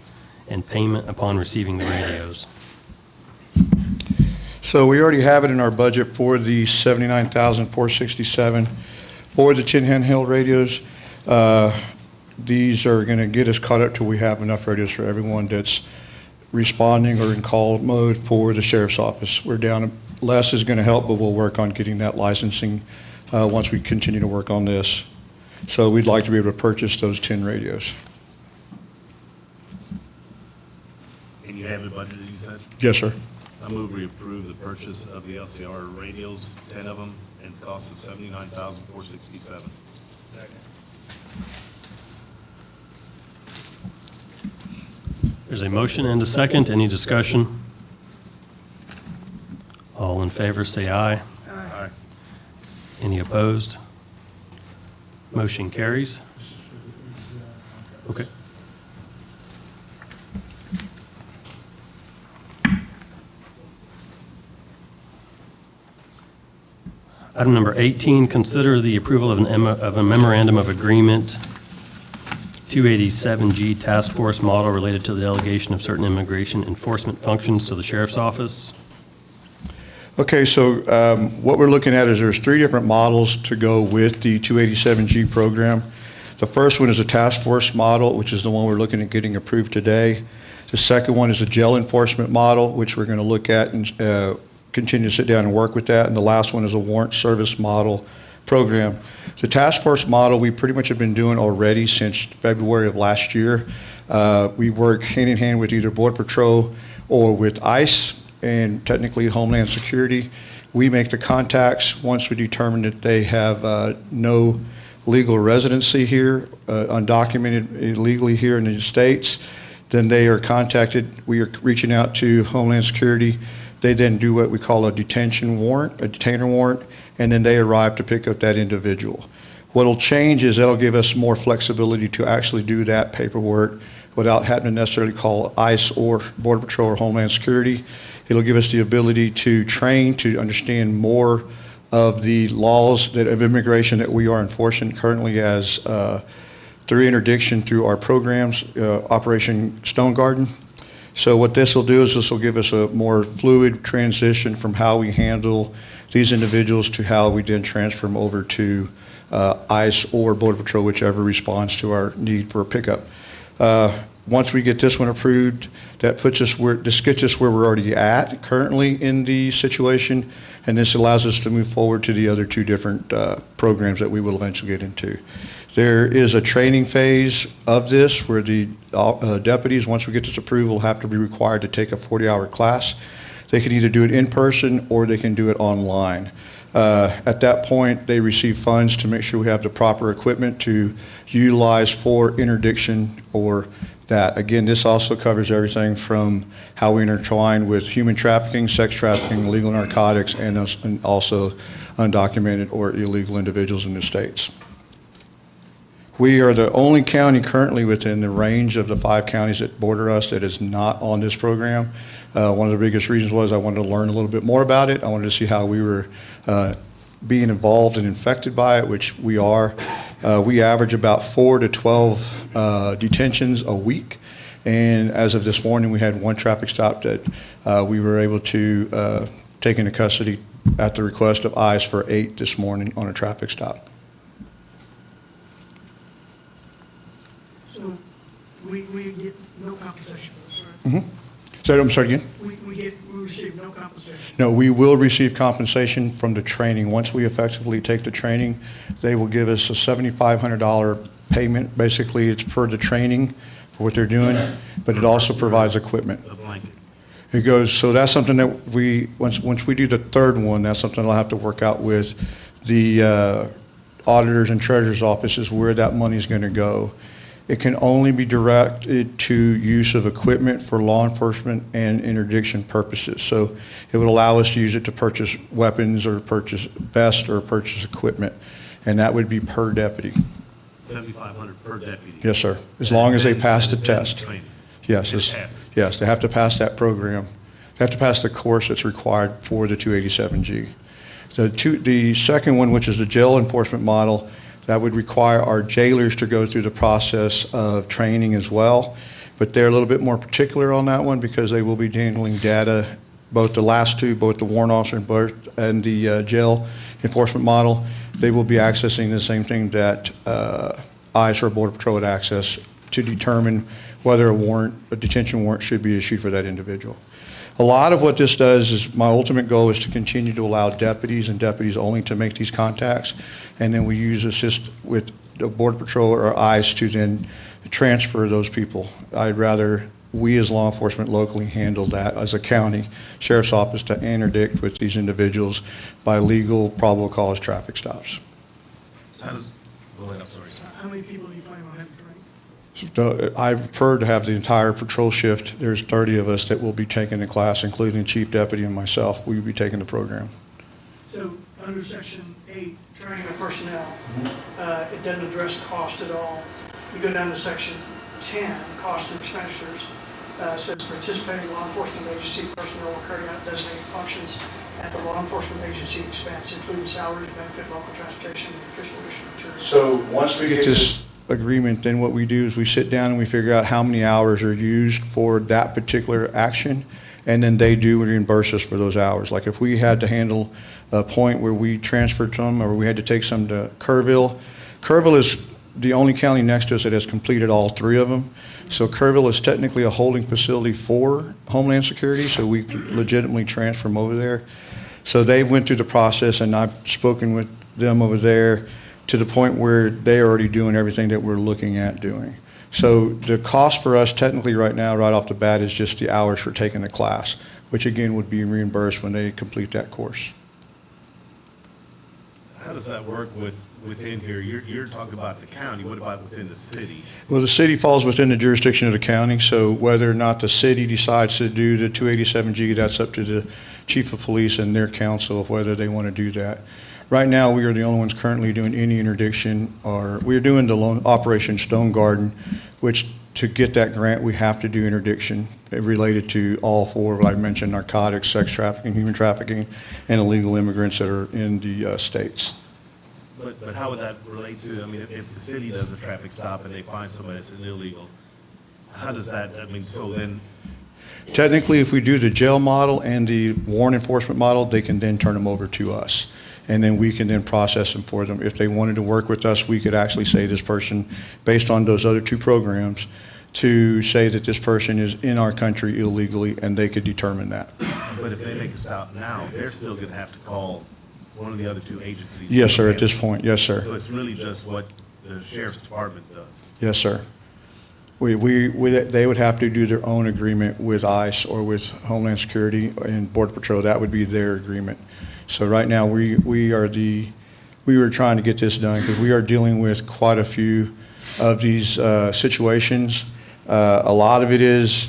and payment upon receiving the radios. So we already have it in our budget for the $79,467 for the 10 handheld radios. these are going to get us caught up till we have enough radios for everyone that's responding or in call mode for the sheriff's office. We're down, less is going to help, but we'll work on getting that licensing once we continue to work on this. So we'd like to be able to purchase those 10 radios. And you have it budgeted, you said? Yes, sir. I move we approve the purchase of the LCR radios, 10 of them, and the cost of $79,467. There's a motion and a second. Any discussion? All in favor, say aye. Aye. Any opposed? Motion carries. Okay. Item number 18, consider the approval of a memorandum of agreement, 287G Task Force model related to the delegation of certain immigration enforcement functions to the Sheriff's Office. Okay, so what we're looking at is there's 3 different models to go with the 287G program. The first one is a task force model, which is the one we're looking at getting approved today. The second one is a jail enforcement model, which we're going to look at and continue to sit down and work with that. And the last one is a warrant service model program. The task force model we pretty much have been doing already since February of last year. We work hand in hand with either Border Patrol or with ICE and technically Homeland Security. We make the contacts once we determine that they have no legal residency here, undocumented illegally here in the States. Then they are contacted. We are reaching out to Homeland Security. They then do what we call a detention warrant, a detainer warrant, and then they arrive to pick up that individual. What'll change is that'll give us more flexibility to actually do that paperwork without having to necessarily call ICE or Border Patrol or Homeland Security. It'll give us the ability to train, to understand more of the laws of immigration that we are enforcing currently as through interdiction through our programs, Operation Stone Garden. So what this will do is this will give us a more fluid transition from how we handle these individuals to how we then transfer them over to ICE or Border Patrol, whichever responds to our need for a pickup. Once we get this one approved, that puts us where, this gets us where we're already at currently in the situation, and this allows us to move forward to the other 2 different programs that we will eventually get into. There is a training phase of this where the deputies, once we get this approved, will have to be required to take a 40-hour class. They can either do it in person or they can do it online. At that point, they receive funds to make sure we have the proper equipment to utilize for interdiction or that. Again, this also covers everything from how we intertwine with human trafficking, sex trafficking, illegal narcotics, and also undocumented or illegal individuals in the States. We are the only county currently within the range of the 5 counties that border us that is not on this program. One of the biggest reasons was I wanted to learn a little bit more about it. I wanted to see how we were being involved and infected by it, which we are. We average about 4 to 12 detentions a week. And as of this morning, we had 1 traffic stop that we were able to take into custody at the request of ICE for 8 this morning on a traffic stop. So we get no compensation for this, right? Mm-hmm. So I'm sorry again? We receive no compensation. No, we will receive compensation from the training. Once we effectively take the training, they will give us a $7,500 payment. Basically, it's per the training for what they're doing, but it also provides equipment. A blanket. It goes, so that's something that we, once we do the 3rd one, that's something I'll have to work out with the auditors and treasurer's offices where that money's going to go. It can only be directed to use of equipment for law enforcement and interdiction purposes. So it would allow us to use it to purchase weapons or purchase vests or purchase equipment, and that would be per deputy. $7,500 per deputy. Yes, sir, as long as they pass the test. Training. Yes, yes, they have to pass that program. They have to pass the course that's required for the 287G. The second one, which is the jail enforcement model, that would require our jailers to go through the process of training as well. But they're a little bit more particular on that one because they will be handling data, both the last 2, both the warrant officer and the jail enforcement model. They will be accessing the same thing that ICE or Border Patrol would access to determine whether a detention warrant should be issued for that individual. A lot of what this does is, my ultimate goal is to continue to allow deputies and deputies only to make these contacts, and then we assist with the Border Patrol or ICE to then transfer those people. I'd rather we as law enforcement locally handle that as a county sheriff's office to interdict with these individuals by legal probable cause traffic stops. How does, go ahead, I'm sorry. How many people do you plan on having trained? So, I prefer to have the entire patrol shift. There's 30 of us that will be taking the class, including the chief deputy and myself. We will be taking the program. So under Section 8, training of personnel, it doesn't address cost at all. You go down to Section 10, cost and expenditures, says participating law enforcement agency personnel will carry out designated functions at the law enforcement agency expense, including salaries, benefit, local transportation, and official issue materials. So once we get this agreement, then what we do is we sit down and we figure out how many hours are used for that particular action, and then they do reimburse us for those hours. Like if we had to handle a point where we transferred some, or we had to take some to Kerrville. Kerrville is the only county next to us that has completed all 3 of them. So Kerrville is technically a holding facility for Homeland Security, so we could legitimately transfer them over there. So they went through the process, and I've spoken with them over there to the point where they're already doing everything that we're looking at doing. So the cost for us technically right now, right off the bat, is just the hours for taking the class, which again would be reimbursed when they complete that course. How does that work within here? You're talking about the county. What about within the city? Well, the city falls within the jurisdiction of the county, so whether or not the city decides to do the 287G, that's up to the chief of police and their council of whether they want to do that. Right now, we are the only ones currently doing any interdiction, or we're doing the Operation Stone Garden, which to get that grant, we have to do interdiction related to all 4, what I mentioned, narcotics, sex trafficking, human trafficking, and illegal immigrants that are in the states. But how would that relate to, I mean, if the city does a traffic stop and they find somebody that's an illegal, how does that, I mean, so then? Technically, if we do the jail model and the warrant enforcement model, they can then turn them over to us. And then we can then process them for them. If they wanted to work with us, we could actually say this person, based on those other 2 programs, to say that this person is in our country illegally, and they could determine that. But if they make a stop now, they're still going to have to call one of the other 2 agencies. Yes, sir, at this point, yes, sir. So it's really just what the sheriff's department does. Yes, sir. They would have to do their own agreement with ICE or with Homeland Security and Border Patrol. That would be their agreement. So right now, we were trying to get this done because we are dealing with quite a few of these situations. A lot of it is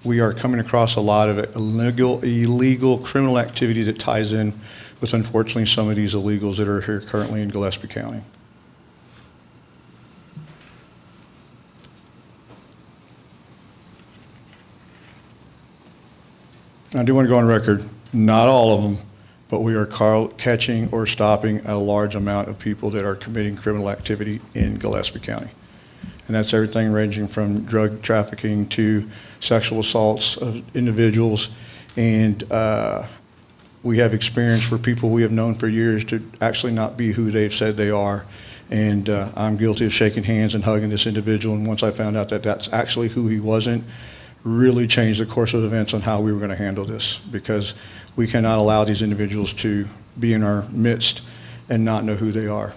we are coming across a lot of illegal criminal activity that ties in with, unfortunately, some of these illegals that are here currently in Gillespie County. I do want to go on record, not all of them, but we are catching or stopping a large amount of people that are committing criminal activity in Gillespie County. And that's everything ranging from drug trafficking to sexual assaults of individuals. And we have experience for people we have known for years to actually not be who they've said they are. And I'm guilty of shaking hands and hugging this individual. And once I found out that that's actually who he wasn't, really changed the course of events on how we were going to handle this, because we cannot allow these individuals to be in our midst and not know who they are.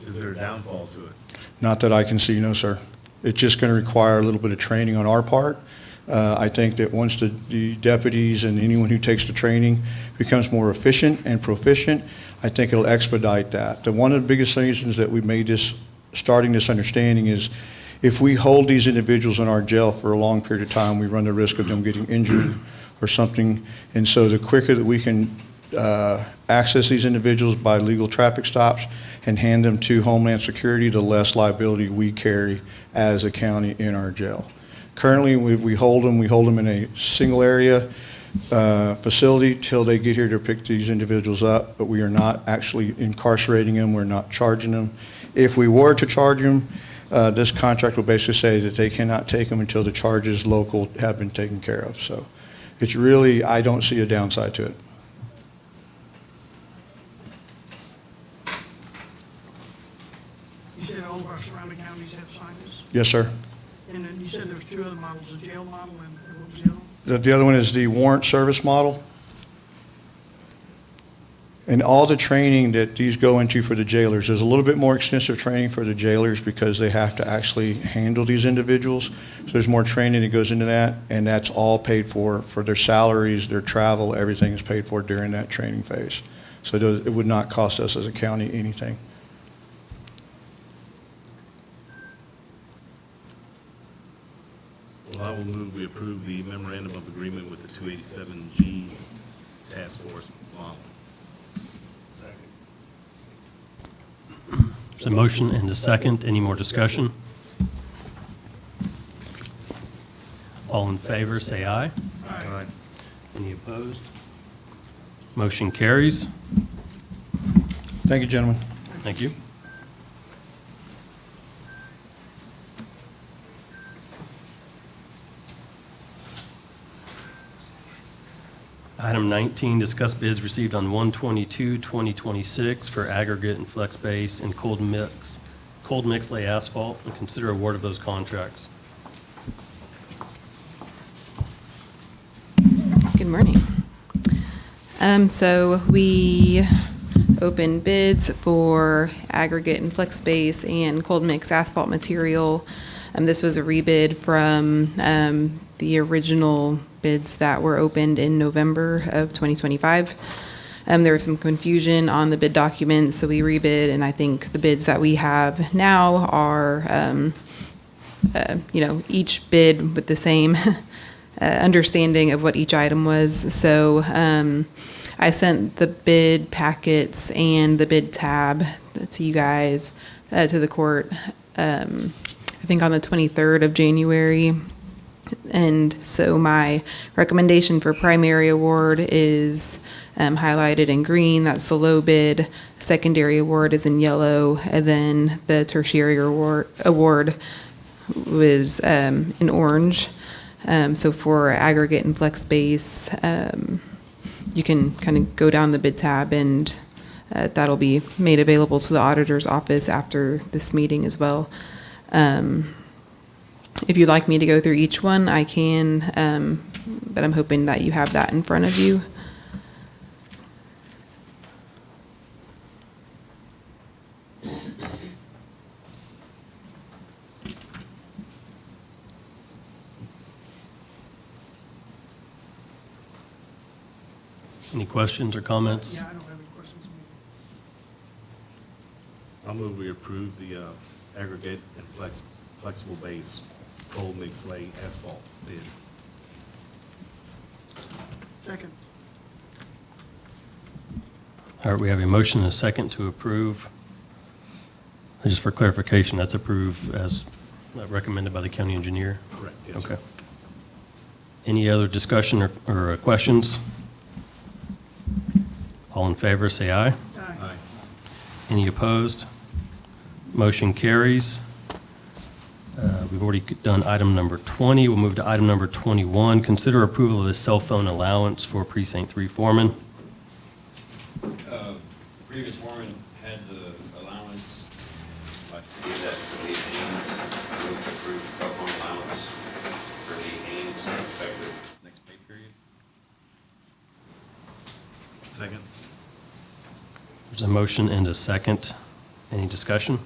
Is there a downfall to it? Not that I can see, no, sir. It's just going to require a little bit of training on our part. I think that once the deputies and anyone who takes the training becomes more efficient and proficient, I think it'll expedite that. One of the biggest reasons that we made this, starting this understanding is, if we hold these individuals in our jail for a long period of time, we run the risk of them getting injured or something. And so the quicker that we can access these individuals by legal traffic stops and hand them to Homeland Security, the less liability we carry as a county in our jail. Currently, we hold them in a single area facility till they get here to pick these individuals up, but we are not actually incarcerating them. We're not charging them. If we were to charge them, this contract will basically say that they cannot take them until the charges local have been taken care of. So it's really, I don't see a downside to it. Yes, sir. And then you said there's two other models, the jail model and what was the other one? The other one is the warrant service model. And all the training that these go into for the jailers, there's a little bit more extensive training for the jailers because they have to actually handle these individuals. So there's more training that goes into that, and that's all paid for their salaries, their travel, everything is paid for during that training phase. So it would not cost us as a county anything. Well, I will move we approve the memorandum of agreement with the 287G task force model. There's a motion and a second. Any more discussion? All in favor, say aye. Aye. Any opposed? Motion carries. Thank you, gentlemen. Thank you. Item 19, discuss bids received on 1/22/2026 for aggregate and flex base and cold mix lay asphalt, and consider award of those contracts. Good morning. So we opened bids for aggregate and flex base and cold mix asphalt material. This was a rebid from the original bids that were opened in November of 2025. There was some confusion on the bid documents, so we rebid, and I think the bids that we have now are, each bid with the same understanding of what each item was. So I sent the bid packets and the bid tab to you guys, to the court, I think on the 23rd of January. And so my recommendation for primary award is highlighted in green. That's the low bid. Secondary award is in yellow. And then the tertiary award was in orange. So for aggregate and flex base, you can kind of go down the bid tab, and that'll be made available to the auditor's office after this meeting as well. If you'd like me to go through each one, I can, but I'm hoping that you have that in front of you. Any questions or comments? Yeah, I don't have any questions. I'll move we approve the aggregate and flexible base cold mix lay asphalt bid. Second. All right, we have a motion and a second to approve. And just for clarification, that's approved as recommended by the county engineer? Correct, yes, sir. Okay. Any other discussion or questions? All in favor, say aye. Aye. Any opposed? Motion carries. We've already done item number 20. We'll move to item number 21. Consider approval of a cell phone allowance for Precinct 3 foreman. Previous foreman had the allowance, like to give that to Lee Haynes. I move to approve the cell phone allowance for Lee Haynes effective next pay period. Second. There's a motion and a second. Any discussion?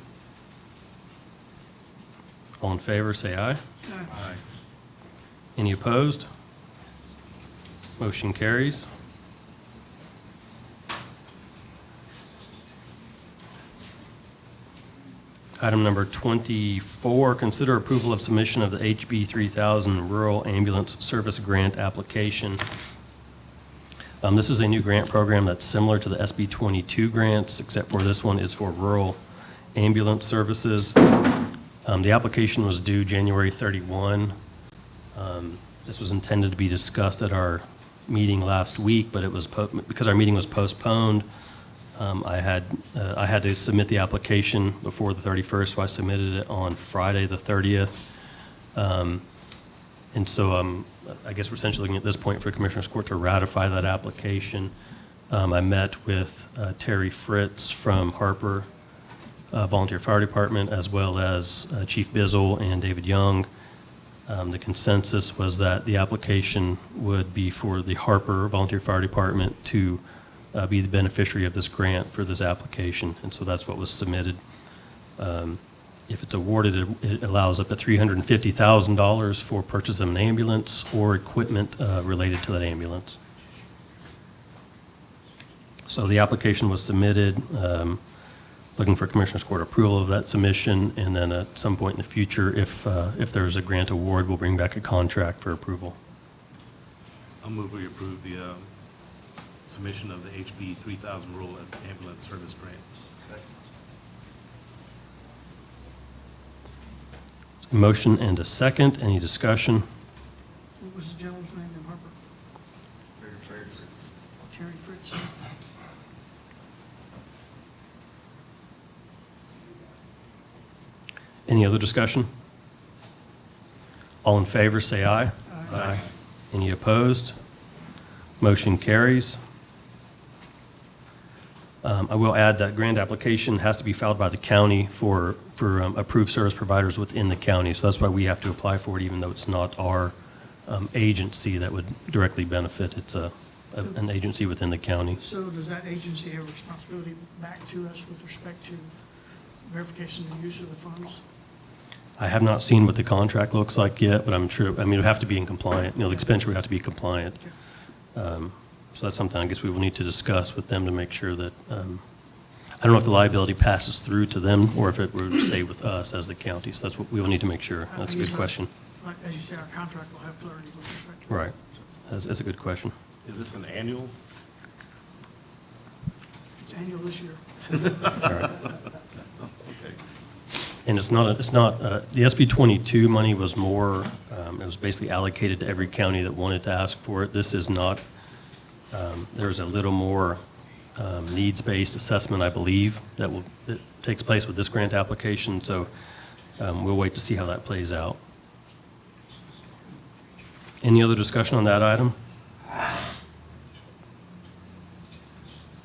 All in favor, say aye. Aye. Any opposed? Motion carries. Item number 24, consider approval of submission of the HB 3000 Rural Ambulance Service Grant application. This is a new grant program that's similar to the SB 22 grants, except for this one is for rural ambulance services. The application was due January 31. This was intended to be discussed at our meeting last week, but it was because our meeting was postponed. I had to submit the application before the 31st, so I submitted it on Friday, the 30th. And so I guess we're essentially looking at this point for Commissioner's Court to ratify that application. I met with Terry Fritz from Harper Volunteer Fire Department, as well as Chief Bizzle and David Young. The consensus was that the application would be for the Harper Volunteer Fire Department to be the beneficiary of this grant for this application, and so that's what was submitted. If it's awarded, it allows up to $350,000 for purchase of an ambulance or equipment related to that ambulance. So the application was submitted, looking for Commissioners Court approval of that submission, and then at some point in the future, if there's a grant award, we'll bring back a contract for approval. I'll move we approve the submission of the HB 3000 rural ambulance service grant. Motion and a second. Any discussion? What was the gentleman's name in Harper? Terry Fritz. Any other discussion? All in favor, say aye. Aye. Any opposed? Motion carries. I will add that grant application has to be filed by the county for approved service providers within the county. So that's why we have to apply for it, even though it's not our agency that would directly benefit. It's an agency within the county. So does that agency have responsibility back to us with respect to verification and use of the funds? I have not seen what the contract looks like yet, but I'm sure, I mean, it would have to be in compliant. You know, the expenditure would have to be compliant. So that's something I guess we will need to discuss with them to make sure that, I don't know if the liability passes through to them or if it would stay with us as the county. So that's what we will need to make sure. That's a good question. Like, as you say, our contract will have clarity with respect to. Right. That's a good question. Is this an annual? It's annual this year. All right. Okay. And it's not, the SB 22 money was more, it was basically allocated to every county that wanted to ask for it. This is not, there's a little more needs-based assessment, I believe, that takes place with this grant application. So we'll wait to see how that plays out. Any other discussion on that item?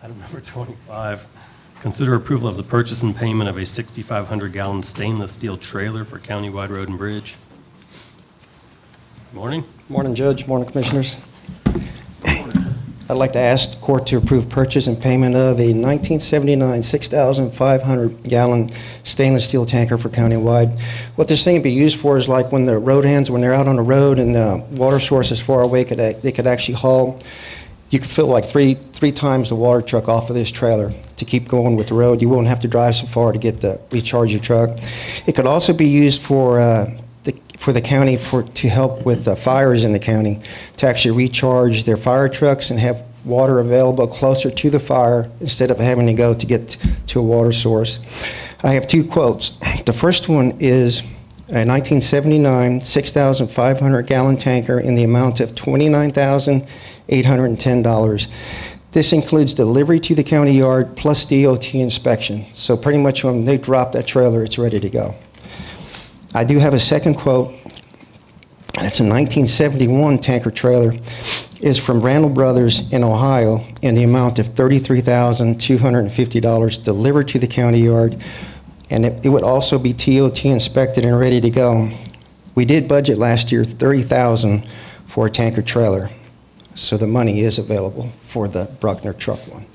Item number 25. Consider approval of the purchase and payment of a 6,500-gallon stainless steel trailer for countywide road and bridge. Morning. Morning, Judge. Morning, Commissioners. I'd like to ask the court to approve purchase and payment of a 1979 6,500-gallon stainless steel tanker for countywide. What this thing would be used for is like when the road hands, when they're out on the road and the water source is far away, they could actually haul. You could fill like three times the water truck off of this trailer to keep going with the road. You won't have to drive so far to recharge your truck. It could also be used for the county to help with fires in the county, to actually recharge their fire trucks and have water available closer to the fire instead of having to go to get to a water source. I have two quotes. The first one is a 1979 6,500-gallon tanker in the amount of $29,810. This includes delivery to the county yard plus DOT inspection. So pretty much when they drop that trailer, it's ready to go. I do have a second quote, and it's a 1971 tanker trailer. It's from Randall Brothers in Ohio in the amount of $33,250 delivered to the county yard, and it would also be TOT inspected and ready to go. We did budget last year $30,000 for a tanker trailer, so the money is available for the Bruckner truck one.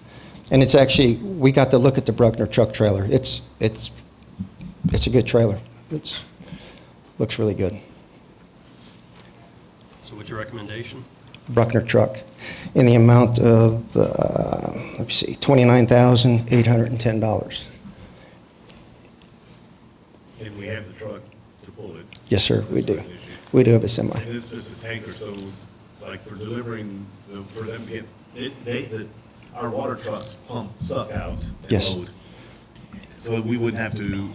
And it's actually, we got to look at the Bruckner truck trailer. It's a good trailer. Looks really good. So what's your recommendation? Bruckner truck in the amount of, $29,810. And we have the truck to pull it. Yes, sir, we do. We do have a semi. And it's just a tanker, so like for delivering, for them to get, our water trucks suck out and Yes. load. So we wouldn't have to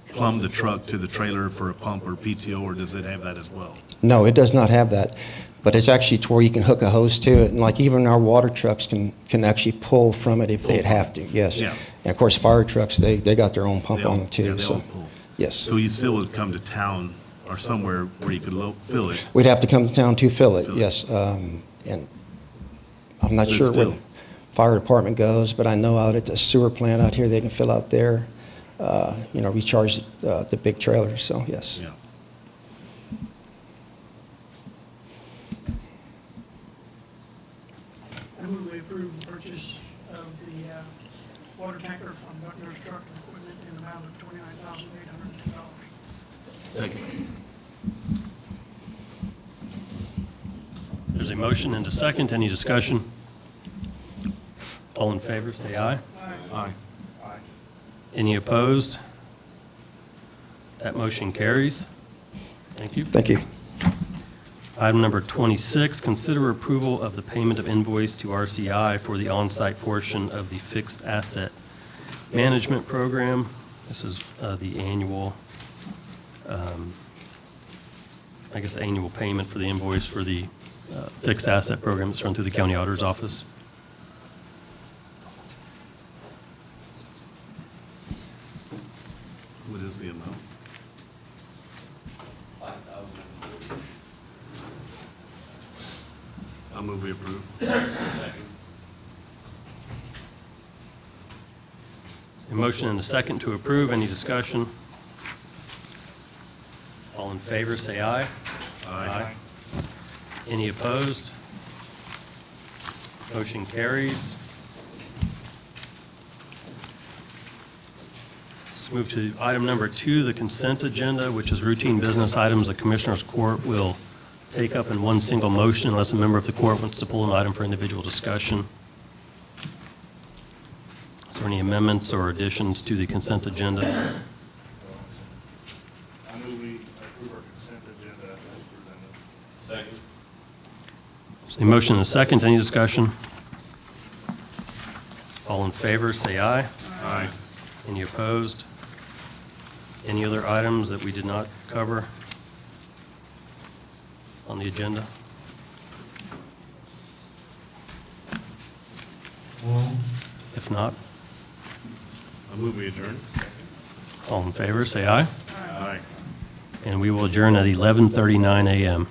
plumb the truck to the trailer for a pump or PTO, or does it have that as well? No, it does not have that, but it's actually to where you can hook a hose to it, and like even our water trucks can actually pull from it if they'd have to, yes. Yeah. And of course, fire trucks, they got their own pump They all- on them too, yeah, they so, all pull. yes. So you still would come to town or somewhere where you could fill it? We'd have to come to town to fill it, yes, and I'm not But sure where. still. fire department goes, but I know out at the sewer plant out here, they can fill out there, recharge the big trailers, so yes. Yeah. I move we approve the purchase of the water tanker from Buckner's Truck and Equipment in the amount of $29,802. Second. There's a motion and a second. Any discussion? All in favor, say aye. Aye. Any opposed? That motion carries. Thank you. Thank you. Item number 26, consider approval of the payment of invoice to RCI for the on-site portion of the fixed asset management program. This is the annual, annual payment for the invoice for the fixed asset program that's run through the county auditor's office. What is the amount? I'll move we approve. A motion and a second to approve. Any discussion? All in favor, say aye. Aye. Any opposed? Motion carries. Let's move to item number 2, the consent agenda, which is routine business items the Commissioners Court will take up in one single motion unless a member of the court wants to pull an item for individual discussion. Is there any amendments or additions to the consent agenda? I move we approve our consent agenda as presented. Second. A motion and a second. Any discussion? All in favor, say aye. Aye. Any opposed? Any other items that we did not cover on the agenda? If not, I'll move we adjourn. all in favor, say aye. Aye. And we will adjourn at 11:39 a.m.